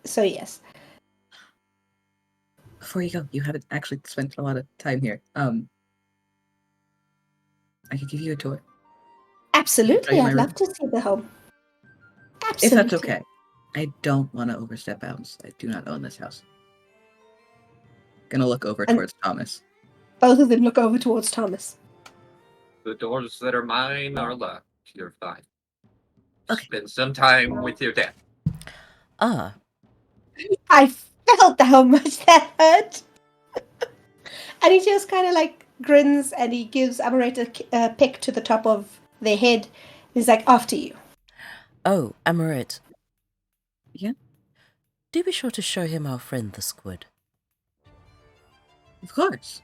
So yes. Before you go, you haven't actually spent a lot of time here. I could give you a tour. Absolutely, Show you my I'd love room. to see the home. Absolutely. If that's okay. I don't want to overstep bounds. I do not own this house. Gonna look over And- towards Thomas. Both of them look over towards Thomas. The doors that are mine are locked. You're fine. Okay. Spend some time with your dad. Ah, I felt how much that hurt. And he just kind of like grins and he gives Amorette a pick to the top of their head. He's like, after you. oh, Amorette. Yeah? Do be sure to show him our friend the squid. Of course.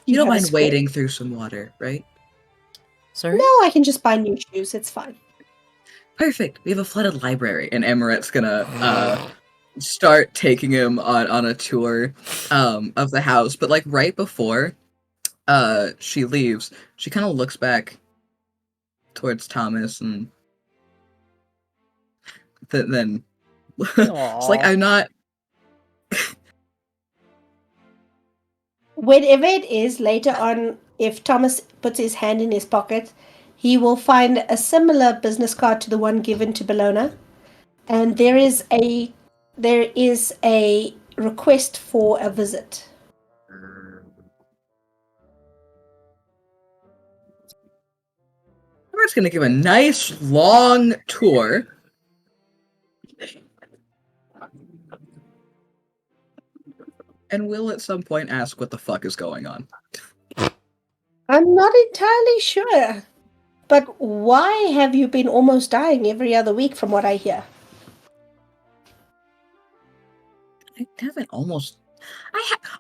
You don't have a mind squid? wading through some water, right? Sorry? No, I can just buy new shoes. It's fine. Perfect. We have a flooded library, and Amorette's gonna start taking him on a tour of the house. But like right before she leaves, she kind of looks back towards Thomas, and then it's like, I'm not. Whenever it is later on, if Thomas puts his hand in his pocket, he will find a similar business card to the one given to Bellona, and there is a request for a visit. Amorette's gonna give a nice long tour. And will at some point ask what the fuck is going on. I'm not entirely sure, but why have you been almost dying every other week from what I hear? I haven't almost.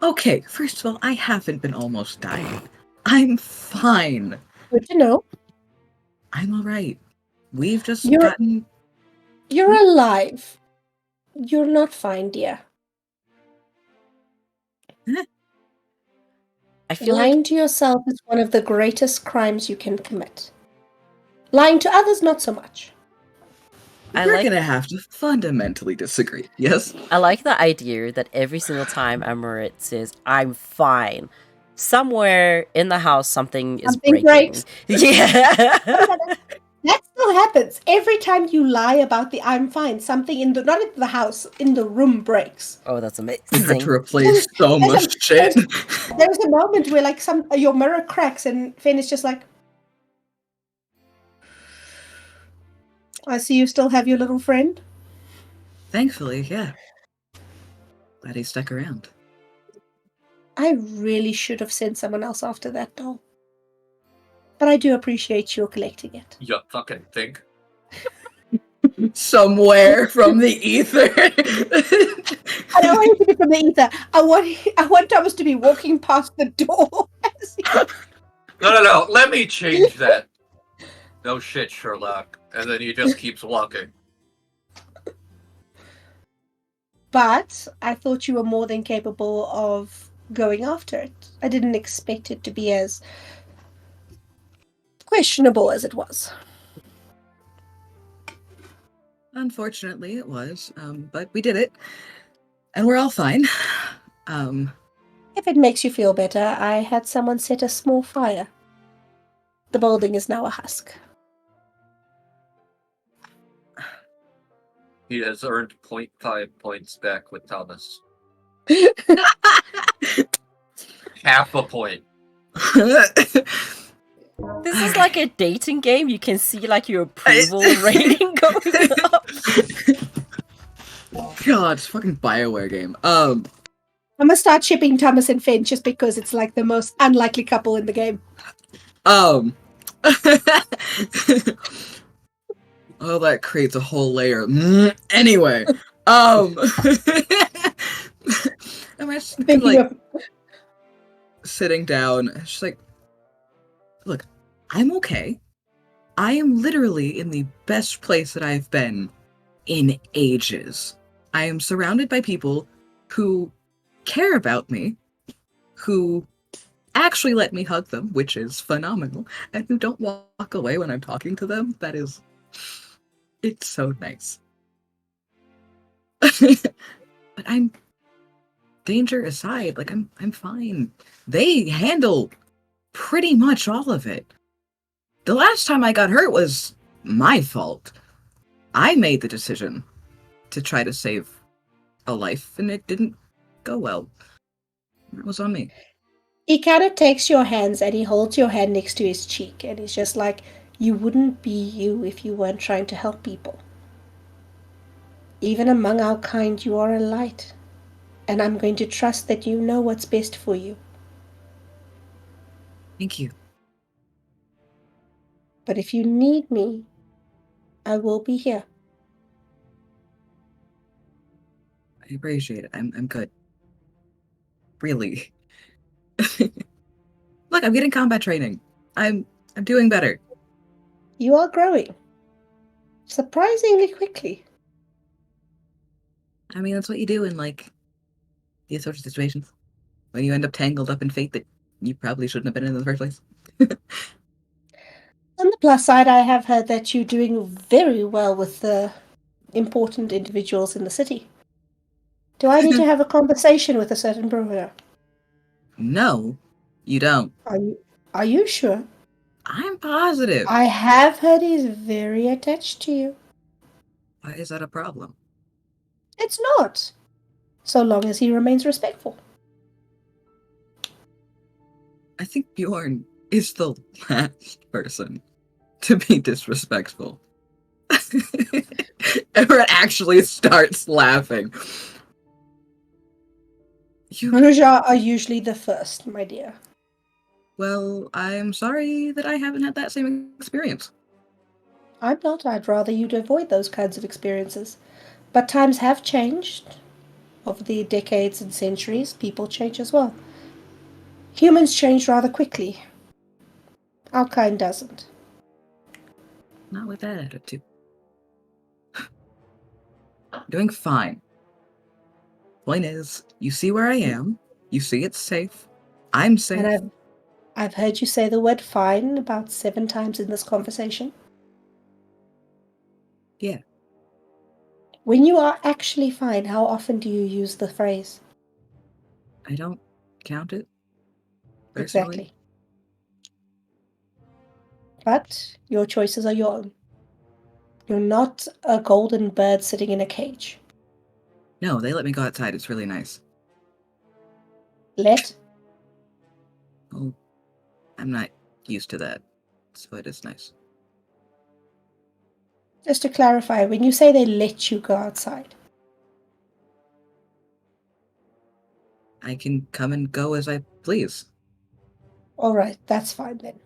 Okay, first of all, I haven't been almost dying. I'm fine. Good to know. I'm alright. We've just You're- gotten. You're alive. You're not fine, dear. I feel Lying like to yourself is one of the greatest crimes you can commit. Lying to others, not so much. We're gonna have to fundamentally disagree, yes? I like the idea that every single time Amorette says, I'm fine, somewhere in the house something is Something breaking. breaks. Yeah. That still happens. Every time you lie about the I'm fine, something in the, not in the house, in the room breaks. Oh, that's We had amazing. to replace so much shit. There's a moment where like your mirror cracks and Finn is just like, I see you still have your little friend. Thankfully, yeah. Glad he stuck around. I really should have sent someone else after that doll. But I do appreciate you collecting it. You fucking think? Somewhere from the ether. I don't want it to be from the ether. I want Thomas to be walking past the door. No. Let me change that. No shit, Sherlock. And then he just keeps walking. But I thought you were more than capable of going after it. I didn't expect it to be as questionable as it was. Unfortunately, it was, but we did it, and we're all fine. If it makes you feel better, I had someone set a small fire. The building is now a husk. He has earned 0.5 points back with Thomas. Half a point. This is like a dating game. You can see like your approval rating going up. God, it's a fucking BioWare game. I'm gonna start shipping Thomas and Finn just because it's like the most unlikely couple in the game. Oh, that creates a whole layer. Anyway, am I just Thinking like of sitting down? It's just like, look, I'm okay. I am literally in the best place that I've been in ages. I am surrounded by people who care about me, who actually let me hug them, which is phenomenal, and who don't walk away when I'm talking to them. It's so nice. But I'm, danger aside, like I'm fine. They handle pretty much all of it. The last time I got hurt was my fault. I made the decision to try to save a life, and it didn't go well. It was on me. He kind of takes your hands and he holds your hand next to his cheek, and he's just like, you wouldn't be you if you weren't trying to help people. Even among our kind, you are a light, and I'm going to trust that you know what's best for you. Thank you. But if you need me, I will be here. I appreciate it. I'm good. Really. Look, I'm getting combat training. I'm doing better. You are growing. Surprisingly quickly. I mean, that's what you do in, like, these sorts of situations. When you end up tangled up in fate that you probably shouldn't have been in the first place. On the plus side, I have heard that you're doing very well with the important individuals in the city. Do I need to have a conversation with a certain brewer? No, you don't. Are you sure? I'm positive. I have heard he's very attached to you. Why is that a problem? It's not. So long as he remains respectful. I think Bjorn is the last person to be disrespectful. Everett actually starts laughing. Ruja are usually the first, my dear. Well, I'm sorry that I haven't had that same experience. I'm not. I'd rather you'd avoid those kinds of experiences. But times have changed. Over the decades and centuries, people change as well. Humans change rather quickly. Our kind doesn't. Not with that attitude. Doing fine. Point is, you see where I am. You see it's safe. I'm safe. And I've heard you say the word fine about 7 times in this conversation. Yeah. When you are actually fine, how often do you use the phrase? I don't count it. Personally. Exactly. But your choices are your own. You're not a golden bird sitting in a cage. No, they let me go outside. It's really nice. Let? Oh, I'm not used to that, so it is nice. Just to clarify, when you say they let you go outside, I can come and go as I please. all right, that's fine then.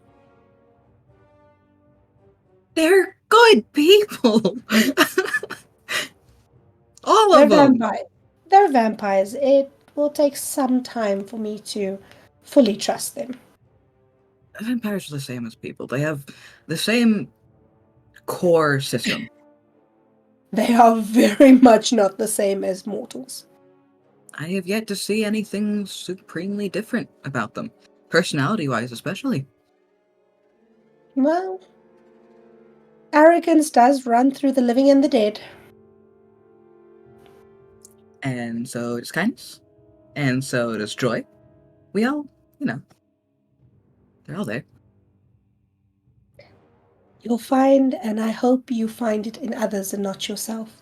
They're good people. All of them. They're vampires. It will take some time for me to fully trust them. Vampires are the same as people. They have the same core system. They are very much not the same as mortals. I have yet to see anything supremely different about them. Personality-wise, especially. Well, arrogance does run through the living and the dead. And so does kindness. And so does joy. We all, they're all there. You'll find, and I hope you find it in others and not yourself,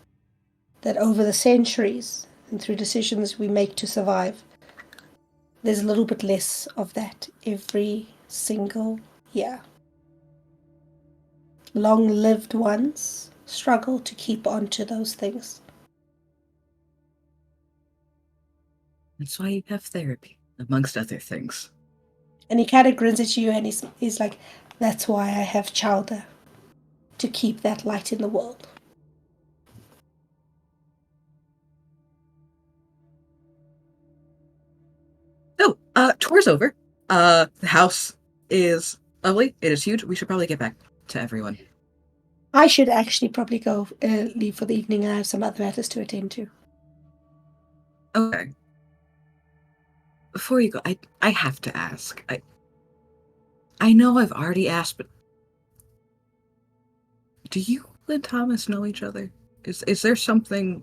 that over the centuries and through decisions we make to survive, there's a little bit less of that every single year. Long-lived ones struggle to keep on to those things. That's why you have therapy, amongst other things. And he kind of grins at you and he's like, that's why I have Chowder, to keep that light in the world. Oh, tour's over. The house is lovely. It is huge. We should probably get back to everyone. I should actually probably go leave for the evening. I have some other matters to attend to. Okay. Before you go, I have to ask. I know I've already asked, but do you and Thomas know each other? Is there something?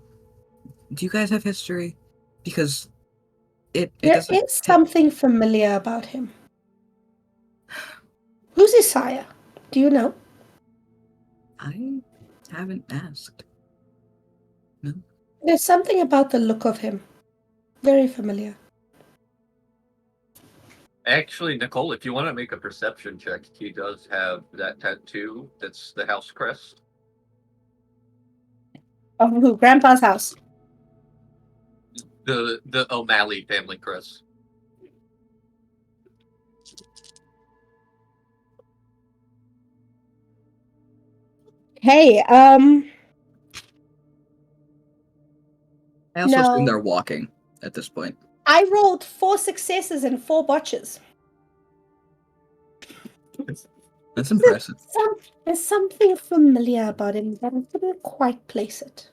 Do you guys have history? Because There doesn't. is something familiar about him. Who's his sire? Do you know? I haven't asked. No. There's something about the look of him. Very familiar. Actually, Nicole, if you want to make a perception check, he does have that tattoo. That's the house crest. Of who? Grandpa's house. The O'Malley family crest. Hey, I also assume No. they're walking at this point. I rolled 4 successes and 4 botches. That's impressive. There's something familiar about him, but I couldn't quite place it.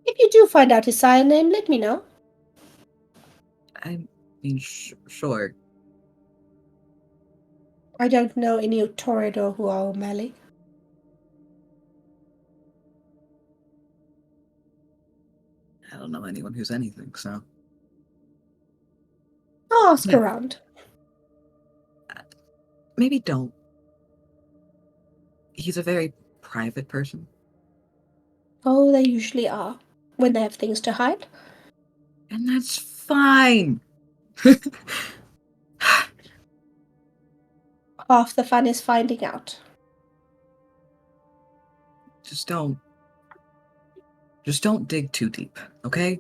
If you do find out his sire name, let me know. I mean, sure. I don't know any Toreador who are O'Malley. I don't know anyone who's anything, so. I'll ask Yeah. around. Maybe don't. He's a very private person. Oh, they usually are, when they have things to hide. And that's fine. Half the fun is finding out. Just don't dig too deep, okay?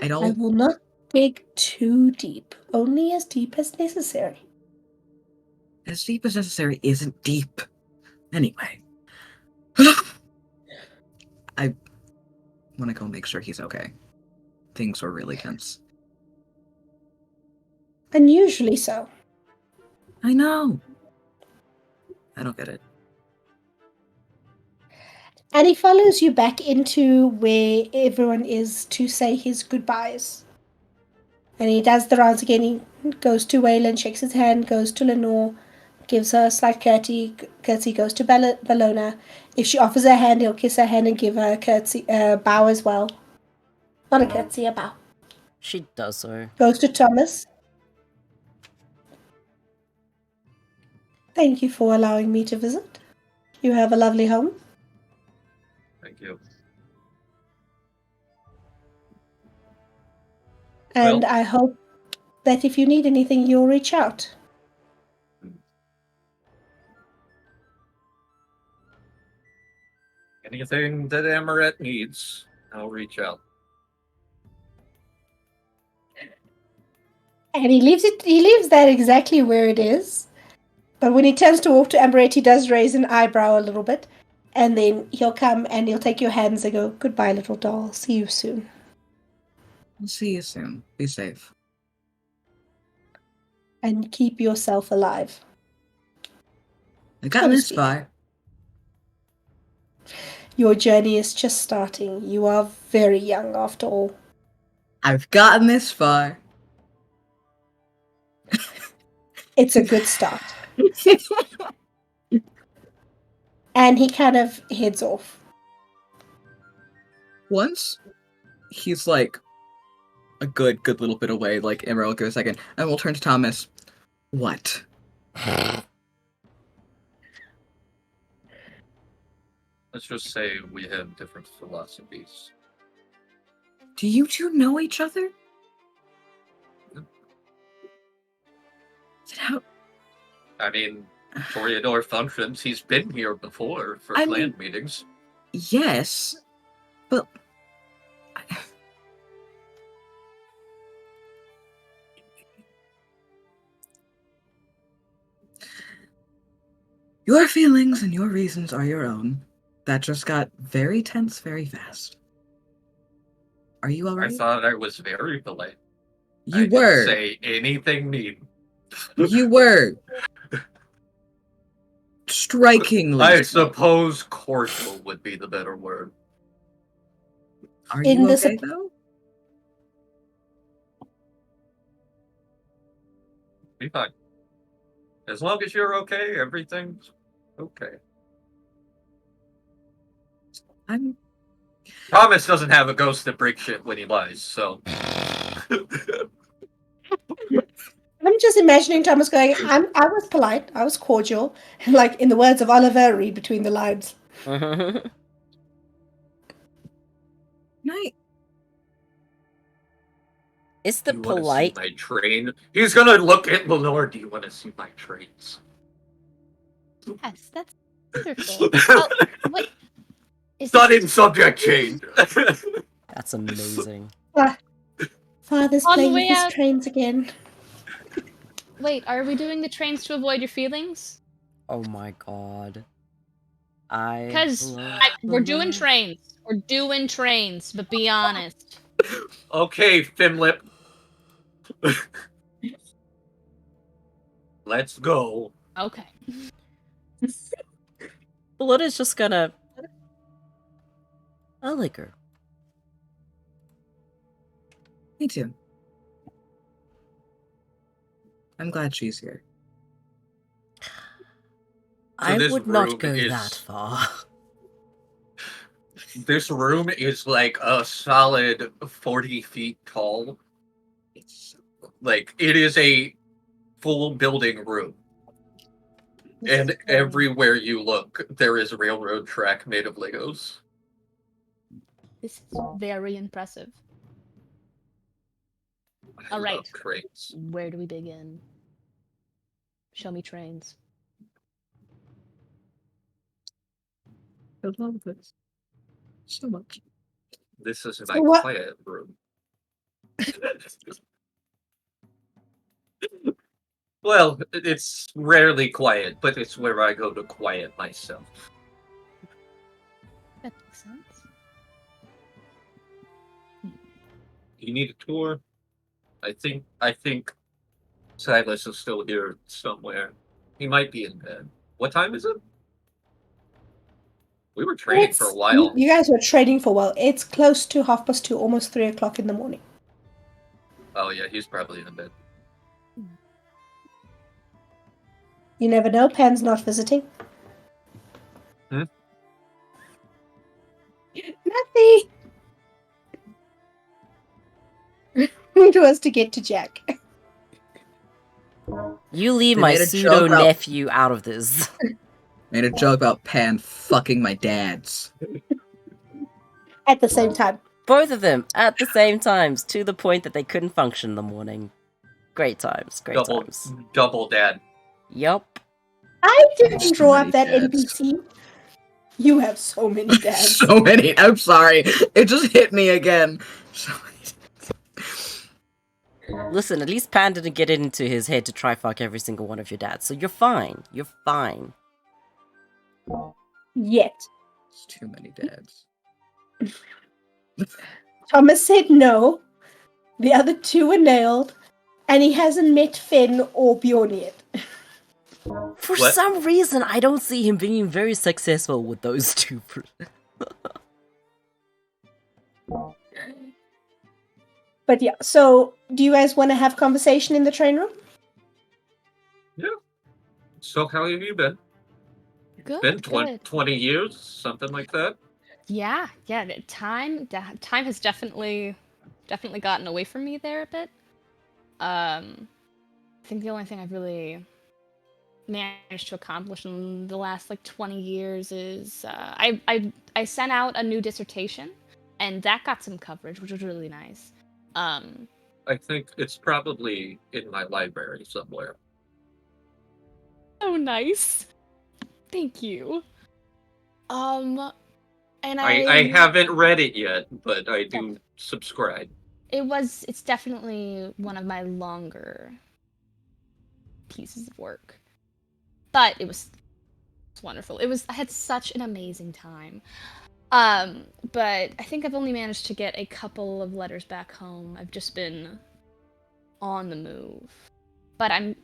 I will not dig too deep, only as deep as necessary. As deep as necessary isn't deep. Anyway. I want to go make sure he's okay. Things were really tense. Unusually so. I know. I don't get it. And he follows you back into where everyone is to say his goodbyes. And he does the rounds again. He goes to Waylon, shakes his hand, goes to Lenore, gives her a slight curtsy, goes to Bellona. If she offers her hand, he'll kiss her hand and give her a curtsy, bow as well. Not a curtsy, a bow. She does so. Goes to Thomas. Thank you for allowing me to visit. You have a lovely home. Thank you. And Well- I hope that if you need anything, you'll reach out. Anything that Amorette needs, I'll reach out. And he leaves that exactly where it is. But when he turns to walk to Amorette, he does raise an eyebrow a little bit. And then he'll come and he'll take your hands and go, goodbye, little doll. See you soon. We'll see you soon. Be safe. And keep yourself alive. I got So to this speak. far. Your journey is just starting. You are very young after all. I've gotten this far. It's a good start. And he kind of heads off. Once he's like a good little bit away, like Emerald goes a second, and we'll turn to Thomas. What? Let's just say we have different philosophies. Do you two know each other? How? I mean, Toreador functions. He's been here before for clan meetings. Yes, but your feelings and your reasons are your own. That just got very tense very fast. Are you alright? I thought I was very polite. You I were. didn't say anything mean. You were. Strikingly. I suppose cordial would be the better word. Are In you the okay, though? Be fine. As long as you're okay, everything's okay. Thomas doesn't have a ghost that breaks shit when he lies, so. I'm just imagining Thomas going, I was polite, I was cordial, and like in the words of Oliver, read between the lines. Night. Is the You polite? want to see my train? He's gonna look at Lenore. Do you want to see my trains? Yes, that's wonderful. Oh, wait. Sudden subject change. That's amazing. Father's On the playing way with his out. trains again. Wait, are we doing the trains to avoid your feelings? Oh my god. Because we're doing trains. We're doing trains, but be honest. Okay, Finlip. Let's go. Okay. Bellona's just gonna. I like her. Me too. I'm glad she's here. I this would not room go is- that far. This room is like a solid 40 feet tall. Like, it is a full building room. And everywhere you look, there is a railroad track made of Legos. This is very impressive. I All right. love trains. Where do we begin? Show me trains. I love this so much. This is So my what- quiet room. Well, it's rarely quiet, but it's where I go to quiet myself. That makes sense. You need a tour? I think Silas is still here somewhere. He might be in bed. What time is it? We were training for a while. You guys were trading for a while. It's close to 2:30, almost 3 o'clock in the morning. Oh yeah, he's probably in bed. You never know, Pan's not visiting. Hmm? Nothing. It was to get to Jack. You leave They my made a joke pseudo about- nephew out of this. Made a joke about Pan fucking my dad's. At the same time. Both of them at the same times, to the point that they couldn't function in the morning. Great times, great times. Double dad. Yup. I didn't So draw many up that dads. NPC. You have so many dads. So many. I'm sorry. It just hit me again. So many. Listen, at least Pan didn't get it into his head to try fuck every single one of your dads, so you're fine. You're fine. Yet. It's too many dads. Thomas said no. The other two were nailed. And he hasn't met Finn or Bjorn yet. For What? some reason, I don't see him being very successful with those two. But yeah, so do you guys want to have conversation in the train room? So how have you been? Good. Been Good. 20 years, something like that? Yeah. Time has definitely gotten away from me there a bit. I think the only thing I've really managed to accomplish in the last 20 years is I sent out a new dissertation, and that got some coverage, which was really nice. I think it's probably in my library somewhere. Oh, nice. Thank you. And I haven't read it yet, but I do subscribe. It's definitely one of my longer pieces of work. But it was wonderful. I had such an amazing time. But I think I've only managed to get a couple of letters back home. I've just been on the move. But I'm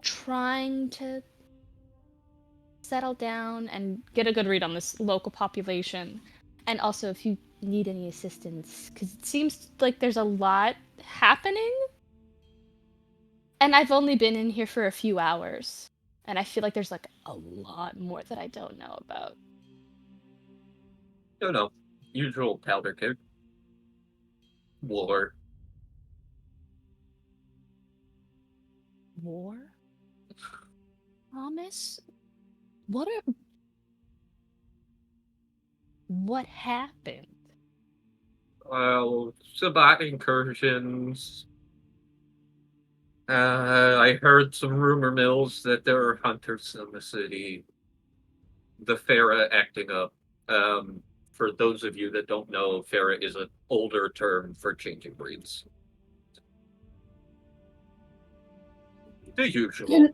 trying to settle down and get a good read on this local population. And also, if you need any assistance, because it seems like there's a lot happening. And I've only been in here for a few hours. And I feel like there's a lot more that I don't know about. No. Usual powder keg. War. War? Thomas? What happened? Well, Sabbat incursions. I heard some rumor mills that there are hunters in the city. The Farah acting up. For those of you that don't know, Farah is an older term for changing breeds. The usual.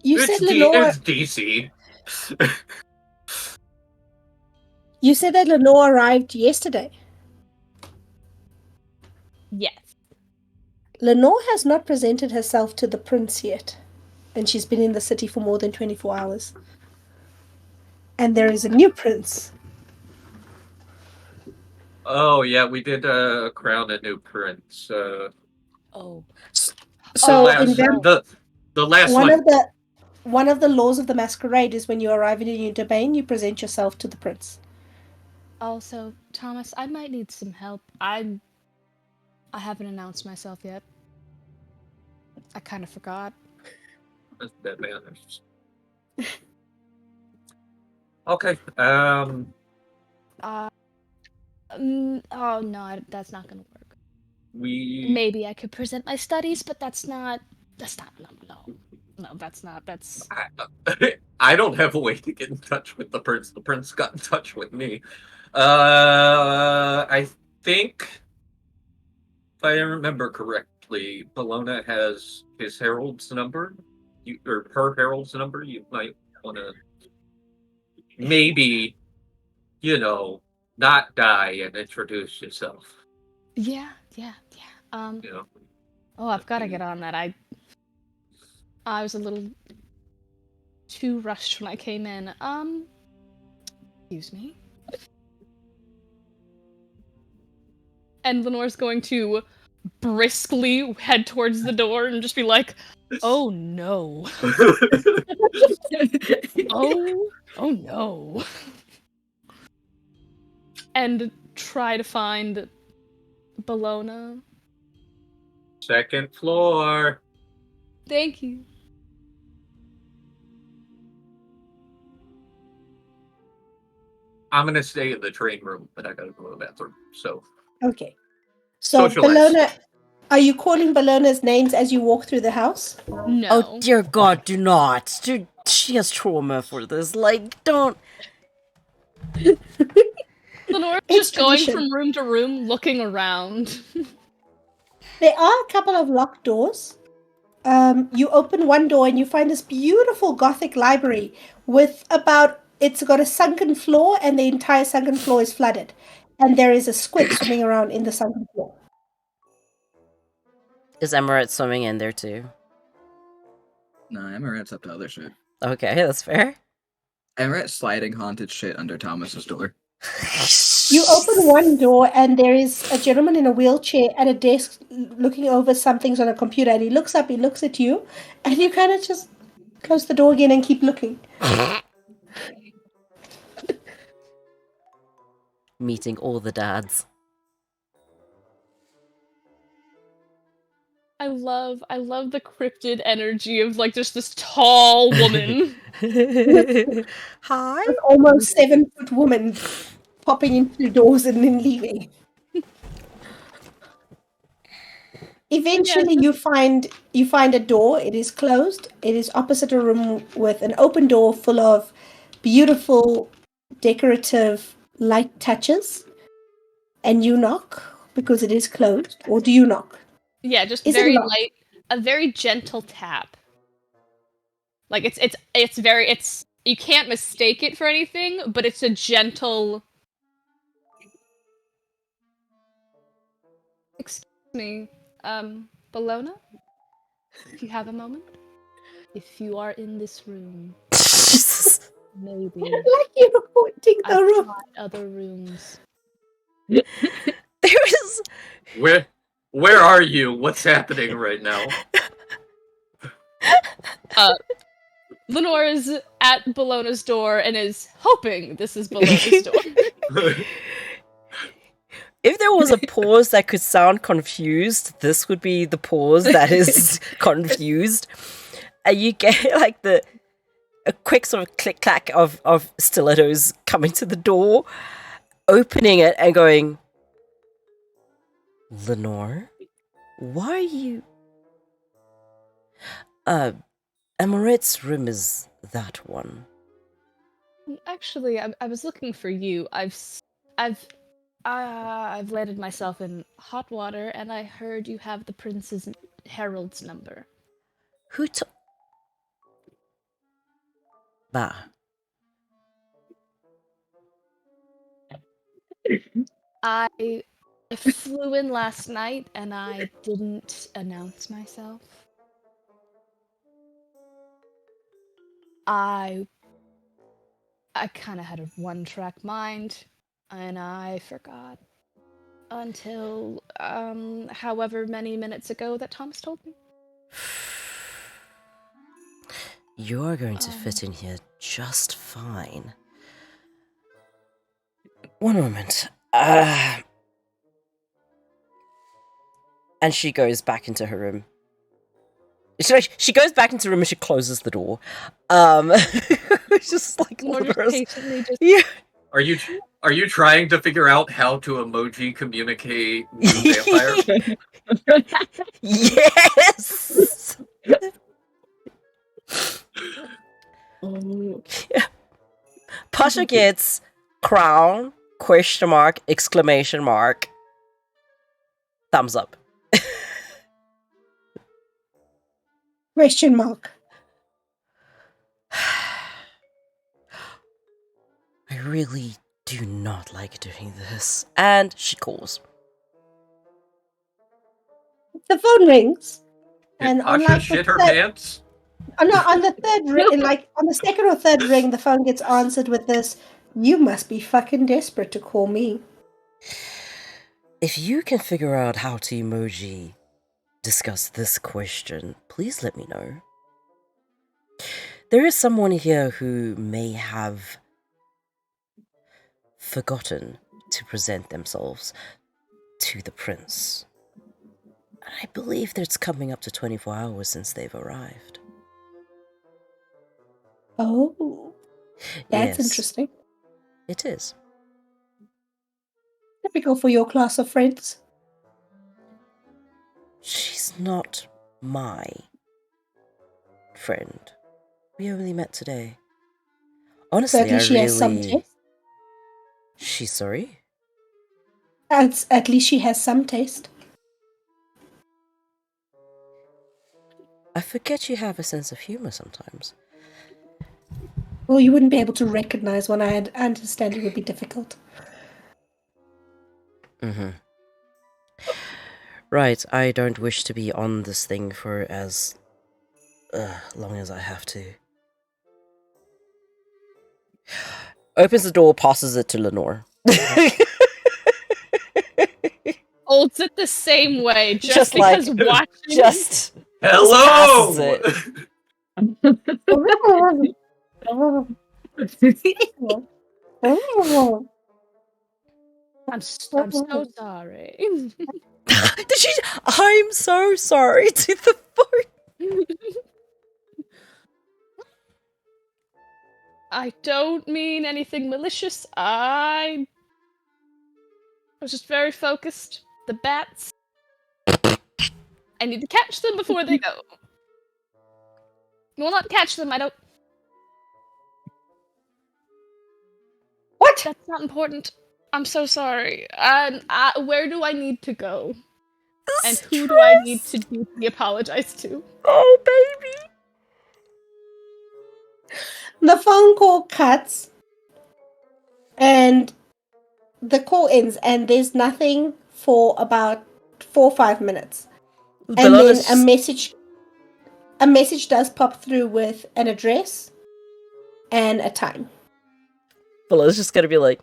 You It's said Lenore. It's DC. You said that Lenore arrived yesterday. Yes. Lenore has not presented herself to the prince yet, and she's been in the city for more than 24 hours. And there is a new prince. Oh yeah, we did crown a new prince. Oh. So the last one of the laws of the masquerade is when you arrive in a new domain, you present yourself to the prince. Also, Thomas, I might need some help. I haven't announced myself yet. I kind of forgot. That's bad manners. Okay. Oh no, that's not gonna work. Maybe I could present my studies, but that's not. No, that's not. That's. I don't have a way to get in touch with the prince. The prince got in touch with me. I think, if I remember correctly, Bellona has his herald's number, or her herald's number. You might want to maybe, not die and introduce yourself. Yeah. Oh, I've got to get on that. I was a little too rushed when I came in. Excuse me. And Lenore's going to briskly head towards the door and just be like, "Oh no." Oh no. And try to find Bellona. Second floor. Thank you. I'm gonna stay in the train room, but I gotta go to the bathroom. So Okay. So socialize. Bellona, are you calling Bellona's names as you walk through the house? No. Oh dear God, do not. Dude, she has trauma for this. Don't. Lenore's just going from room to room, looking around. There are a couple of locked doors. You open one door and you find this beautiful Gothic library with it's got a sunken floor, and the entire sunken floor is flooded. And there is a squid swimming around in the sunken floor. Is Amorette swimming in there too? No, Amorette's up to other shit. Okay, that's fair. Amorette's sliding haunted shit under Thomas's door. You open one door and there is a gentleman in a wheelchair at a desk looking over some things on a computer, and he looks up, he looks at you, and you kind of just Close the door again and keep looking. Meeting all the dads. I love the cryptid energy of like just this tall woman. Hi. An almost 7-foot woman popping into doors and then leaving. Eventually, you find a door. It is closed. It is opposite a room with an open door full of beautiful, decorative light touches. And you knock because it is closed, or do you knock? Yeah, just Is it very locked? light, a very gentle tap. Like it's you can't mistake it for anything, but it's a gentle. Excuse me, Bellona? If you have a moment, if you are in this room, maybe Like you're pointing the I've room. tried other rooms. There is. Where are you? What's happening right now? Lenore is at Bellona's door and is hoping this is Bellona's door. If there was a pause that could sound confused, this would be the pause that is confused. And you get like a quick sort of click clack of stilettos coming to the door, opening it and going, Lenore, why are you? Amorette's room is that one. Actually, I was looking for you. I've landed myself in hot water, and I heard you have the Prince's Herald's number. Who took? Bah. I flew in last night, and I didn't announce myself. I kind of had a one-track mind, and I forgot until however many minutes ago that Thomas told me. You're going to fit in here just fine. One moment. And she goes back into her room. She goes back into the room and she closes the door. It's just like Or just patiently just yeah. Are you trying to figure out how to emoji communicate with vampire? Yes. Pasha gets crown, question mark, exclamation mark, thumbs up. Question mark. I really do not like doing this. And she calls. The phone rings. Did And on Pasha like shit her pants? on the third ring, like on the second or third ring, the phone gets answered with this, "You must be fucking desperate to call me." If you can figure out how to emoji discuss this question, please let me know. There is someone here who may have forgotten to present themselves to the prince. I believe that it's coming up to 24 hours since they've arrived. Oh, that's Yes, interesting. it is. Typical for your class of friends. She's not my friend. We only met today. Honestly, Certainly, she I has some really... taste. She's sorry? At least she has some taste. I forget you have a sense of humor sometimes. Well, you wouldn't be able to recognize one. I understand it would be difficult. Mm-hmm. Right, I don't wish to be on this thing for as long as I have to. Opens the door, passes it to Lenore. holds it the same way, just Just like- because watching. Just Hello! passes it. I'm so sorry. Did she? I'm so sorry to the phone. I don't mean anything malicious. I was just very focused. The bats. I need to catch them before they go. Well, not catch them. I don't. What? That's not important. I'm so sorry. Where do I need to go? And who do I need to deeply apologize to? Oh, baby. The phone call cuts, and the call ends, and there's nothing for about 4 or 5 minutes, and Bellona's then a message does pop through with an address and a time. just gonna be like,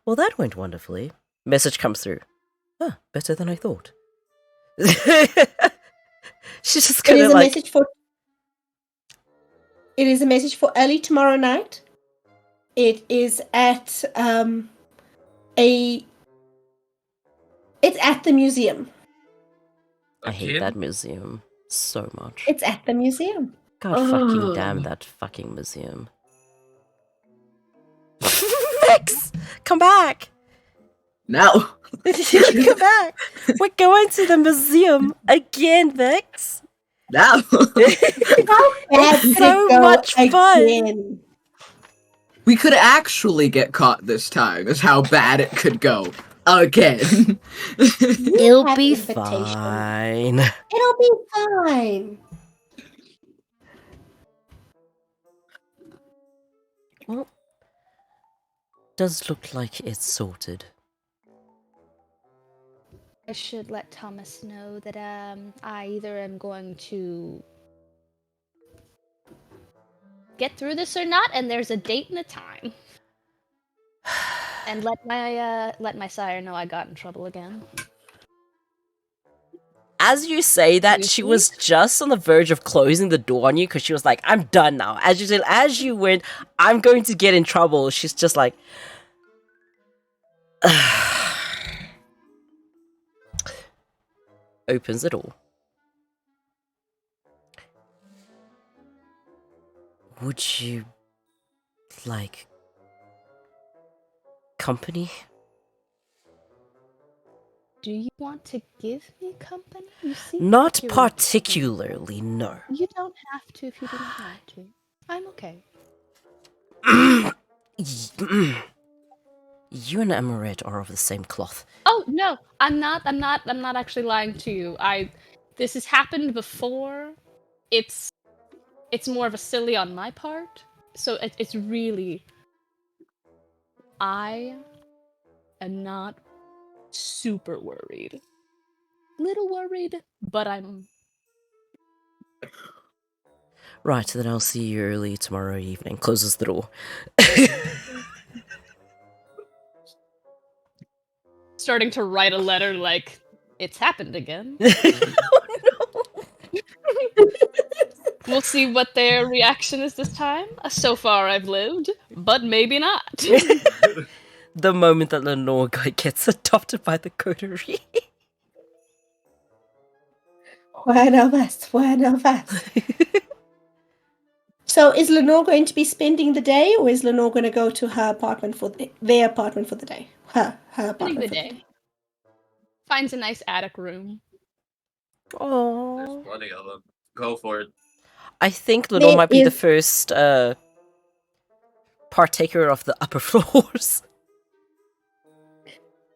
well, that went wonderfully. Message comes through. Huh, better than I thought. She's just It gonna is a like. message for. It is a message for early tomorrow night. It is at It's at the museum. I hate Again? that museum so much. It's at the museum. God fucking damn that fucking museum. Vex! Come back! No. Come back! We're going to the museum again, Vex! No. It's so much fun! We could actually get caught this time, is how bad it could go. Again. It'll have be invitation. fine. It'll be fine. Well, does look like it's sorted. I should let Thomas know that I either am going to get through this or not, and there's a date and a time. And let my sire know I got in trouble again. As you say that, she was just on the verge of closing the door on you because she was like, I'm done now. As you went, I'm going to get in trouble. She's just like, opens the door. Would you like company? Do you want to give me company? You seem Not like you're- particularly, no. You don't have to if you don't want to. I'm okay. You and Amorette are of the same cloth. Oh no, I'm not actually lying to you. This has happened before. It's more of a silly on my part. So it's really, I am not super worried. Little worried, but I'm Right, then I'll see you early tomorrow evening. Closes the door. starting to write a letter like, it's happened again. Oh no! We'll see what their reaction is this time. So far I've lived, but maybe not. The moment that Lenore guy gets adopted by the coterie. One of us. So is Lenore going to be spending the day, or is Lenore going to go to her apartment their apartment for the day? Her Spending apartment the for the day. day. Finds a nice attic room. There's Oh. plenty of them. Go for it. I think Lenore There might be the is- first partaker of the upper floors.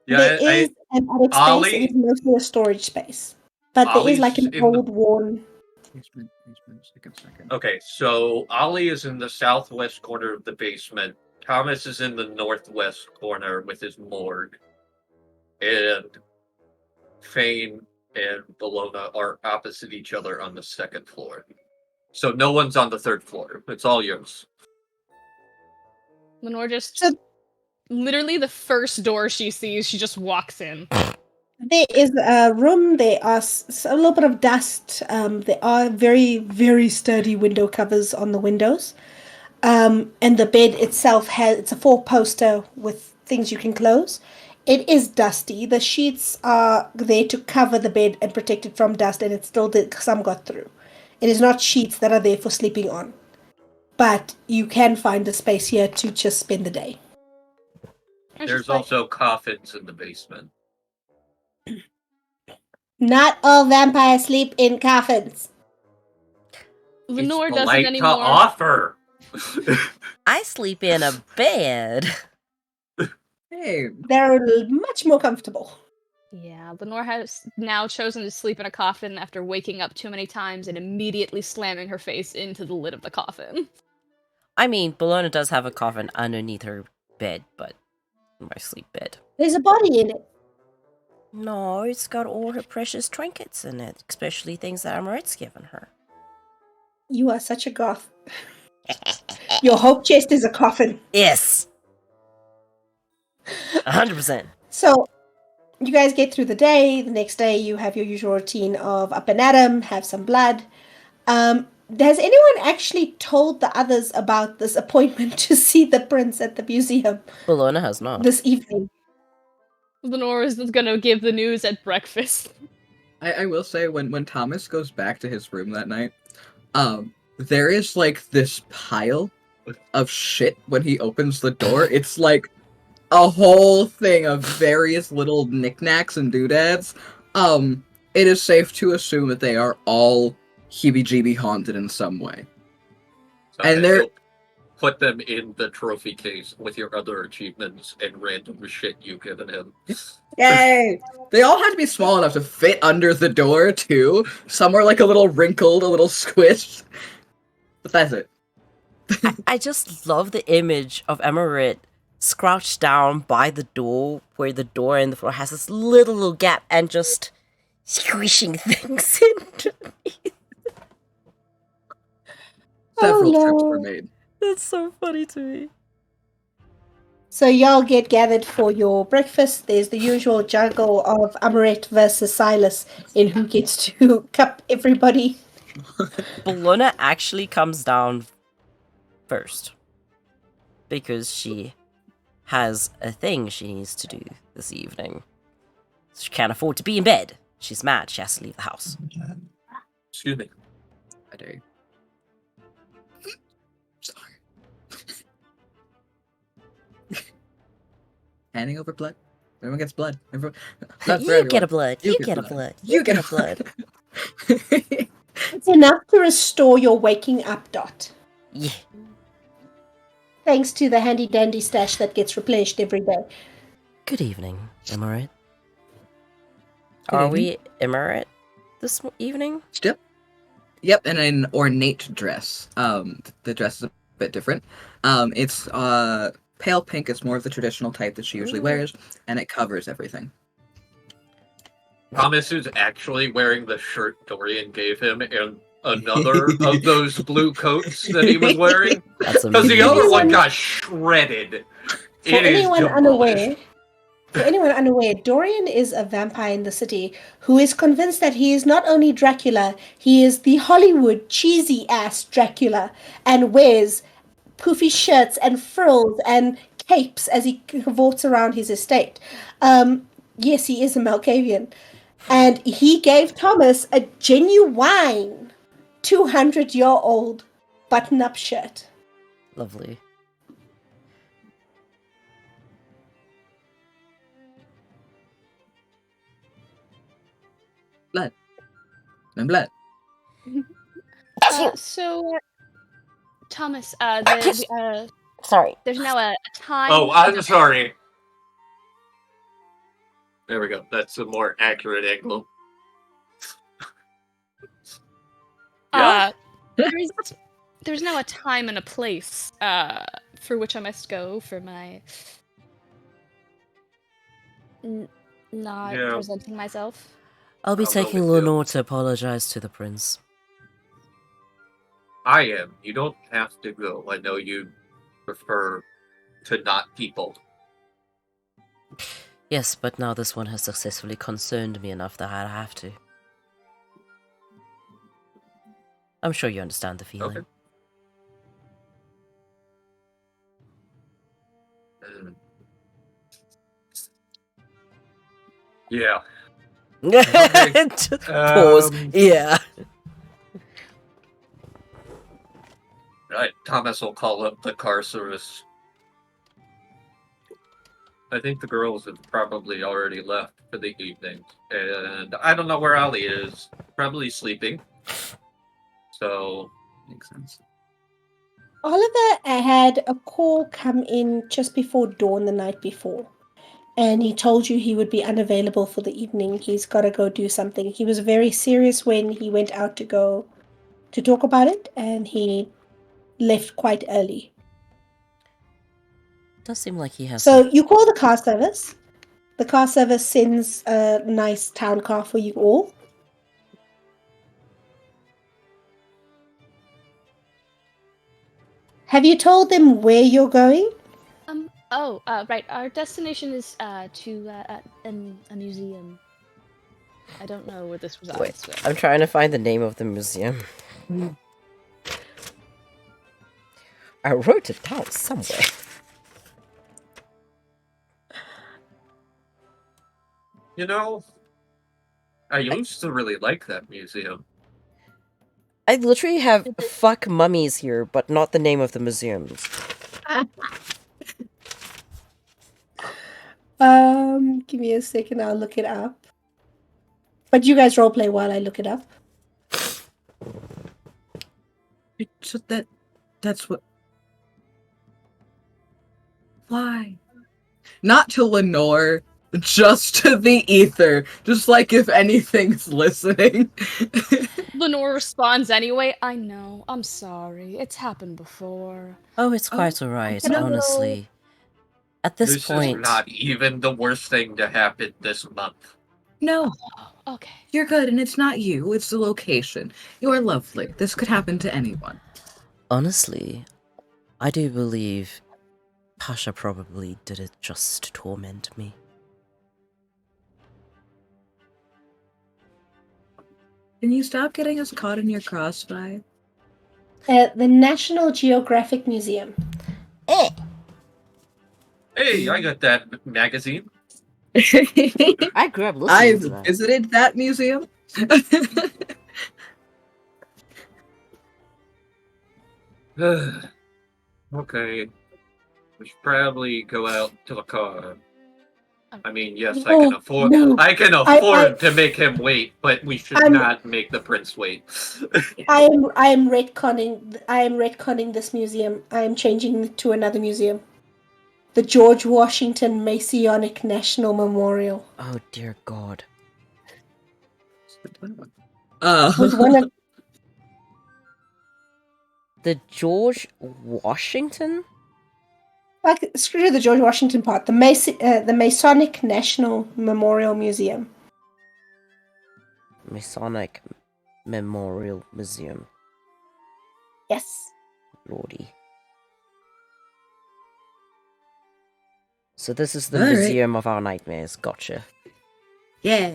Yeah, There is an attic space. Ollie- It is mostly a storage space, but there is like Ollie's an in the- old worn. Okay, so Ollie is in the southwest corner of the basement. Thomas is in the northwest corner with his morgue. And Feign and Bellona are opposite each other on the second floor. So no one's on the third floor. It's all yours. Lenore just So- literally the first door she sees, she just walks in. There is a room. There are a little bit of dust. There are very, very sturdy window covers on the windows. And the bed itself it's a four-poster with things you can close. It is dusty. The sheets are there to cover the bed and protect it from dust, and it still did. Some got through. It is not sheets that are there for sleeping on, but you can find a space here to just spend the day. There's also coffins in the basement. Not all vampires sleep in coffins. Lenore It's doesn't polite anymore. to offer. I sleep in a bed. Hey, They're much more comfortable. Yeah, Lenore has now chosen to sleep in a coffin after waking up too many times and immediately slamming her face into the lid of the coffin. I mean, Bellona does have a coffin underneath her bed, but my sleep bed. There's a body in it. No, it's got all her precious trinkets in it, especially things that Amorette's given her. You are such a goth. Your hope chest is a coffin. Yes! 100%. So, you guys get through the day. The next day, you have your usual routine of up and at 'em, have some blood. Has anyone actually told the others about this appointment to see the prince at the museum Bellona has not. this evening? Lenore is gonna give the news at breakfast. I will say when Thomas goes back to his room that night, there is like this pile of shit when he opens the door. It's like a whole thing of various little knickknacks and doodads. It is safe to assume that they are all heebie-jeebie haunted in some way. And they're put them in the trophy case with your other achievements and random shit you've given him. Yay! They all had to be small enough to fit under the door, too. Some are like a little wrinkled, a little squished. But that's it. I just love the image of Amorette crouched down by the door, where the door in the floor has this little gap, and just squishing things underneath. Several no. trips were made. That's so funny to me. So y'all get gathered for your breakfast. There's the usual juggle of Amorette versus Silas in who gets to cup everybody. Bellona actually comes down first, because she has a thing she needs to do this evening. She can't afford to be in bed. She's mad. She has to leave the house. Excuse me. I dare you. Sorry. Handing over blood. Everyone gets blood. Everyone... You get a blood. You get a blood. You get a blood. It's enough to restore your waking up dot. Yeah. Thanks to the handy dandy stash that gets replenished every day. Good evening, Amorette. Good Are evening. we Amorette this evening? Yep, and an ornate dress. The dress is a bit different. It's pale pink. It's more of the traditional type that she usually wears, and it covers everything. Thomas is actually wearing the shirt Dorian gave him and another of those blue coats that he was wearing. That's Because the amazing. other one got shredded. For It is anyone demolished. unaware, Dorian is a vampire in the city who is convinced that he is not only Dracula, he is the Hollywood cheesy ass Dracula, and wears poofy shirts and frills and capes as he cavorts around his estate. Yes, he is a Malkavian. And he gave Thomas a genuine 200-year-old button-up shirt. Lovely. Blood. And blood. So, Thomas, Sorry. there's now a time. Oh, I'm sorry. There we go. That's a more accurate angle. There's now a time and a place for which I must go for my not Yeah. presenting myself. I'll be I'll go taking with you. Lenore to apologize to the prince. I am. You don't have to go. I know you prefer to not people. Yes, but now this one has successfully concerned me enough that I have to. I'm sure you understand the feeling. Okay. Yeah. Okay. Pause. Yeah. Right. Thomas will call up the car service. I think the girls have probably already left for the evening. And I don't know where Ali is. Probably sleeping. So, Makes sense. Oliver had a call come in just before dawn the night before, and he told you he would be unavailable for the evening. He's got to go do something. He was very serious when he went out to go to talk about it, and he left quite early. Does seem like he has. So you call the car service. The car service sends a nice town car for you all. Have you told them where you're going? Right. Our destination is to a museum. I don't know where this resides. Wait, so- I'm trying to find the name of the museum. I wrote it down somewhere. you know, I used to really like that museum. I literally have fuck mummies here, but not the name of the museums. Give me a second, I'll look it up. But you guys roleplay while I look it up. So that's what. Why? Not to Lenore, just to the ether. Just like if anything's listening. Lenore responds anyway. I know. I'm sorry. It's happened before. Oh, it's quite alright, no. honestly. At this point... is not even the worst thing to happen this month. No, Oh, okay. you're good, and it's not you, it's the location. You are lovely. This could happen to anyone. Honestly, I do believe Pasha probably did it just to torment me. Can you stop getting us caught in your crossfire? The National Geographic Museum. Hey, I got that magazine. I grew up listening I've to that. visited that museum. Okay. We should probably go out to the car. I mean, yes, I No, can afford. no. I can afford to make him wait, but we should I'm- not make the prince wait. I am retconning this museum. I am changing it to another museum. The George Washington Masonic National Memorial. Oh dear God. With one of The George Washington? like screw the George Washington part. The Masonic National Memorial Museum. Masonic Memorial Museum. Yes. Lordy. So this is the Alright. museum of our nightmares. Gotcha. Yeah.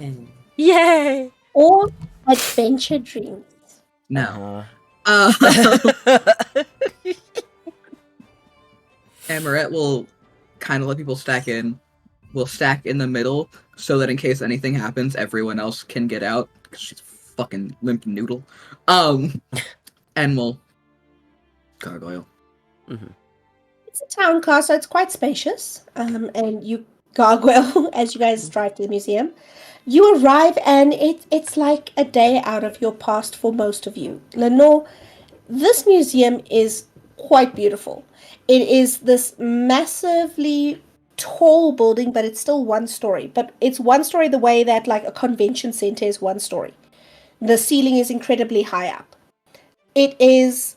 Yay! Or Adventure Dreams. No. Uh-huh. Amorette will kind of let people stack in. We'll stack in the middle so that in case anything happens, everyone else can get out. Because she's fucking limp noodle. And we'll gargoyle. Mhm. It's a town car, so it's quite spacious. And you gargoyle as you guys drive to the museum. You arrive, and it's like a day out of your past for most of you. Lenore, this museum is quite beautiful. It is this massively tall building, but it's still one story. But it's one story the way that like a convention center is one story. The ceiling is incredibly high up. It is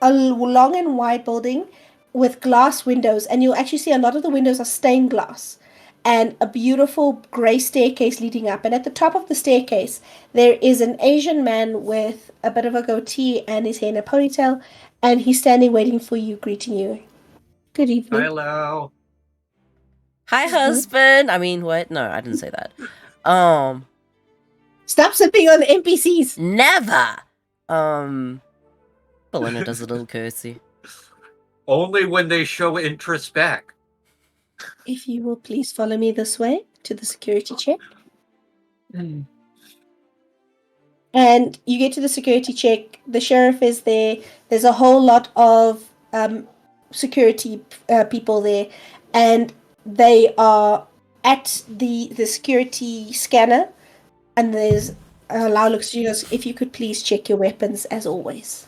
a long and wide building with glass windows, and you'll actually see a lot of the windows are stained glass, and a beautiful grey staircase leading up. And at the top of the staircase, there is an Asian man with a bit of a goatee and his hair in a ponytail, and he's standing waiting for you, greeting you. Good evening. Hello. Hi, husband. I mean, what? No, I didn't say that. Stop sipping on the NPCs. Never. Bellona does a little curtsy. Only when they show interest back. If you will please follow me this way to the security check. And you get to the security check. The sheriff is there. There's a whole lot of security people there, and they are at the security scanner. And there's Lau looks to you, goes, if you could please check your weapons as always.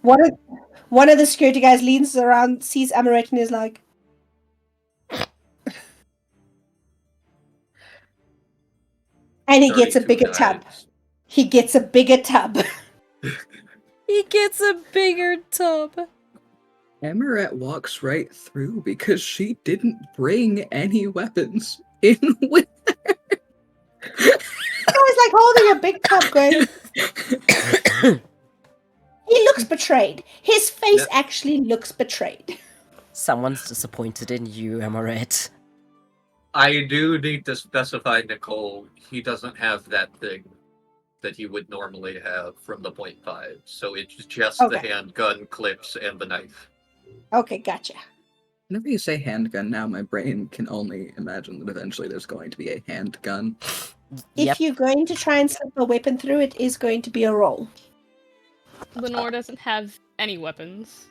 One of the security guys leans around, sees Amorette, and is like, and he gets a 32 bigger tub. knives. He gets a bigger tub. He gets a bigger tub. Amorette walks right through because she didn't bring any weapons in with her. I was like holding a big tub going. He looks betrayed. His face actually looks betrayed. Someone's disappointed in you, Amorette. I do need to specify, Nicole, he doesn't have that thing that he would normally have from the .5, so it's just the handgun, clips, and the knife. Okay, gotcha. Whenever you say handgun now, my brain can only imagine that eventually there's going to be a handgun. If you're going to try and slip a weapon through, it is going to be a roll. Lenore doesn't have any weapons.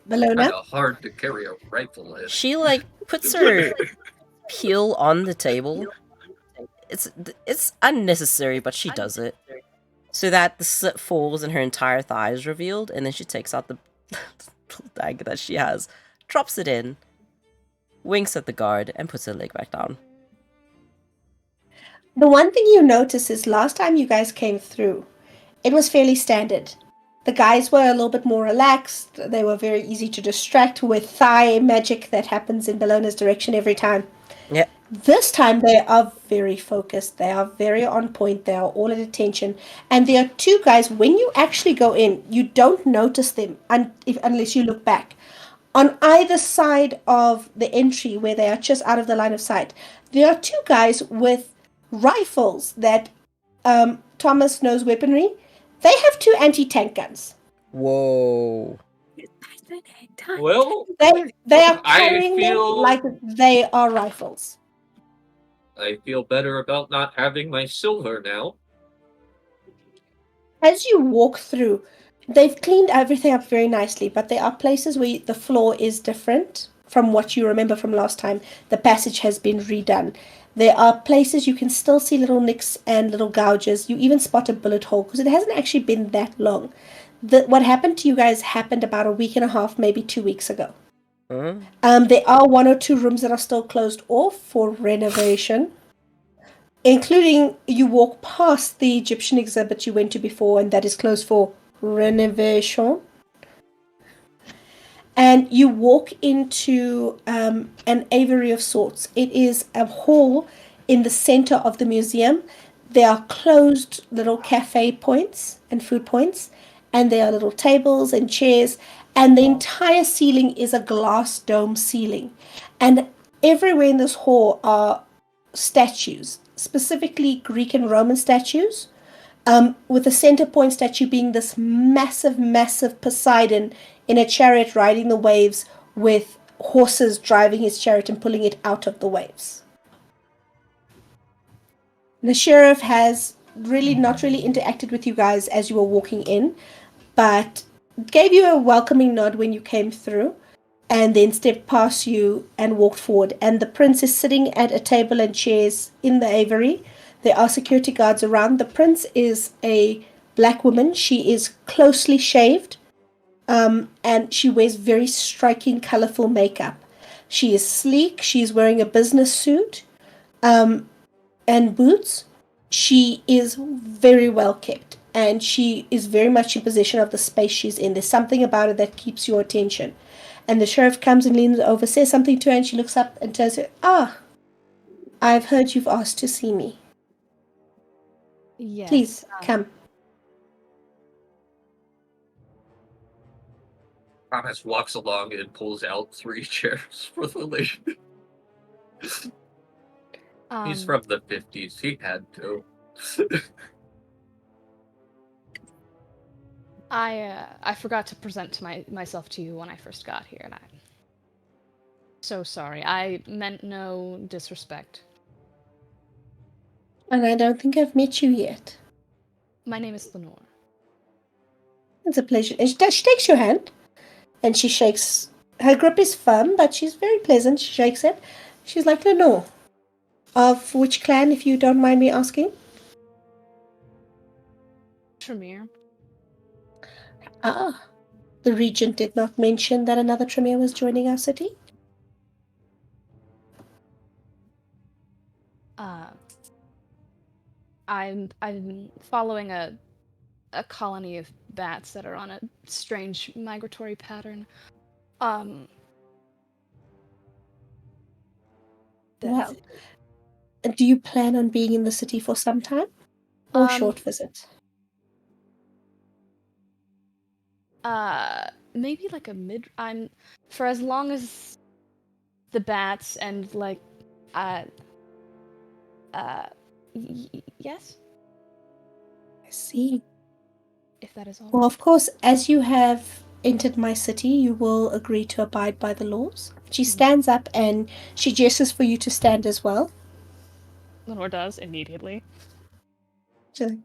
Bellona? Kind of hard to carry a rifle in. She, like, puts her peel on the table. It's unnecessary, but she does it. So that the slit falls and her entire thigh is revealed, and then she takes out the little dagger that she has, drops it in, winks at the guard, and puts her leg back down. The one thing you notice is last time you guys came through, it was fairly standard. The guys were a little bit more relaxed. They were very easy to distract with thigh magic that happens in Bellona's direction every time. Yeah. This time they are very focused. They are very on point. They are all at attention. And there are two guys, when you actually go in, you don't notice them unless you look back. On either side of the entry where they are just out of the line of sight, there are two guys with rifles that Thomas knows weaponry. They have two anti-tank guns. Whoa. Well, They are carrying them feel- like they are rifles. I feel better about not having my silver now. As you walk through, they've cleaned everything up very nicely, but there are places where the floor is different from what you remember from last time. The passage has been redone. There are places you can still see little nicks and little gouges. You even spot a bullet hole because it hasn't actually been that long. What happened to you guys happened about a week and a half, maybe 2 weeks ago. There are one or two rooms that are still closed off for renovation, including you walk past the Egyptian exhibit you went to before, and that is closed for renovation. And you walk into an aviary of sorts. It is a hall in the center of the museum. There are closed little cafe points and food points, and there are little tables and chairs, and the entire ceiling is a glass dome ceiling. And everywhere in this hall are statues, specifically Greek and Roman statues, with the center point statue being this massive Poseidon in a chariot riding the waves with horses driving his chariot and pulling it out of the waves. The sheriff has not really interacted with you guys as you were walking in, but gave you a welcoming nod when you came through, and then stepped past you and walked forward. And the prince is sitting at a table and chairs in the aviary. There are security guards around. The prince is a black woman. She is closely shaved, and she wears very striking, colorful makeup. She is sleek. She's wearing a business suit and boots. She is very well kept, and she is very much in possession of the space she's in. There's something about her that keeps your attention. And the sheriff comes and leans over, says something to her, and she looks up and tells her, I've heard you've asked to see me. Yes. Please, come. Thomas walks along and pulls out 3 chairs for the lady. He's from the 50s. He had to. I forgot to present to myself to you when I first got here, and I'm so sorry. I meant no disrespect. And I don't think I've met you yet. My name is Lenore. It's a pleasure. And she takes your hand, and she shakes. Her grip is firm, but she's very pleasant. She shakes it. She's like, Lenore. Of which clan, if you don't mind me asking? Tremere. Ah, the regent did not mention that another Tremere was joining our city? I'm following a colony of bats that are on a strange migratory pattern. Well, do you plan on being in the city for some time? Or a short visit? Maybe like for as long as the bats and like, yes? I see. If that is all. Well, of course, as you have entered my city, you will agree to abide by the laws. She stands up and she gestures for you to stand as well. Lenore does immediately. Do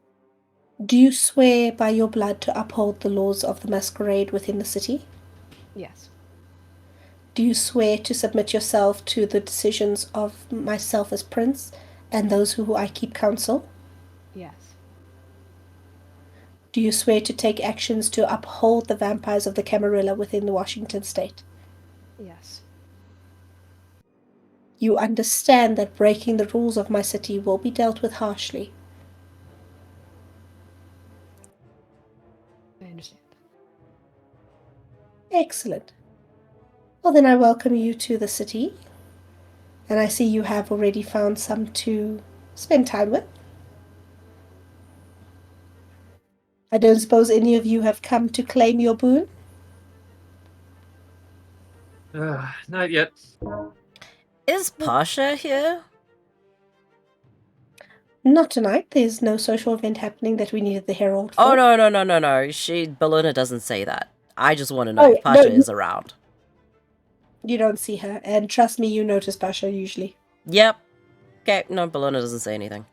you swear by your blood to uphold the laws of the masquerade within the city? Yes. Do you swear to submit yourself to the decisions of myself as prince and those who I keep counsel? Yes. Do you swear to take actions to uphold the vampires of the Camarilla within the Washington state? Yes. You understand that breaking the rules of my city will be dealt with harshly. I understand. Excellent. Well, then I welcome you to the city. And I see you have already found some to spend time with. I don't suppose any of you have come to claim your boon? Not yet. Is Pasha here? Not tonight. There's no social event happening that we needed the Herald for. Oh, no. Bellona doesn't say that. I just want to know Oh, if Pasha no, is around. You don't see her. And trust me, you notice Pasha usually. Yep. Okay, no, Bellona doesn't say anything.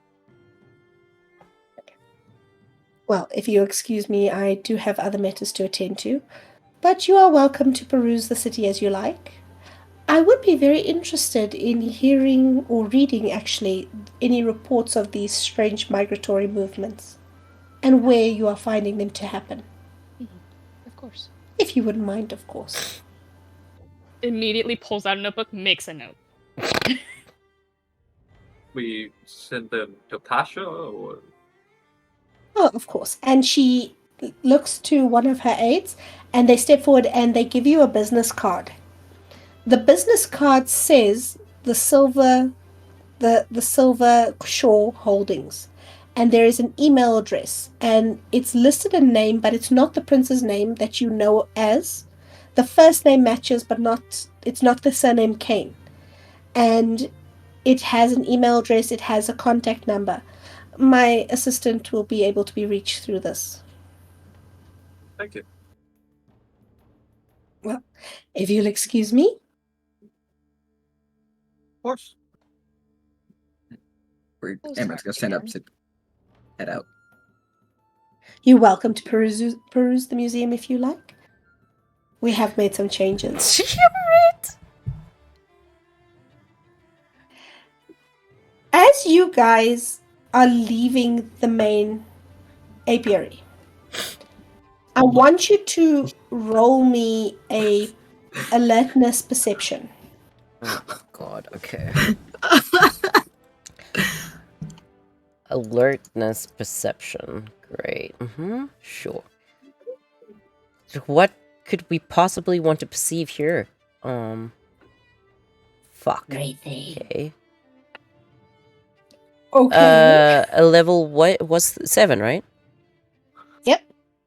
Well, if you excuse me, I do have other matters to attend to. But you are welcome to peruse the city as you like. I would be very interested in hearing or reading, actually, any reports of these strange migratory movements and where you are finding them to happen. Of course. If you wouldn't mind, of course. Immediately pulls out a notebook, makes a note. We send them to Pasha, or Oh, of course. And she looks to one of her aides, and they step forward and they give you a business card. The business card says the Silver Shore Holdings, and there is an email address, and it's listed a name, but it's not the prince's name that you know as. The first name matches, but it's not the surname Kane. And it has an email address, it has a contact number. My assistant will be able to be reached through this. thank you. Well, if you'll excuse me. Of course. Amarette's gonna stand up to head out. You're welcome to peruse the museum if you like. We have made some changes. As you guys are leaving the main apiary, I want you to roll me a alertness perception. Oh, God, okay. Alertness perception. Great. Sure. So what could we possibly want to perceive here? Fuck. Okay. Okay. A level, what was 7, right? Yep.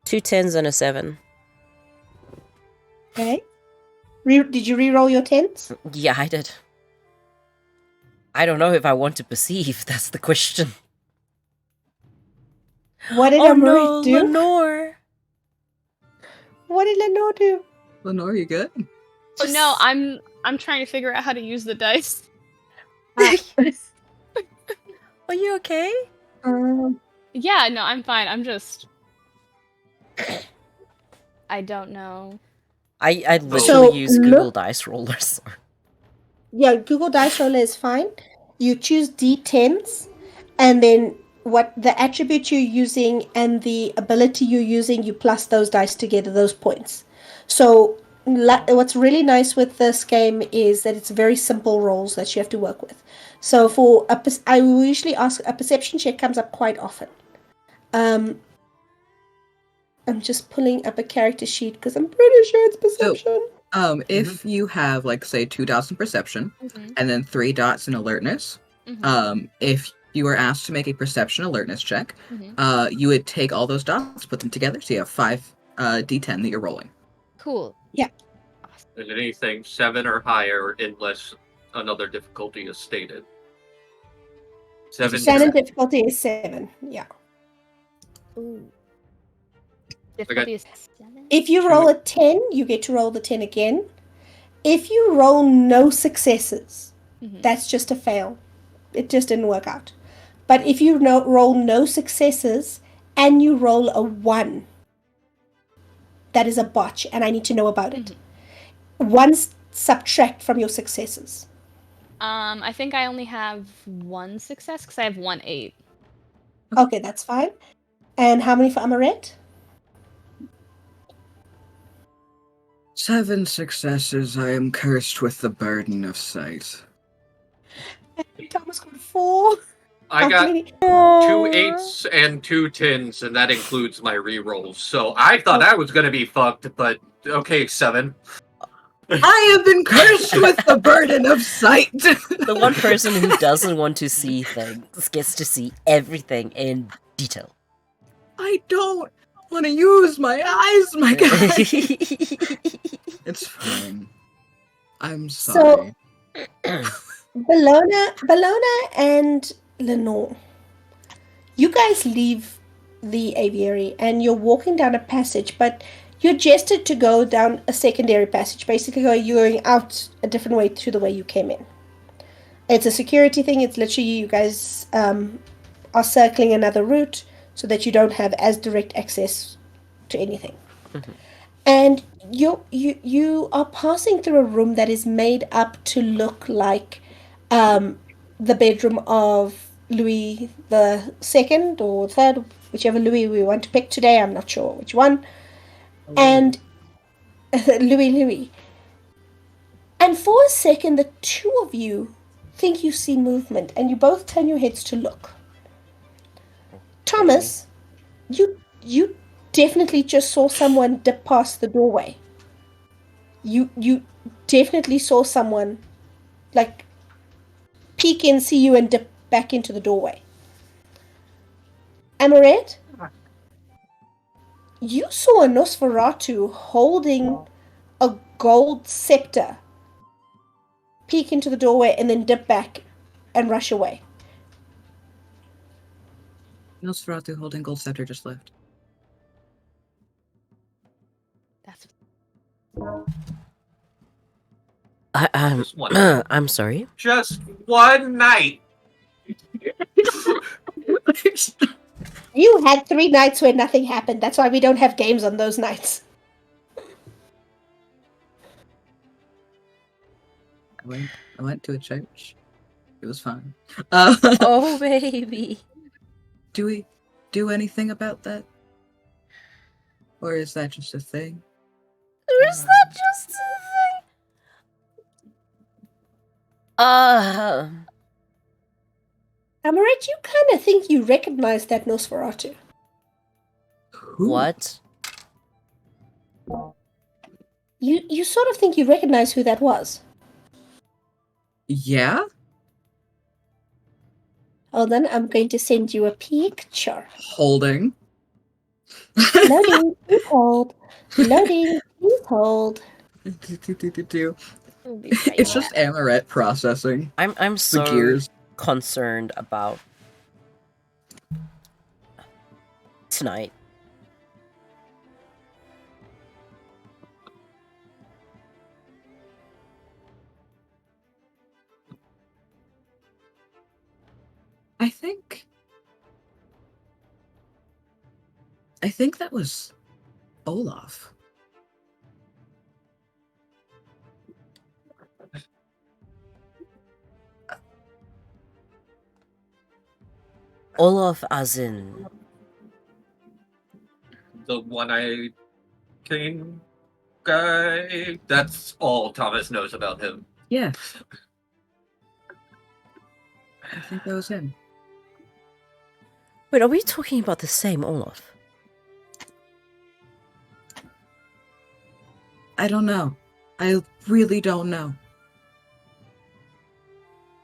2 10s and a 7. Okay. Did you re-roll your 10s? Yeah, I did. I don't know if I want to perceive. That's the question. What did Oh Amorette no, do? Lenore. What did Lenore do? Lenore, you good? Oh no, I'm trying to figure out how to use the dice. Are you okay? Yeah, no, I'm fine. I'm just. I don't know. I literally So, use Google Dice Rollers. Yeah, Google Dice Roller is fine. You choose D10s, and then what the attribute you're using and the ability you're using, you plus those dice together, those points. So what's really nice with this game is that it's very simple rolls that you have to work with. So for I will usually ask, a perception check comes up quite often. I'm just pulling up a character sheet because I'm pretty sure it's perception. If you have, like, say, 2 dots in perception, and then 3 dots in alertness, if you were asked to make a perception alertness check, you would take all those dots, put them together, so you have 5 d10 that you're rolling. Cool. And anything 7 or higher unless another difficulty is stated. 7. Standard difficulty is 7. Yeah. Ooh. Difficulty is 7? If you roll a 10, you get to roll the 10 again. If you roll no successes, that's just a fail. It just didn't work out. But if you roll no successes and you roll a 1, that is a botch, and I need to know about it. 1 subtract from your successes. I think I only have 1 success because I have 1 8. Okay, that's fine. And how many for Amorette? 7 successes. I am cursed with the burden of sight. Thomas got 4. I got 2 8s and 2 10s, and that includes my rerolls. So I thought I was going to be fucked, but okay, 7. I have been cursed with the burden of sight. The one person who doesn't want to see things gets to see everything in detail. I don't want to use my eyes, my guy. It's fine. I'm sorry. So, Bellona and Lenore, you guys leave the aviary and you're walking down a passage, but you're gestured to go down a secondary passage. Basically, you're going out a different way to the way you came in. It's a security thing. It's literally you guys are circling another route so that you don't have as direct access to anything. And you are passing through a room that is made up to look like the bedroom of Louis the Second or Third, whichever Louis we want to pick today. I'm not sure which one. And Louis. And for a second, the two of you think you see movement, and you both turn your heads to look. Thomas, you definitely just saw someone dip past the doorway. You definitely saw someone like peek in, see you, and dip back into the doorway. Amorette, you saw a Nosferatu holding a gold scepter peek into the doorway and then dip back and rush away. Nosferatu holding gold scepter just left. That's I'm sorry. Just one night. You had 3 nights where nothing happened. That's why we don't have games on those nights. I went to a church. It was fun. Oh, baby. Do we do anything about that? Or is that just a thing? Or is that just a thing? Amorette, you kind of think you recognize that Nosferatu. Who? What? You sort of think you recognize who that was. Yeah? Hold on, I'm going to send you a picture. Holding. Loading, please hold. Loading, please hold. It'll be fine. It's just Amorette processing I'm the so gears. concerned about tonight. I think that was Olaf. Olaf as in... The one-eyed king guy. That's all Thomas knows about him. Yeah. I think that was him. Wait, are we talking about the same Olaf? I don't know. I really don't know.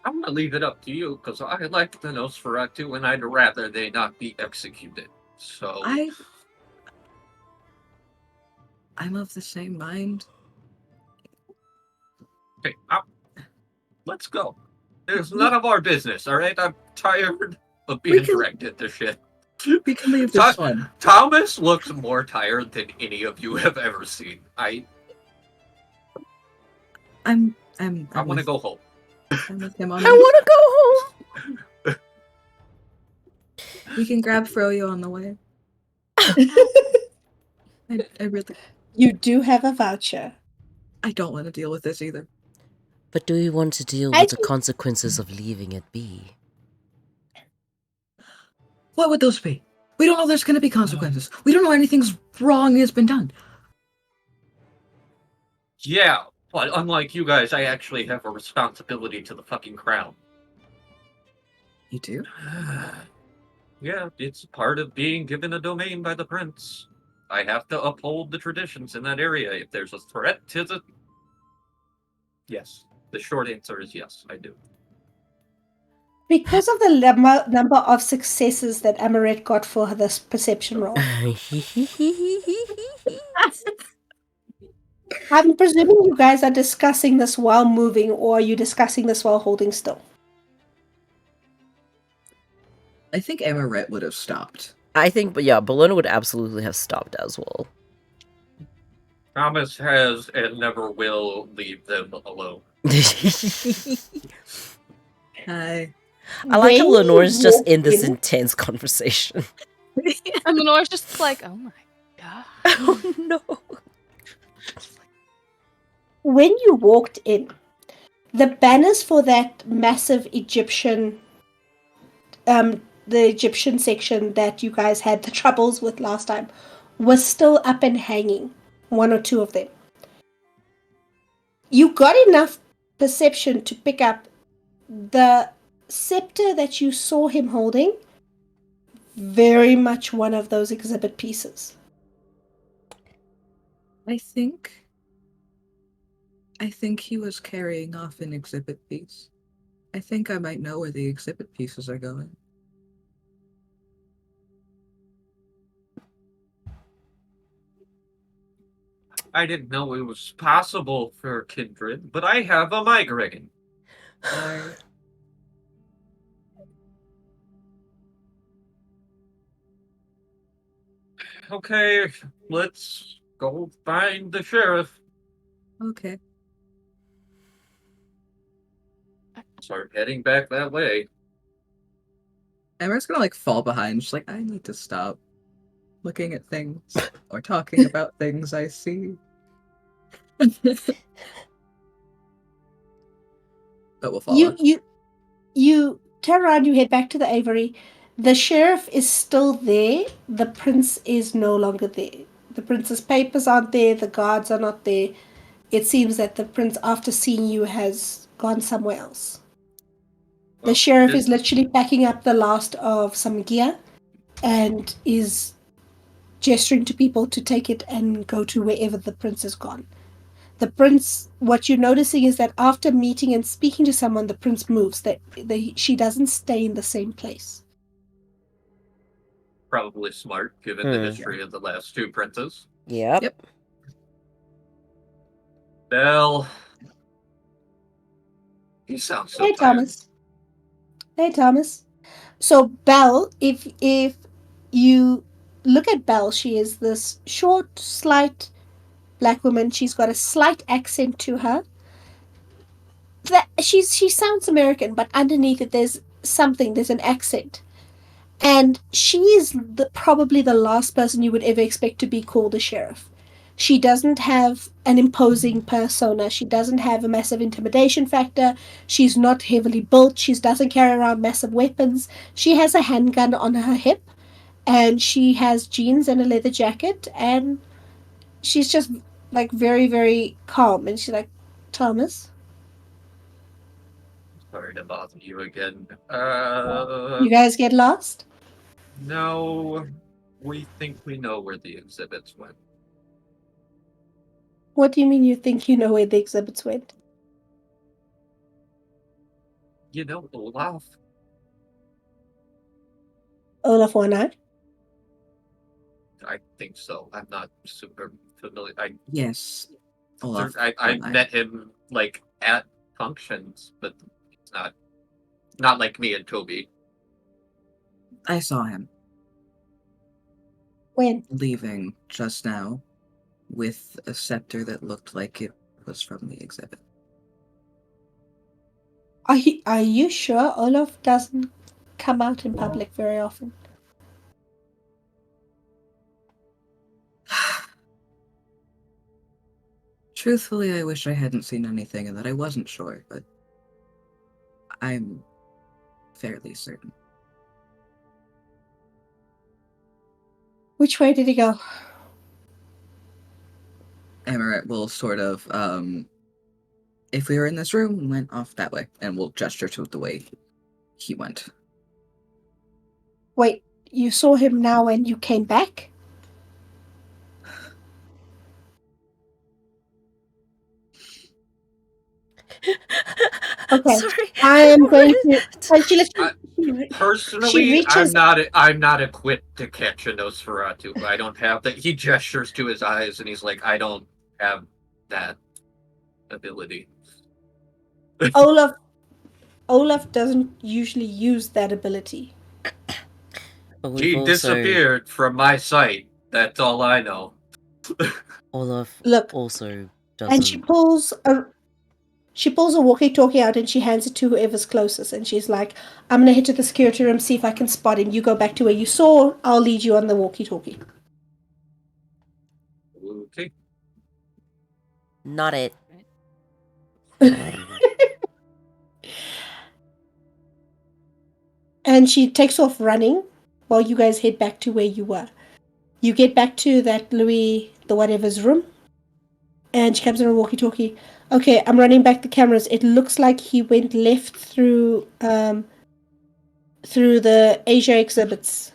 I'm gonna leave it up to you because I like the Nosferatu and I'd rather they not be executed. So I'm of the same mind. okay, let's go. It's none of our business, all right? I'm tired of being dragged into shit. We can leave this one. Thomas looks more tired than any of you have ever seen. I want to go home. I'm with him on I want to go home! We can grab Froyo on the way. I really... You do have a voucher. I don't want to deal with this either. But do we want to deal I with the think- consequences of leaving it be? What would those be? We don't know there's going to be consequences. We don't know anything's wrong has been done. Yeah, but unlike you guys, I actually have a responsibility to the fucking crown. You do? Yeah, it's part of being given a domain by the prince. I have to uphold the traditions in that area. If there's a threat to the... Yes. The short answer is yes, I do. Because of the number of successes that Amorette got for this perception roll, I'm presuming you guys are discussing this while moving, or are you discussing this while holding still? I think Amorette would have stopped. I think, but yeah, Bellona would absolutely have stopped as well. Thomas has and never will leave them alone. Hi. I like how When Lenore's you just walk in this in- intense conversation. And Lenore's just like, oh my god. Oh no. When you walked in, the banners for that massive Egyptian, the Egyptian section that you guys had the troubles with last time, was still up and hanging. One or two of them. You got enough perception to pick up the scepter that you saw him holding. Very much one of those exhibit pieces. I think he was carrying off an exhibit piece. I think I might know where the exhibit pieces are going. I didn't know it was possible for kindred, but I have a migraine. Okay, let's go find the sheriff. Okay. Start heading back that way. Emma's gonna fall behind. She's like, I need to stop looking at things or talking about things I see. But we'll follow. You turn around, you head back to the Aviary. The sheriff is still there. The prince is no longer there. The prince's papers aren't there. The guards are not there. It seems that the prince, after seeing you, has gone somewhere else. The sheriff is literally packing up the last of some gear and is gesturing to people to take it and go to wherever the prince has gone. The prince, what you're noticing is that after meeting and speaking to someone, the prince moves. She doesn't stay in the same place. Probably smart, given the history of the last two princes. Yep. Well, He sounds so Hey, tired. Thomas. Hey, Thomas. So Belle, if you look at Belle, she is this short, slight black woman. She's got a slight accent to her. She sounds American, but underneath it, there's something. There's an accent, and she is probably the last person you would ever expect to be called a sheriff. She doesn't have an imposing persona. She doesn't have a massive intimidation factor. She's not heavily built. She doesn't carry around massive weapons. She has a handgun on her hip, and she has jeans and a leather jacket, and she's just like very, very calm. And she's like, Thomas, Sorry to bother you again. you guys get lost? No, we think we know where the exhibits went. What do you mean you think you know where the exhibits went? You know, Olaf. Olaf One-Eye? I think so. I'm not super familiar. Yes. Olaf. I met him like at functions, but it's not like me and Toby. I saw him When? leaving just now with a scepter that looked like it was from the exhibit. Are you sure Olaf doesn't come out in public very often? Truthfully, I wish I hadn't seen anything and that I wasn't sure, but I'm fairly certain. Which way did he go? Amorette will sort of, if we were in this room, went off that way, and we'll gesture to the way he went. Wait, you saw him now and you came back? Okay. Sorry. I am going to. Personally, I'm not equipped to catch a Nosferatu. I don't have that. He gestures to his eyes and he's like, I don't have that ability. Olaf doesn't usually use that ability. He disappeared from my sight. That's all I know. Olaf Look, also doesn't. and she pulls a walkie-talkie out and she hands it to whoever's closest, and she's like, I'm gonna head to the security room, see if I can spot him. You go back to where you saw. I'll lead you on the walkie-talkie. Okay. Not it. And she takes off running while you guys head back to where you were. You get back to that Louis the whatever's room, and she comes in a walkie-talkie. Okay, I'm running back the cameras. It looks like he went left through the Asia exhibits.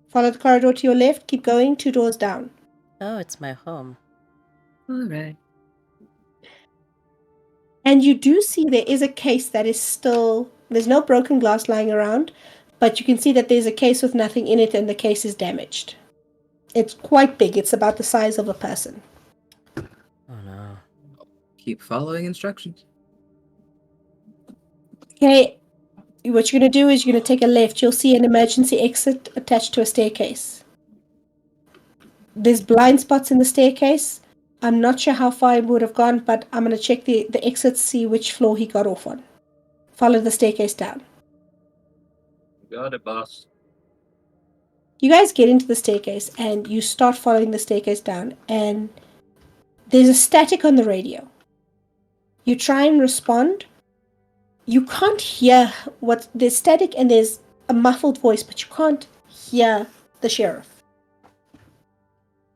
Follow the corridor to your left. Keep going. 2 doors down. Oh, it's my home. All right. And you do see there is a case that is still... There's no broken glass lying around, but you can see that there's a case with nothing in it, and the case is damaged. It's quite big. It's about the size of a person. Oh no. Keep following instructions. Okay, what you're going to do is you're going to take a left. You'll see an emergency exit attached to a staircase. There's blind spots in the staircase. I'm not sure how far he would have gone, but I'm going to check the exits, see which floor he got off on. Follow the staircase down. Got it, boss. You guys get into the staircase, and you start following the staircase down, and there's a static on the radio. You try and respond. You can't hear what... There's static and there's a muffled voice, but you can't hear the sheriff.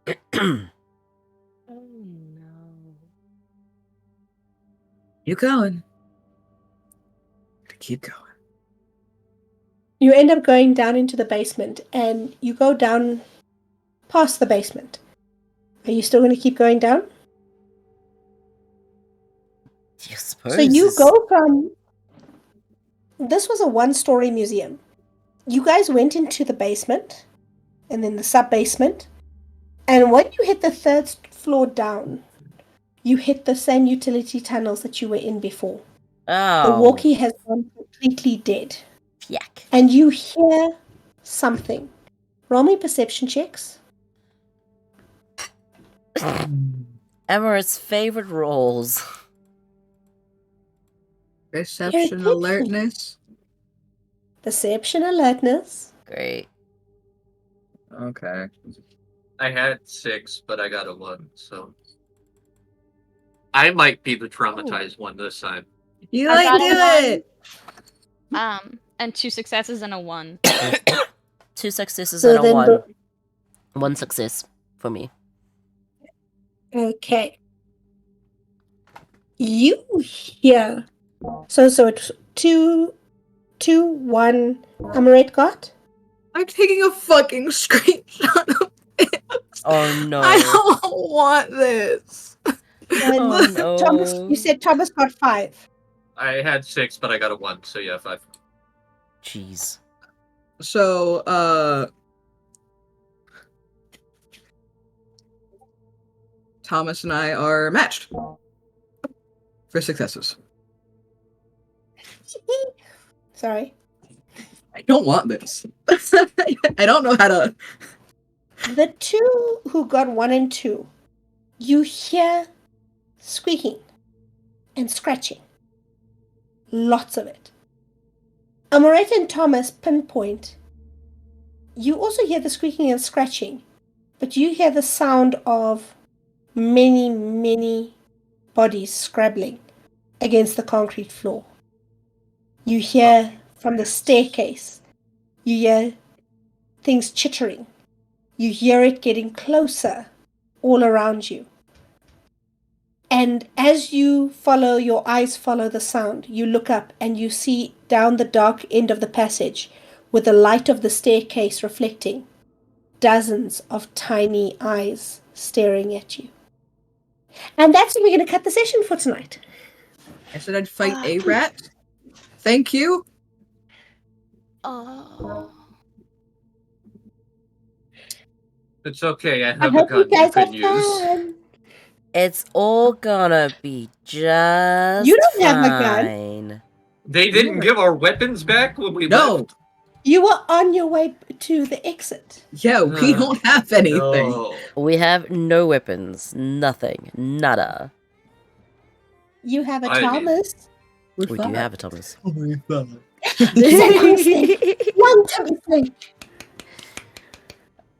Oh no. You going? Keep going. You end up going down into the basement, and you go down past the basement. Are you still going to keep going down? You suppose. So you go from... This was a one-story museum. You guys went into the basement, and then the sub-basement, and when you hit the 3rd floor down, you hit the same utility tunnels that you were in before. Oh. The walkie has gone completely dead. Yuck. And you hear something. Roll me perception checks. Amorette's favorite rolls. Perception You're good. alertness. Perception alertness. Great. Okay. I had 6, but I got a 1, so I might be the traumatized one this time. You I like got do a it! And 2 successes and a 1. 2 successes So and a then 1. the- 1 success for me. Okay. You hear. So it's 2, 1. Amorette got? I'm taking a fucking screenshot of it. Oh no. I don't want this. And Oh no. Thomas, you said Thomas got 5. I had 6, but I got a 1, so yeah, 5. Jeez. So, Thomas and I are matched for successes. Sorry. I don't want this. I don't know how to. The 2 who got 1 and 2, you hear squeaking and scratching. Lots of it. Amorette and Thomas pinpoint. You also hear the squeaking and scratching, but you hear the sound of many, many bodies scrabbling against the concrete floor. You hear from the staircase, you hear things chittering. You hear it getting closer all around you. And as your eyes follow the sound, you look up and you see down the dark end of the passage, with the light of the staircase reflecting, dozens of tiny eyes staring at you. And that's where we're going to cut the session for tonight. I said I'd fight a rat. Thank you. Oh. It's okay, I I have a hope you gun you guys can have use. fun. It's all gonna be just You don't have a gun. fine. They didn't give our weapons back when we No. left? You were on your way to the exit. Yeah, we don't have anything. No. We have no weapons. Nothing. Nada. You have a I mean- Thomas. We're We fine. do have a Thomas. We're fine. Young Thomas.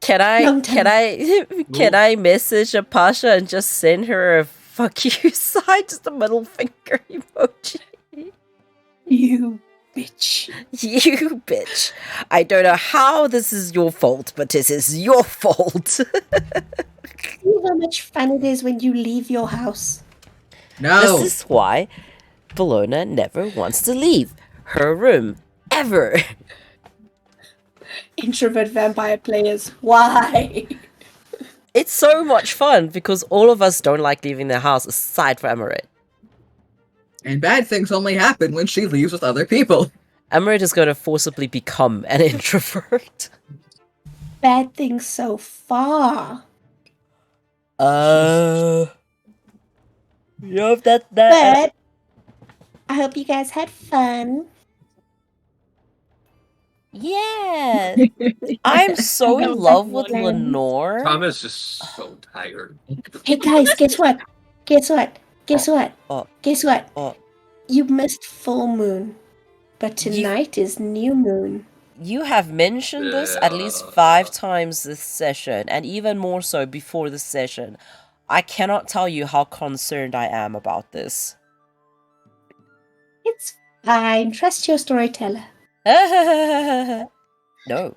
Can I Long can time. I can I message a Pasha and just send her a fuck you sign, just a middle finger emoji? You bitch. You bitch. I don't know how this is your fault, but this is your fault. See how much fun it is when you leave your house. No. This is why Bellona never wants to leave her room. Ever. Introvert vampire players. Why? It's so much fun because all of us don't like leaving the house aside from Amorette. And bad things only happen when she leaves with other people. Amorette is going to forcibly become an introvert. Bad things so far. Yeah, that. But I hope you guys had fun. Yeah. I'm so in love with Lenore. Thomas is so tired. Hey guys, guess what? Guess what? Guess what? Oh. Guess what? Oh. You missed full moon. But tonight is new moon. You have mentioned this at least 5 times this session, and even more so before this session. I cannot tell you how concerned I am about this. It's fine. Trust your storyteller. No.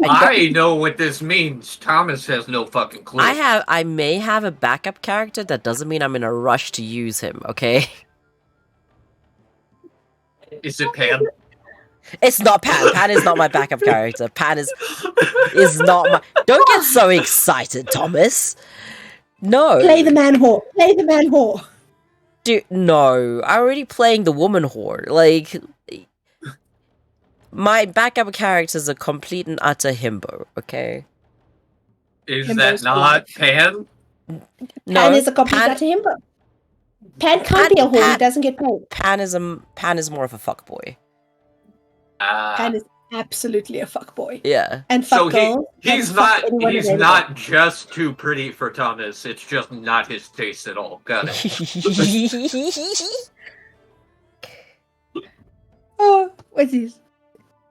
I know what this means. Thomas has no fucking clue. I may have a backup character. That doesn't mean I'm in a rush to use him, okay? Is it Pam? It's not Pan. Pan is not my backup character. Pan is not my... Don't get so excited, Thomas. No. Play the man whore. Play the man whore. Dude, no. I'm already playing the woman whore. Like... My backup character is a complete and utter himbo, okay? Is Himbo's that not Pam? No, Pan is a complete Pan- utter himbo. Pan can't be a whore. He Pan- doesn't get paid. Pan is more of a fuckboy. Pan is absolutely a fuckboy. Yeah. And So fuck girls. he's not just too pretty for Thomas. It's just not his taste at all. Got it. Oh, what's this?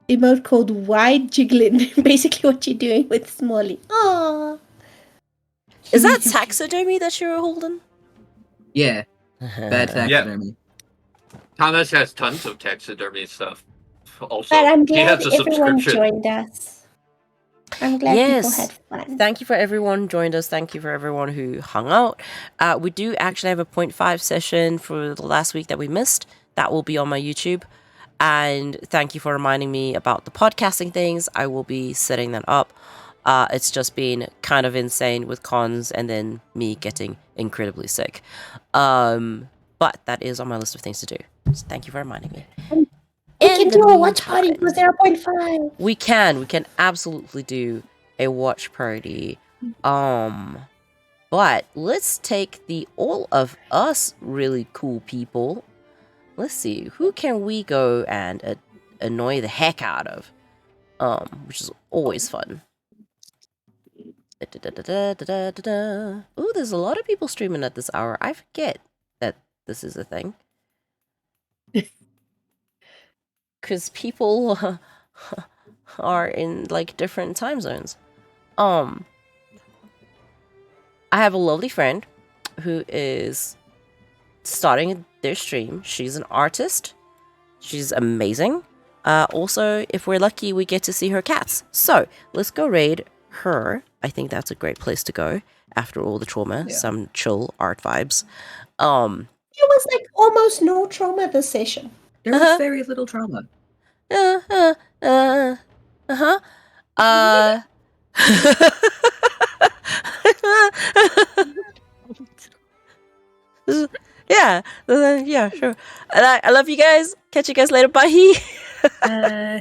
Emote called wide jiggling. Basically what you're doing with Smalley. Aww. Is that taxidermy that you were holding? Yeah, bad taxidermy. Thomas has tons of taxidermy stuff. Also, But I'm he glad has a everyone subscription. joined us. I'm glad people had fun. Thank you for everyone who joined us. Thank you for everyone who hung out. We do actually have a 0.5 session for the last week that we missed. That will be on my YouTube. And thank you for reminding me about the podcasting things. I will be setting that up. It's just been kind of insane with cons and then me getting incredibly sick. But that is on my list of things to do. So thank you for reminding me. We can do a watch party for 0.5. We can absolutely do a watch party. But let's take the all of us really cool people. Let's see, who can we go and annoy the heck out of? Which is always fun. Ooh, there's a lot of people streaming at this hour. I forget that this is a thing. Because people are in like different time zones. I have a lovely friend who is starting their stream. She's an artist. She's amazing. Also, if we're lucky, we get to see her cats. So let's go raid her. I think that's a great place to go after all the trauma. Yeah. Some chill art vibes. It was like almost no trauma this session. There was very little trauma. Yeah, sure. I love you guys. Catch you guys later. Bye. Uh,